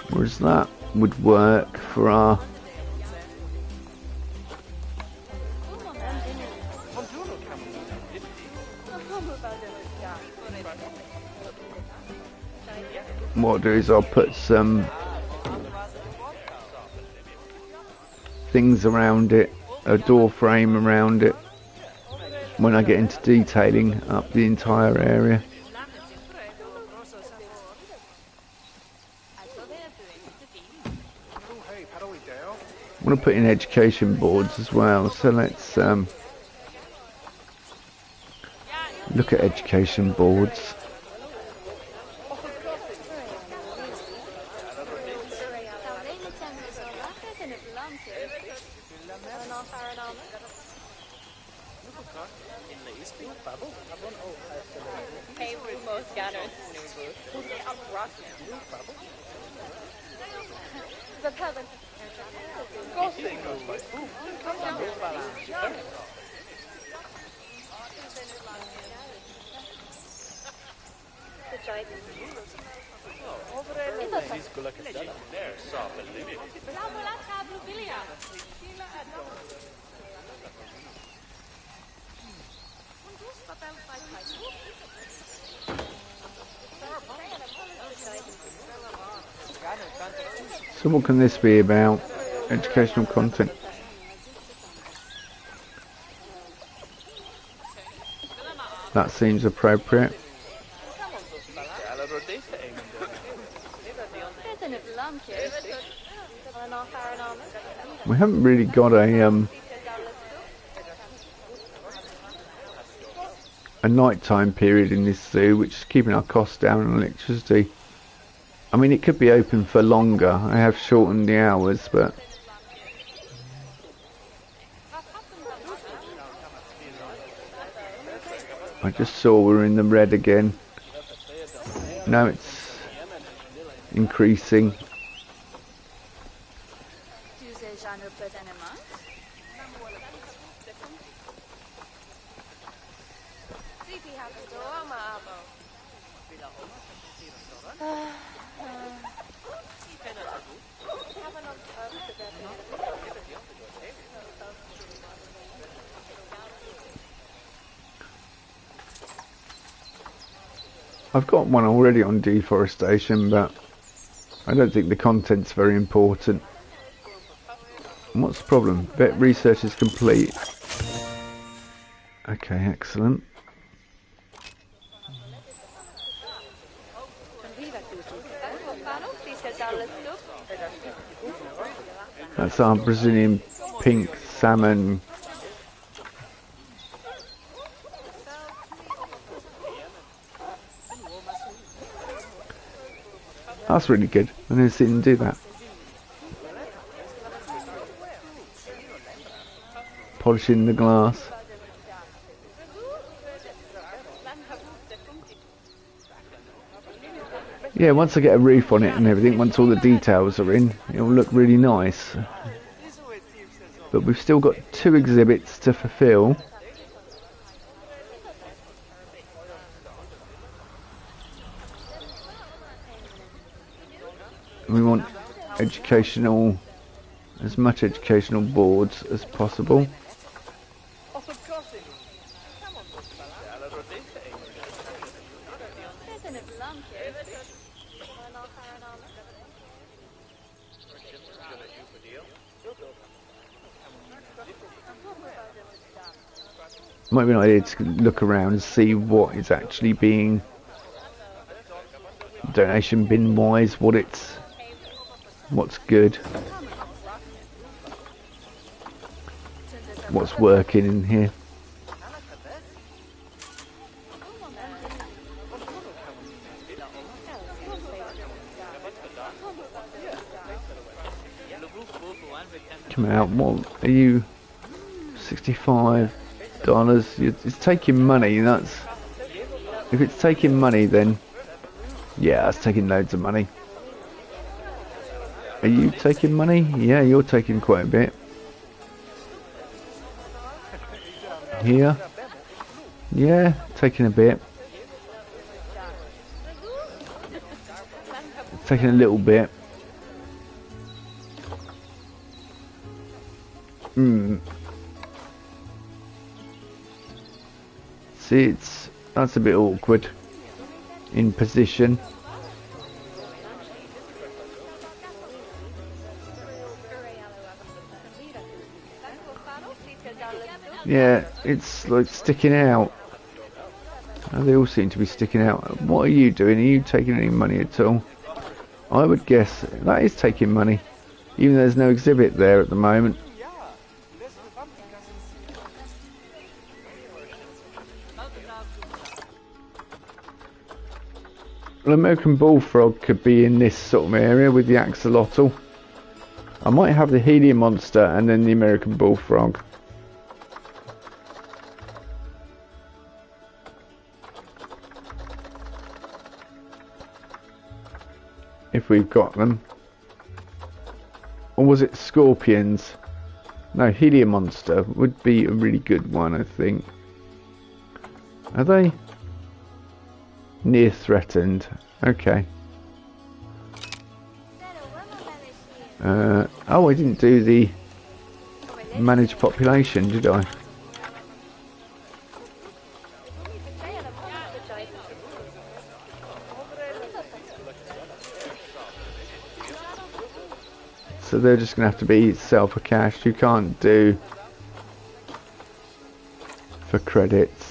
Whereas that would work for our... What I'll do is I'll put some things around it, a door frame around it, when I get into detailing up the entire area. I want to put in education boards as well, so let's look at education boards. So what can this be about? Educational content. That seems appropriate. We haven't really got a nighttime period in this zoo, which is keeping our costs down on electricity. I mean, it could be open for longer. I have shortened the hours, but I just saw we're in the red again. Now it's increasing. I've got one already on deforestation, but I don't think the content's very important. And what's the problem? Vet research is complete. Okay, excellent. That's our Brazilian pink salmon. That's really good. I never seen them do that. Polishing the glass. Yeah, once I get a roof on it and everything, once all the details are in, it'll look really nice. But we've still got 2 exhibits to fulfill. We want educational, as much educational boards as possible. Might be an idea to look around and see what is actually being donation bin wise, what's good. what's working in here. Come out. What are you? $65. It's taking money. That's if it's taking money, then yeah, it's taking loads of money. Are you taking money? Yeah, you're taking quite a bit. Here. Yeah, taking a bit. Taking a little bit. See, that's a bit awkward in position. Yeah, it's like sticking out. They all seem to be sticking out. What are you doing? Are you taking any money at all? I would guess that is taking money, even though there's no exhibit there at the moment. An American bullfrog could be in this sort of area with the axolotl. I might have the helium monster and then the American bullfrog. If we've got them. Or was it scorpions? No, helium monster would be a really good one, I think. Are they? Near threatened. Okay. Oh, I didn't do the managed population, did I? So they're just going to have to be self-cached. You can't do for credits.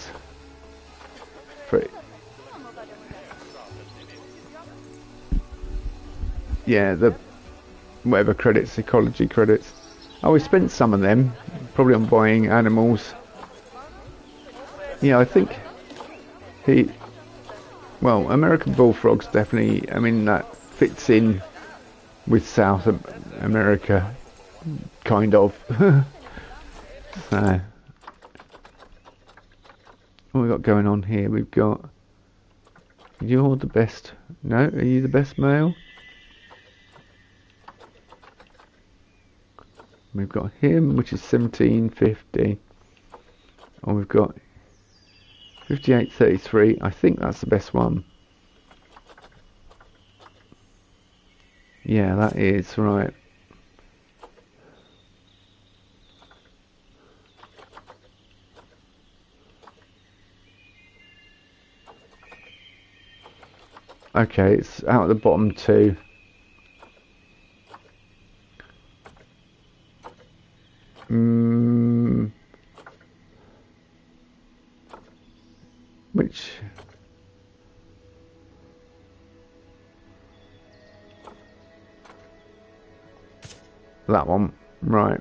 Yeah, the whatever credits, ecology credits. Oh, we spent some of them, probably on buying animals. Yeah, I think well, American bullfrogs definitely, I mean, that fits in with South America, kind of. So, what we got going on here? We've got, you're the best. No, are you the best male? We've got him, which is 1750. And we've got 5833. I think that's the best one. Yeah, that is right. Okay, it's out at the bottom too. Which that one, right?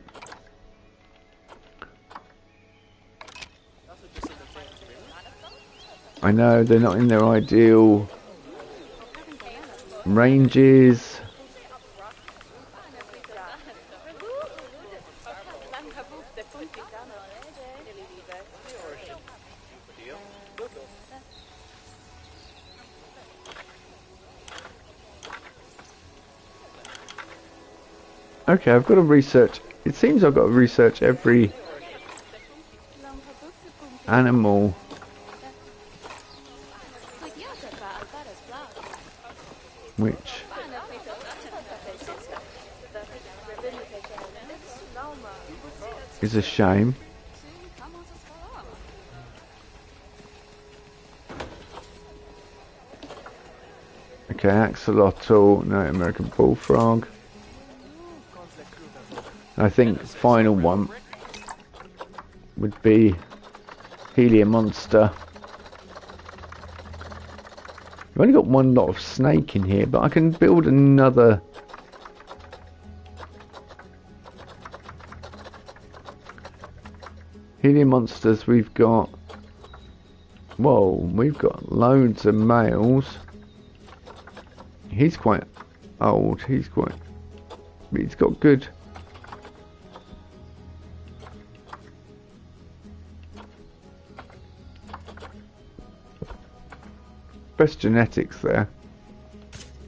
I know they're not in their ideal ranges. Okay, I've got to research. It seems I've got to research every animal. Which is a shame. Okay, axolotl, no, American bullfrog. I think final one would be helium monster. I've only got one lot of snake in here, but I can build another. Helium monsters, we've got... Whoa, we've got loads of males. He's quite old. He's got good... best genetics there.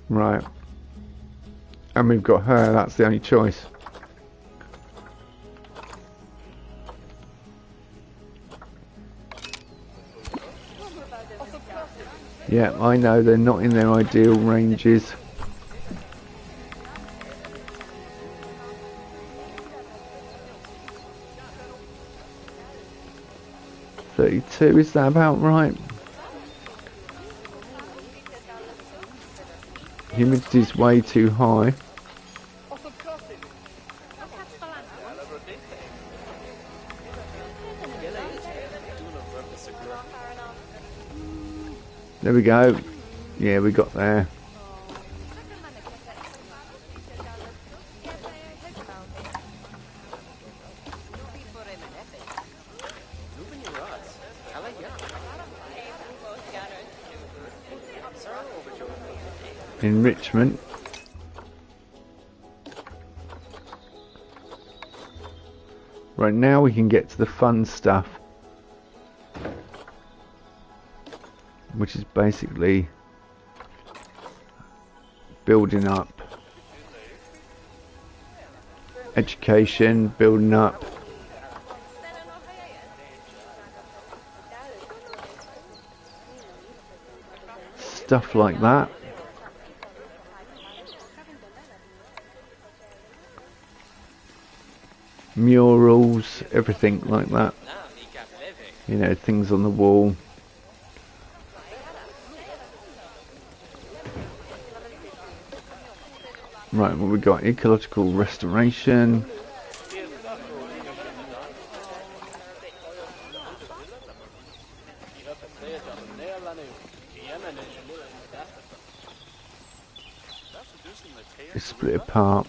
Right. And we've got her, that's the only choice. Yeah, I know they're not in their ideal ranges. $32, is that about right? Humidity's way too high. There we go. Yeah, we got there. Enrichment. Right, now we can get to the fun stuff, which is basically building up education, building up stuff like that. Murals, everything like that. You know, things on the wall. Right, what we got? Ecological restoration. It's split apart.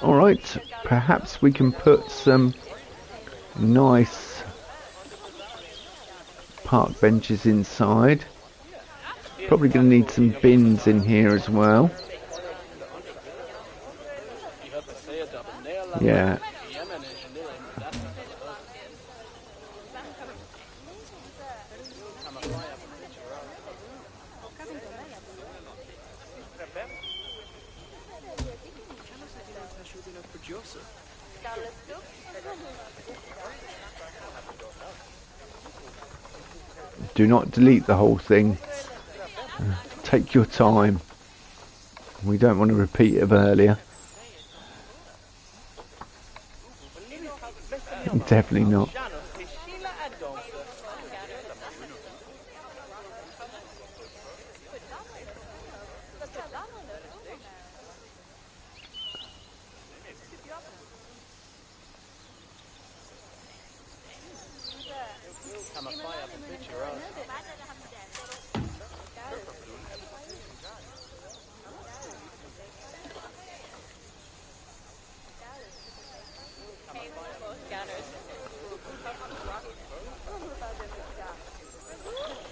Alright, perhaps we can put some nice park benches inside. Probably going to need some bins in here as well. Yeah. Do not delete the whole thing. Take your time. We don't want to repeat of earlier. Definitely not.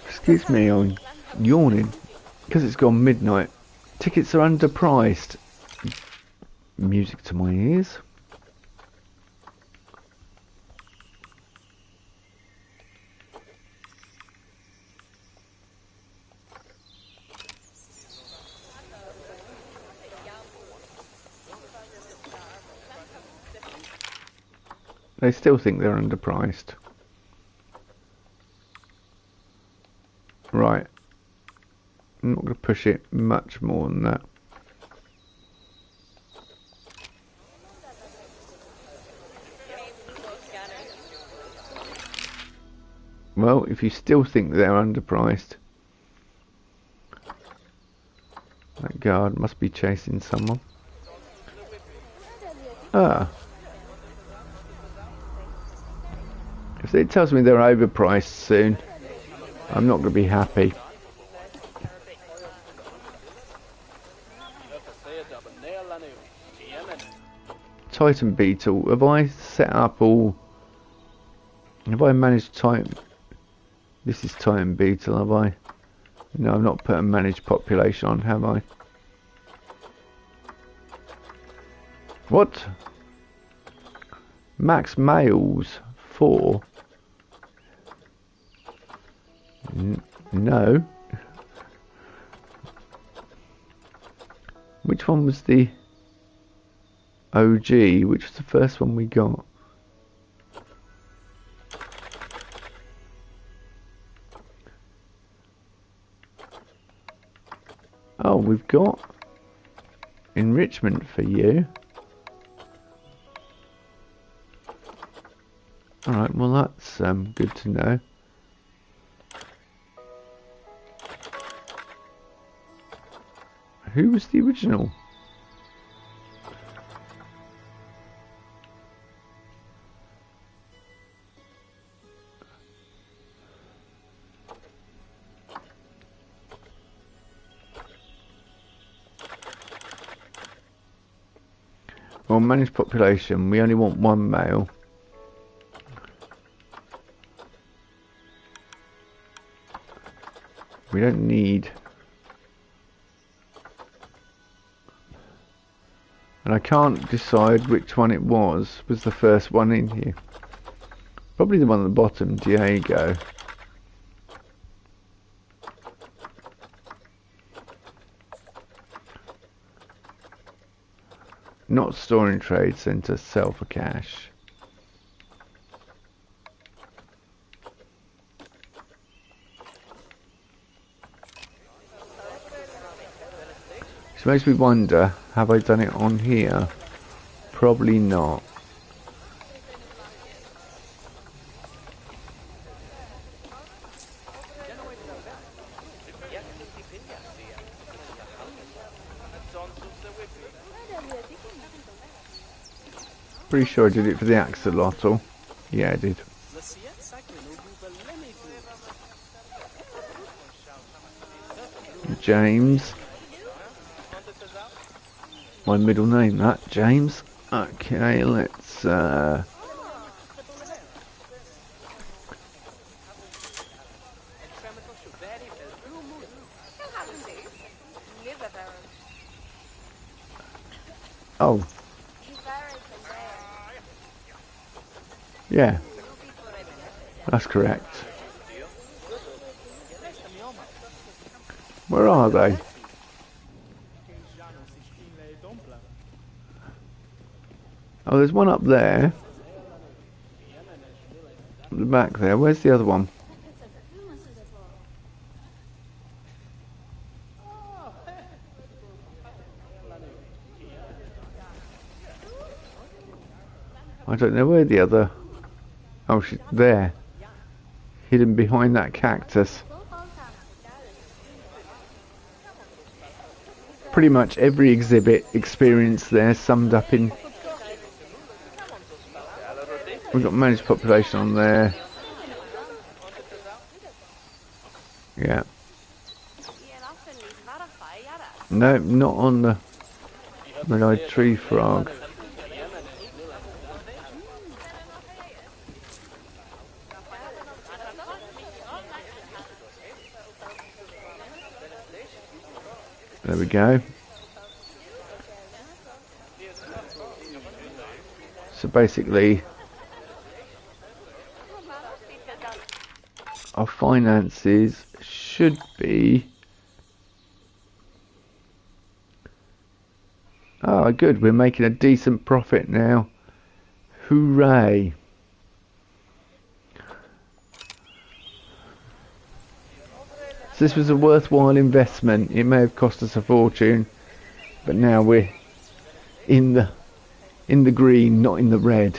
Excuse me, I'm yawning because it's gone midnight. Tickets are underpriced. Music to my ears. They still think they're underpriced. Right. I'm not going to push it much more than that. Well, if you still think they're underpriced, that guard must be chasing someone. Ah. If it tells me they're overpriced soon, I'm not going to be happy. Titan Beetle. Have I set up all? Have I managed Titan? This is Titan Beetle. Have I? No, I've not put a managed population on, have I? What? Max males 4. No. Which one was the OG? Which was the first one we got? Oh, we've got enrichment for you. Alright, well that's good to know. Who was the original? Well, managed population, we only want 1 male. We don't need... And I can't decide which one it was the first one in here. Probably the one at the bottom, Diego. Not storing trade center, sell for cash. Which makes me wonder, have I done it on here? Probably not. Pretty sure I did it for the axolotl. Yeah, I did. James. My middle name, that, James. Okay, let's oh. Yeah. That's correct. Where are they? Oh, there's one up there. At the back there. Where's the other one? I don't know where the other... Oh, she's there. Hidden behind that cactus. Pretty much every exhibit experience there summed up in... We've got managed population on there. Yeah. No, not on the red-eyed tree frog. There we go. So basically, our finances should be... Oh, good. We're making a decent profit now. Hooray. So this was a worthwhile investment. It may have cost us a fortune, but now we're in the green, not in the red.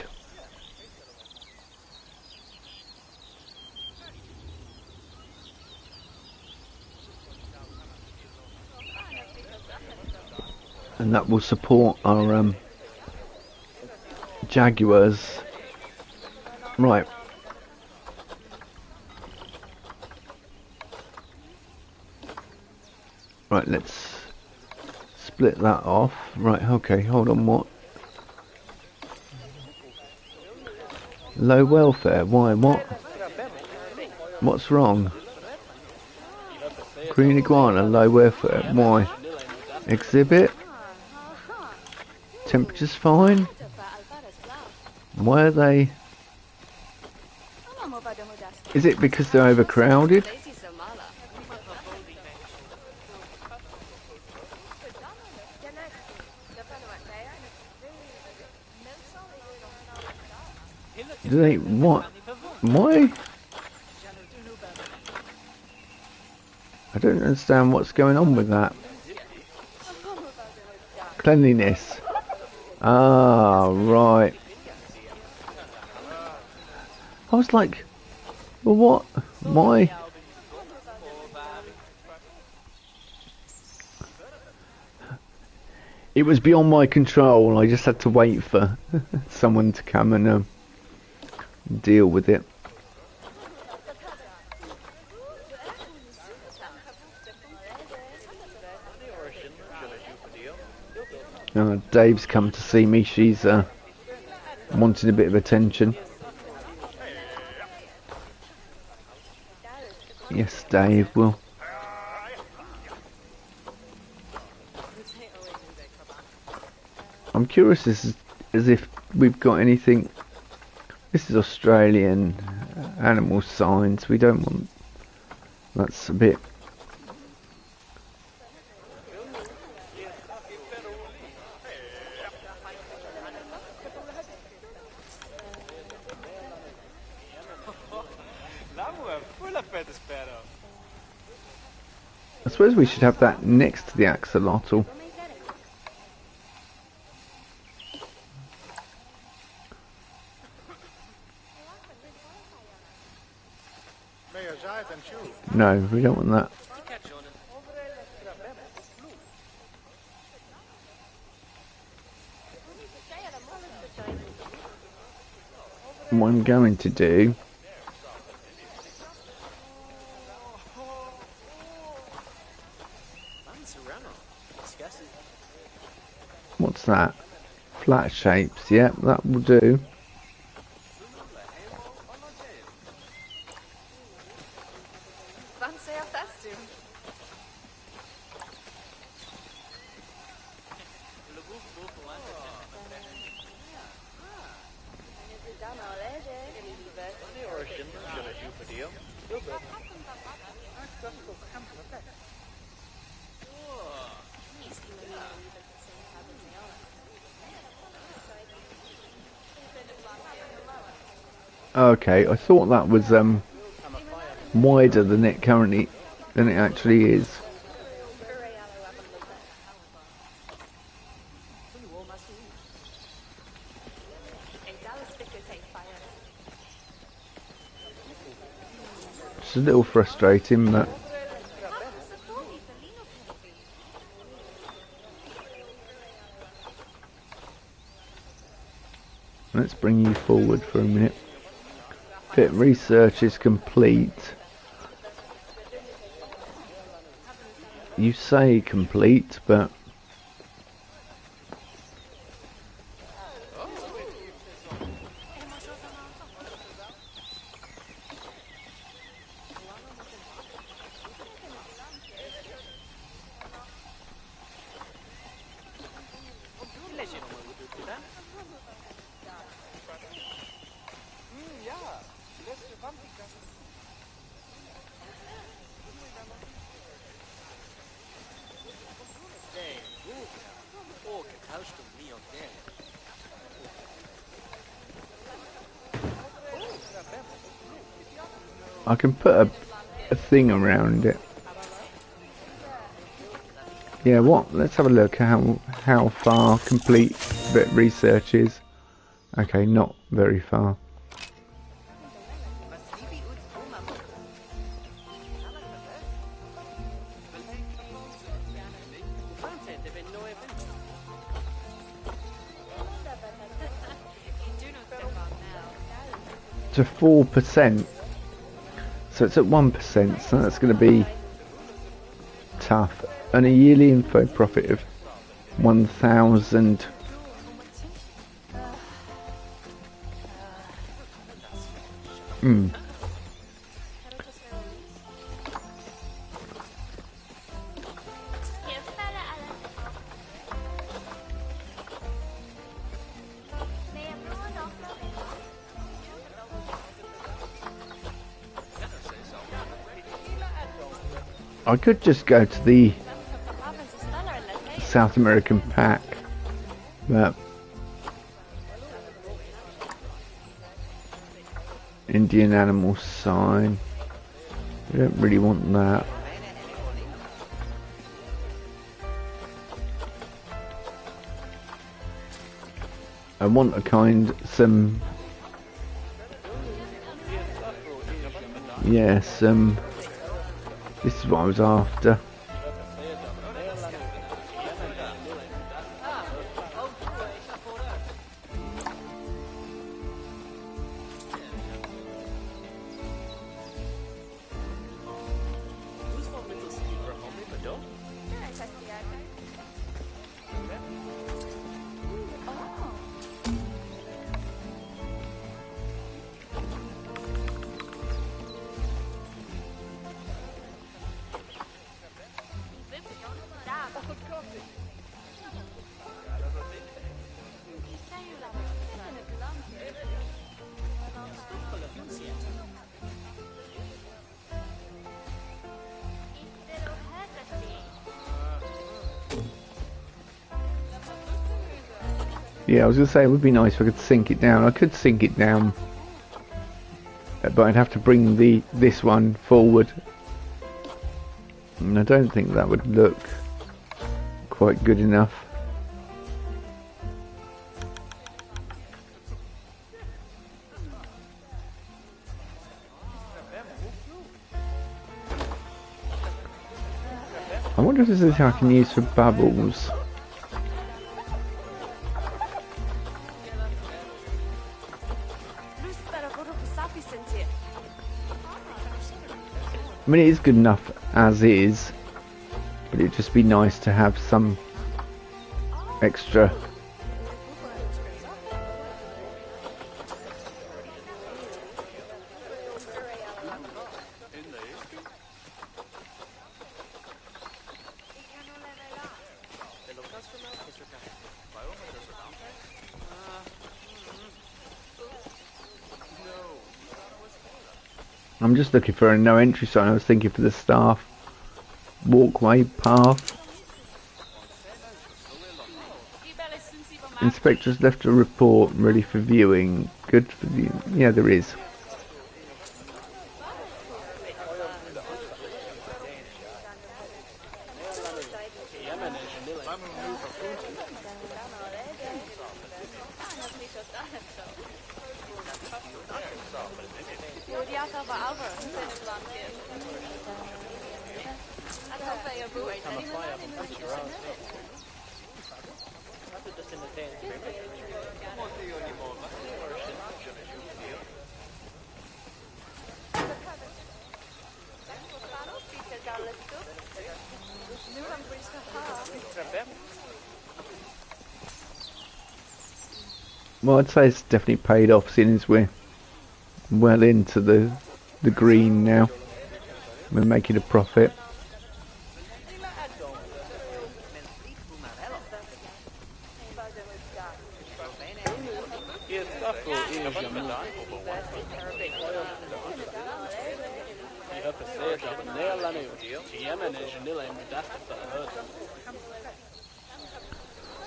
And that will support our Jaguars. Right. Right, let's split that off. Right, okay, hold on, what? Low welfare, why, what? What's wrong? Green iguana, low welfare, why? Exhibit? Temperature's fine? Why are they... Is it because they're overcrowded? Do they... what? Why? I don't understand what's going on with that. Cleanliness. Ah, right. I was like, well, what? Why? It was beyond my control. I just had to wait for someone to come and deal with it. Dave's come to see me. She's wanting a bit of attention. Yes, Dave, well. I'm curious as if we've got anything. This is Australian animal science. We don't want. That's a bit. I suppose we should have that next to the axolotl. No, we don't want that. What I'm going to do... What's that? Flat shapes, yeah, that will do. Okay, I thought that was wider than it actually is. It's a little frustrating, but let's bring you forward for a minute. Bit research is complete. You say complete, but I can put a thing around it. Yeah, what? Let's have a look how far complete bit research is. Okay, not very far. To 4%. So it's at 1%, so that's going to be tough. And a yearly info profit of 1,000. I could just go to the South American pack, but Indian animal sign, we don't really want that. I want some this is what I was after. Yeah, I was going to say it would be nice if I could sink it down. I could sink it down, but I'd have to bring this one forward, and I don't think that would look quite good enough. I wonder if this is how I can use for bubbles. I mean, it is good enough as is, but it'd just be nice to have some extra. I'm just looking for a no entry sign. I was thinking for the staff walkway path. Inspector's left a report ready for viewing. Good for the... Yeah, there is. Well, I'd say it's definitely paid off, seeing as we're well into the green now. We're making a profit.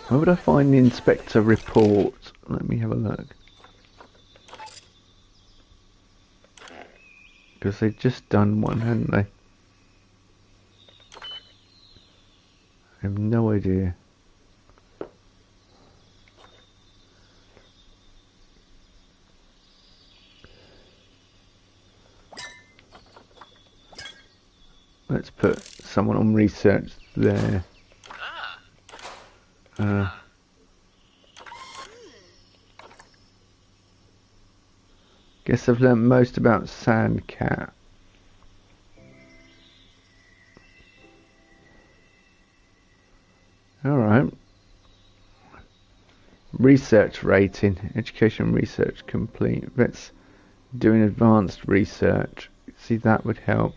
Where would I find the inspector report? Let me have a look. Because they've just done one, hadn't they? I have no idea. Let's put someone on research there. Guess I've learnt most about Sandcat. Alright. Research rating. Education research complete. Let's do an advanced research. See, that would help.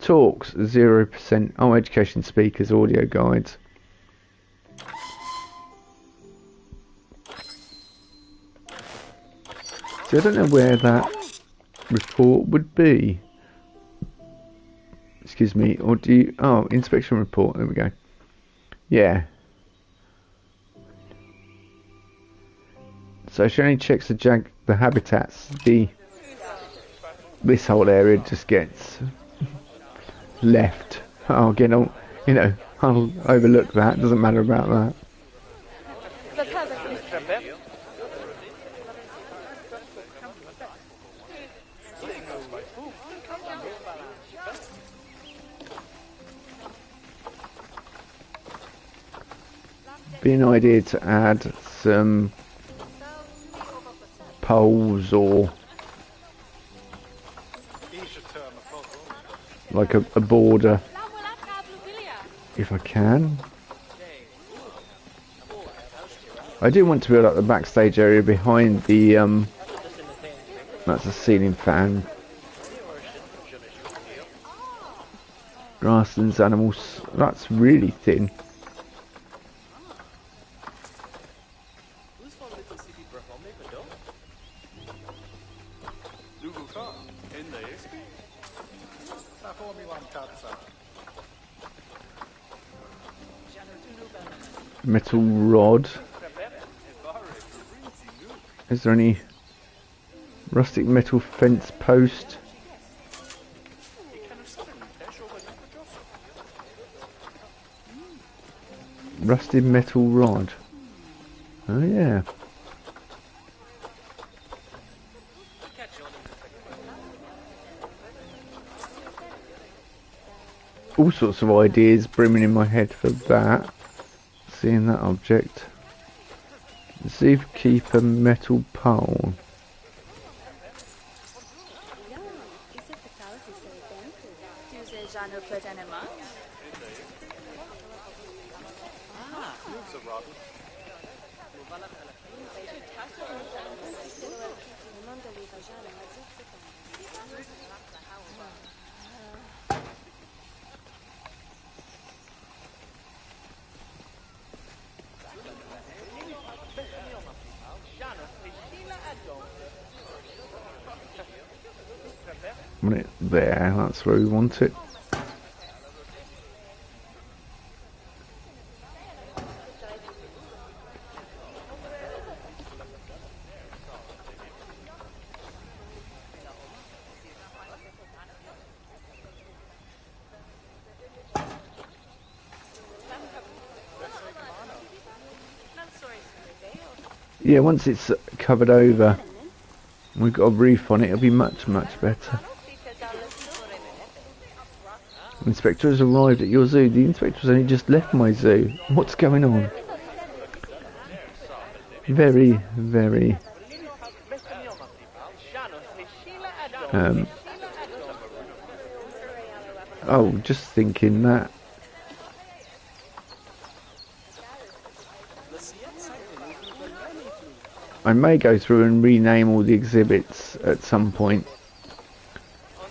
Talks 0%. Oh, education speakers, audio guides. So I don't know where that report would be. Excuse me, or do you... Oh, inspection report, there we go. Yeah. So she only checks the habitats. This whole area just gets left. Oh, again, I'll overlook that. Doesn't matter about that. Be an idea to add some poles or like a border if I can. I do want to build up the backstage area behind the that's a ceiling fan. Grasslands, animals, that's really thin. Metal rod. Is there any rustic metal fence post? Rusted metal rod. Oh yeah. All sorts of ideas brimming in my head for that. Seeing that object. See if keep a metal pole. There, that's where we want it. Yeah, once it's covered over, we've got a roof on it, it'll be much, much better. Inspector has arrived at your zoo. The inspector's only just left my zoo. What's going on? Very, very... Oh, just thinking that. I may go through and rename all the exhibits at some point,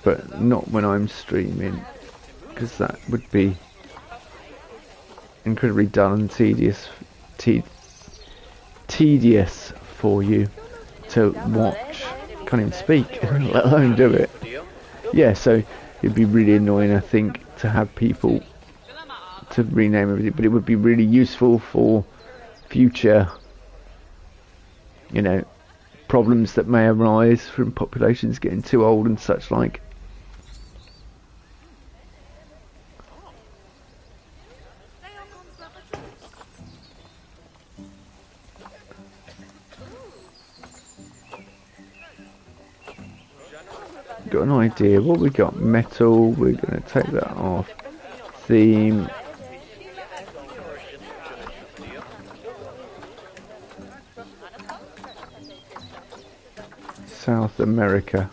but not when I'm streaming, because that would be incredibly dull and tedious for you to watch. Can't even speak, let alone do it. Yeah, so it'd be really annoying, I think, to have people to rename everything, but it would be really useful for future, you know, problems that may arise from populations getting too old and such like. Got an idea. What we got? Metal. We're going to take that off. Theme. South America.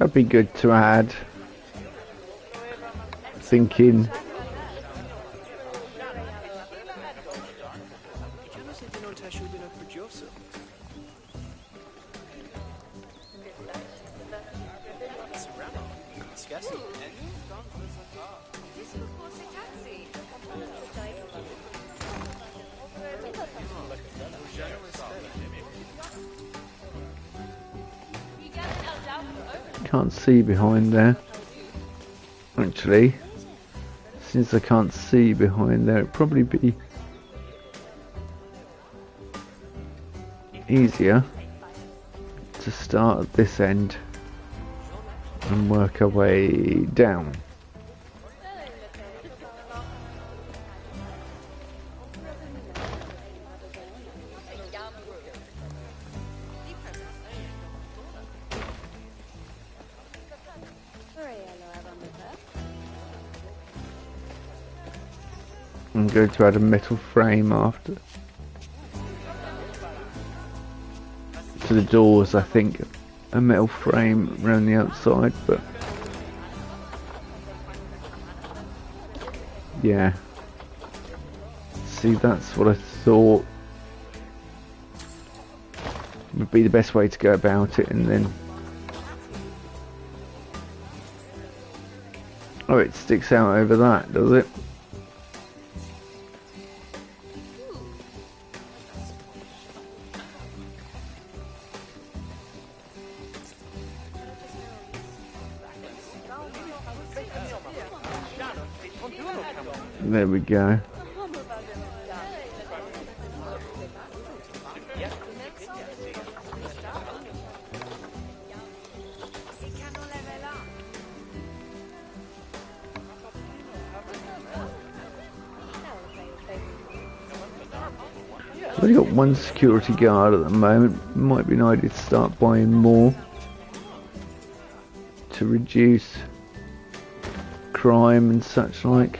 That'd be good to add. Thinking. Can't see behind there. Actually, since I can't see behind there, it'd probably be easier to start at this end and work our way down. I'm going to add a metal frame after to the doors. I think a metal frame around the outside, but yeah. See, that's what I thought would be the best way to go about it, and then oh, it sticks out over that, does it? There we go. I've only got one security guard at the moment. Might be an idea to start buying more to reduce crime and such like.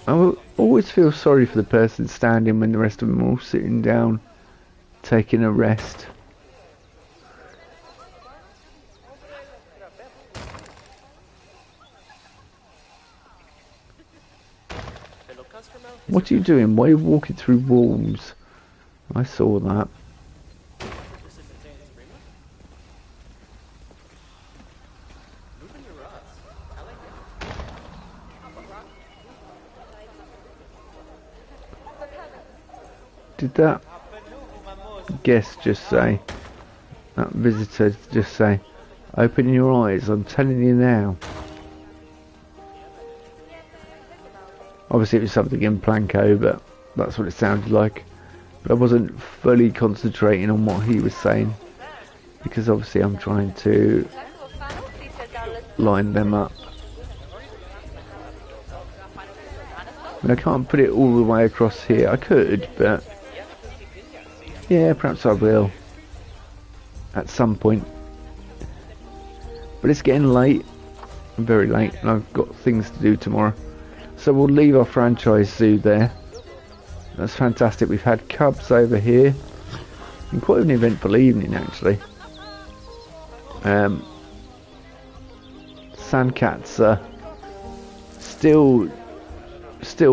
I will always feel sorry for the person standing when the rest of them are all sitting down taking a rest. What are you doing? Why are you walking through walls? I saw that. Did that guest just say, that visitor just say, open your eyes, I'm telling you now? Obviously it was something in Planko, but that's what it sounded like. But I wasn't fully concentrating on what he was saying, because obviously I'm trying to line them up. I mean, I can't put it all the way across here. I could, but yeah, perhaps I will at some point. But it's getting late, very late, and I've got things to do tomorrow. So we'll leave our franchise zoo there. That's fantastic. We've had cubs over here. Been quite an eventful evening, actually. Sandcats are still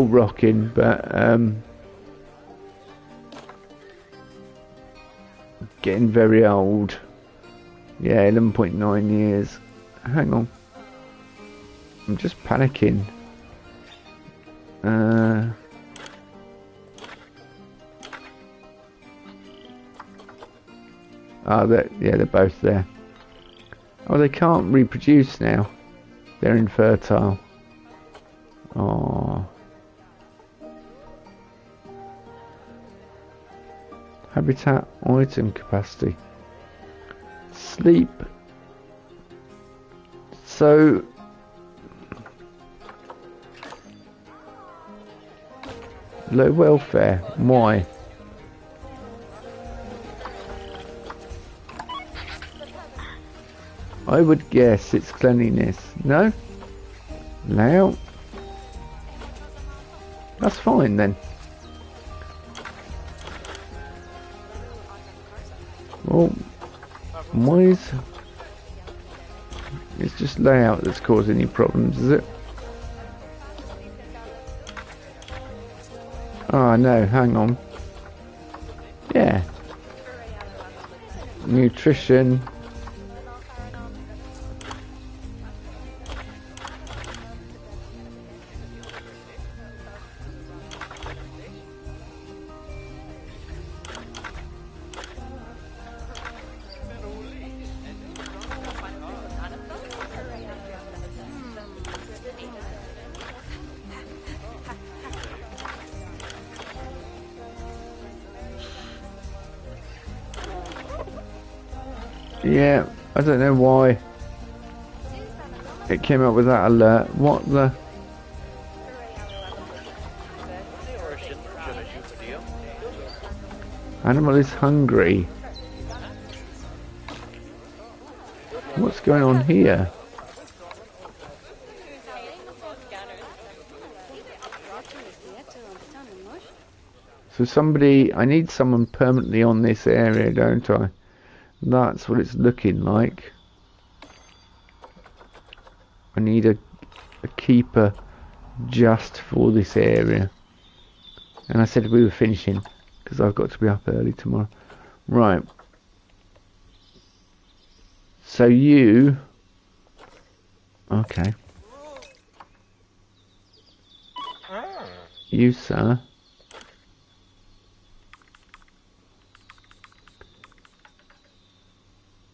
rocking, but getting very old. Yeah, 11.9 years. Hang on. I'm just panicking. They're both there. Oh, they can't reproduce now. They're infertile. Oh. Habitat item capacity. Sleep. So low welfare. Why? I would guess it's cleanliness. No? Now? That's fine then. Oh, why is... It's just layout that's causing any problems, is it? Oh no, hang on. Yeah. Nutrition. Yeah, I don't know why it came up with that alert. What the... Animal is hungry. What's going on here? So somebody... I need someone permanently on this area, don't I? That's what it's looking like. I need a keeper just for this area. And I said we were finishing because I've got to be up early tomorrow. Right. So you... Okay. You, sir.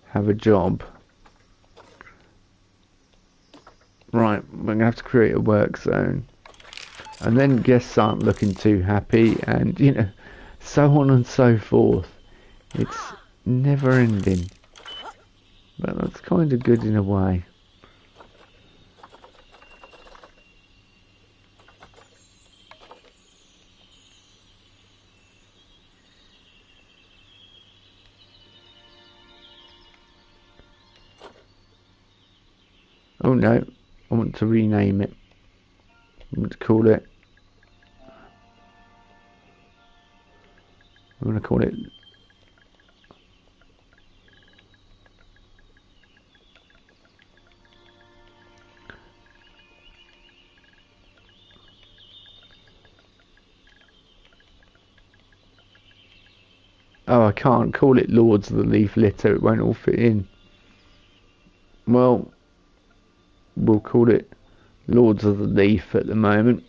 Have a job. Right, we're going to have to create a work zone. And then guests aren't looking too happy, and, you know, so on and so forth. It's never ending. But that's kind of good in a way. Oh no, I want to rename it. I want to call it... I'm going to call it... Oh, I can't call it Lords of the Leaf Litter, it won't all fit in. Well, we'll call it Lords of the Leaf at the moment.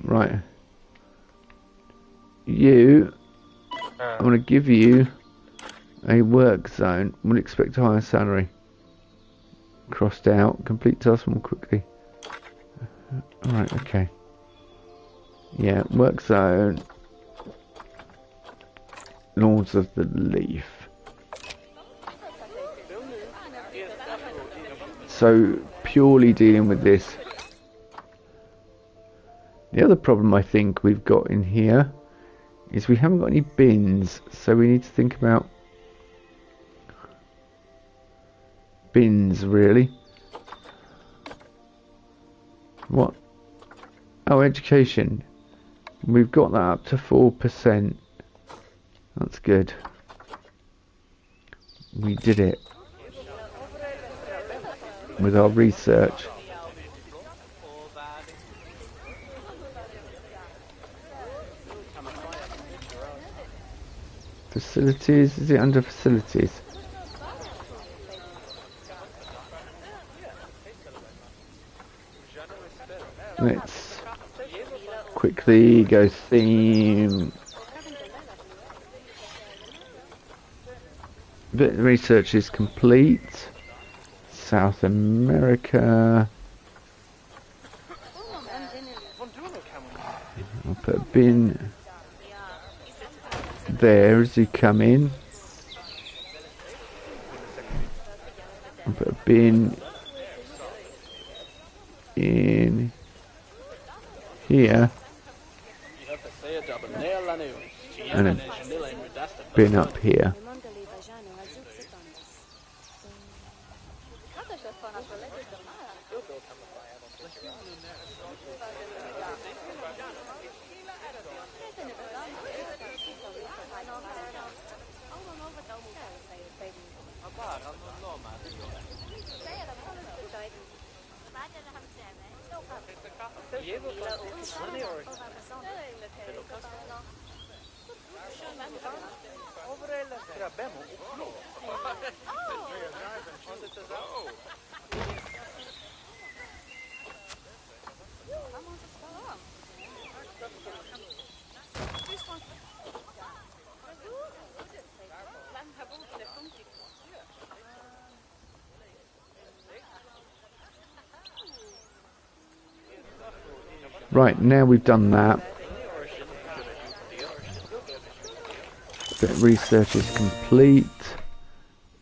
Right. You, I'm going to give you a work zone. Would expect a higher salary. Crossed out. Complete task more quickly. Alright, okay. Yeah, work zone. Lords of the Leaf. So, purely dealing with this. The other problem I think we've got in here is we haven't got any bins, so we need to think about bins, really. What? Oh, education. We've got that up to 4%. That's good. We did it. With our research. Facilities, is it under facilities? Let's quickly go theme. Bit research is complete. South America. I'll put a bin there as you come in. I'll put a bin in here and a bin up here. Right, now we've done that. Bit of research is complete.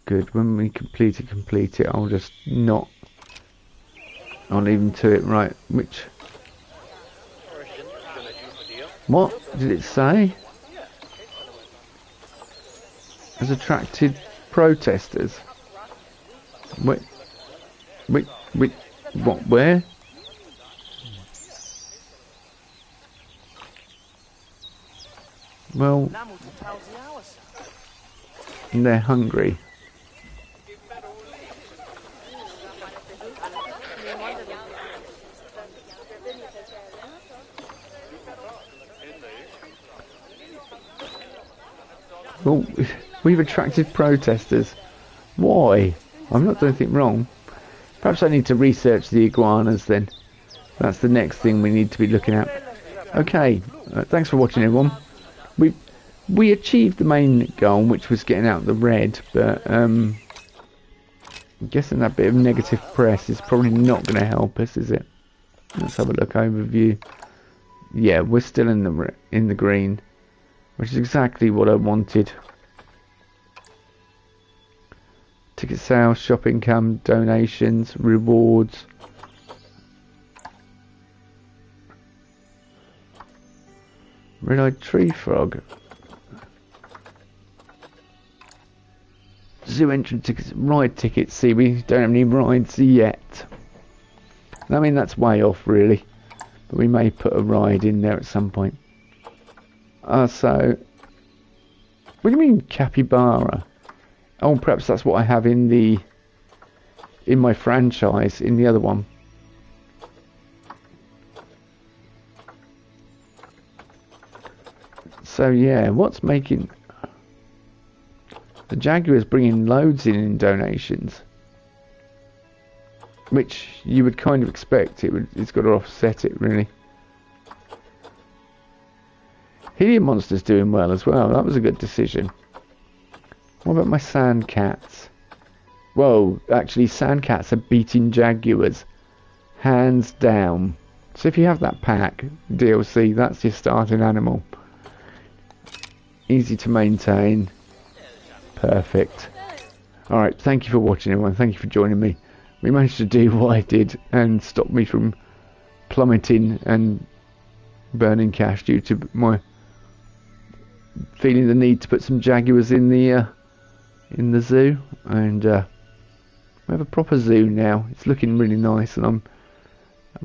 Good, when we complete it, I'll just not... I'll leave them to it. Right, which... What did it say? Has attracted protesters. Wait, what, where? Well, and they're hungry. Well, we've attracted protesters. Why? I'm not doing anything wrong. Perhaps I need to research the iguanas then. That's the next thing we need to be looking at. Okay, thanks for watching everyone. We achieved the main goal, which was getting out the red, but I'm guessing that bit of negative press is probably not going to help us, is it? Let's have a look overview. Yeah, we're still in the green, which is exactly what I wanted. Ticket sales, shop income, donations, rewards. Red-eyed tree frog. Zoo entrance tickets, ride tickets. See, we don't have any rides yet. I mean, that's way off, really. But we may put a ride in there at some point. So, what do you mean capybara? Oh, perhaps that's what I have in my franchise, in the other one. So yeah, what's making the Jaguar's bringing loads in donations, which you would kind of expect. It's got to offset it, really. Helium Monster's doing well as well. That was a good decision. What about my sand cats? Whoa, actually sand cats are beating Jaguars hands down. So if you have that pack DLC, that's your starting animal. Easy to maintain. Perfect. Alright, thank you for watching everyone. Thank you for joining me. We managed to do what I did and stop me from plummeting and burning cash due to my feeling the need to put some Jaguars in the zoo. And we have a proper zoo now. It's looking really nice and I'm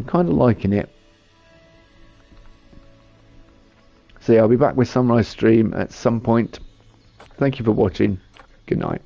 kind of liking it. So yeah, I'll be back with Sunrise Stream at some point. Thank you for watching. Good night.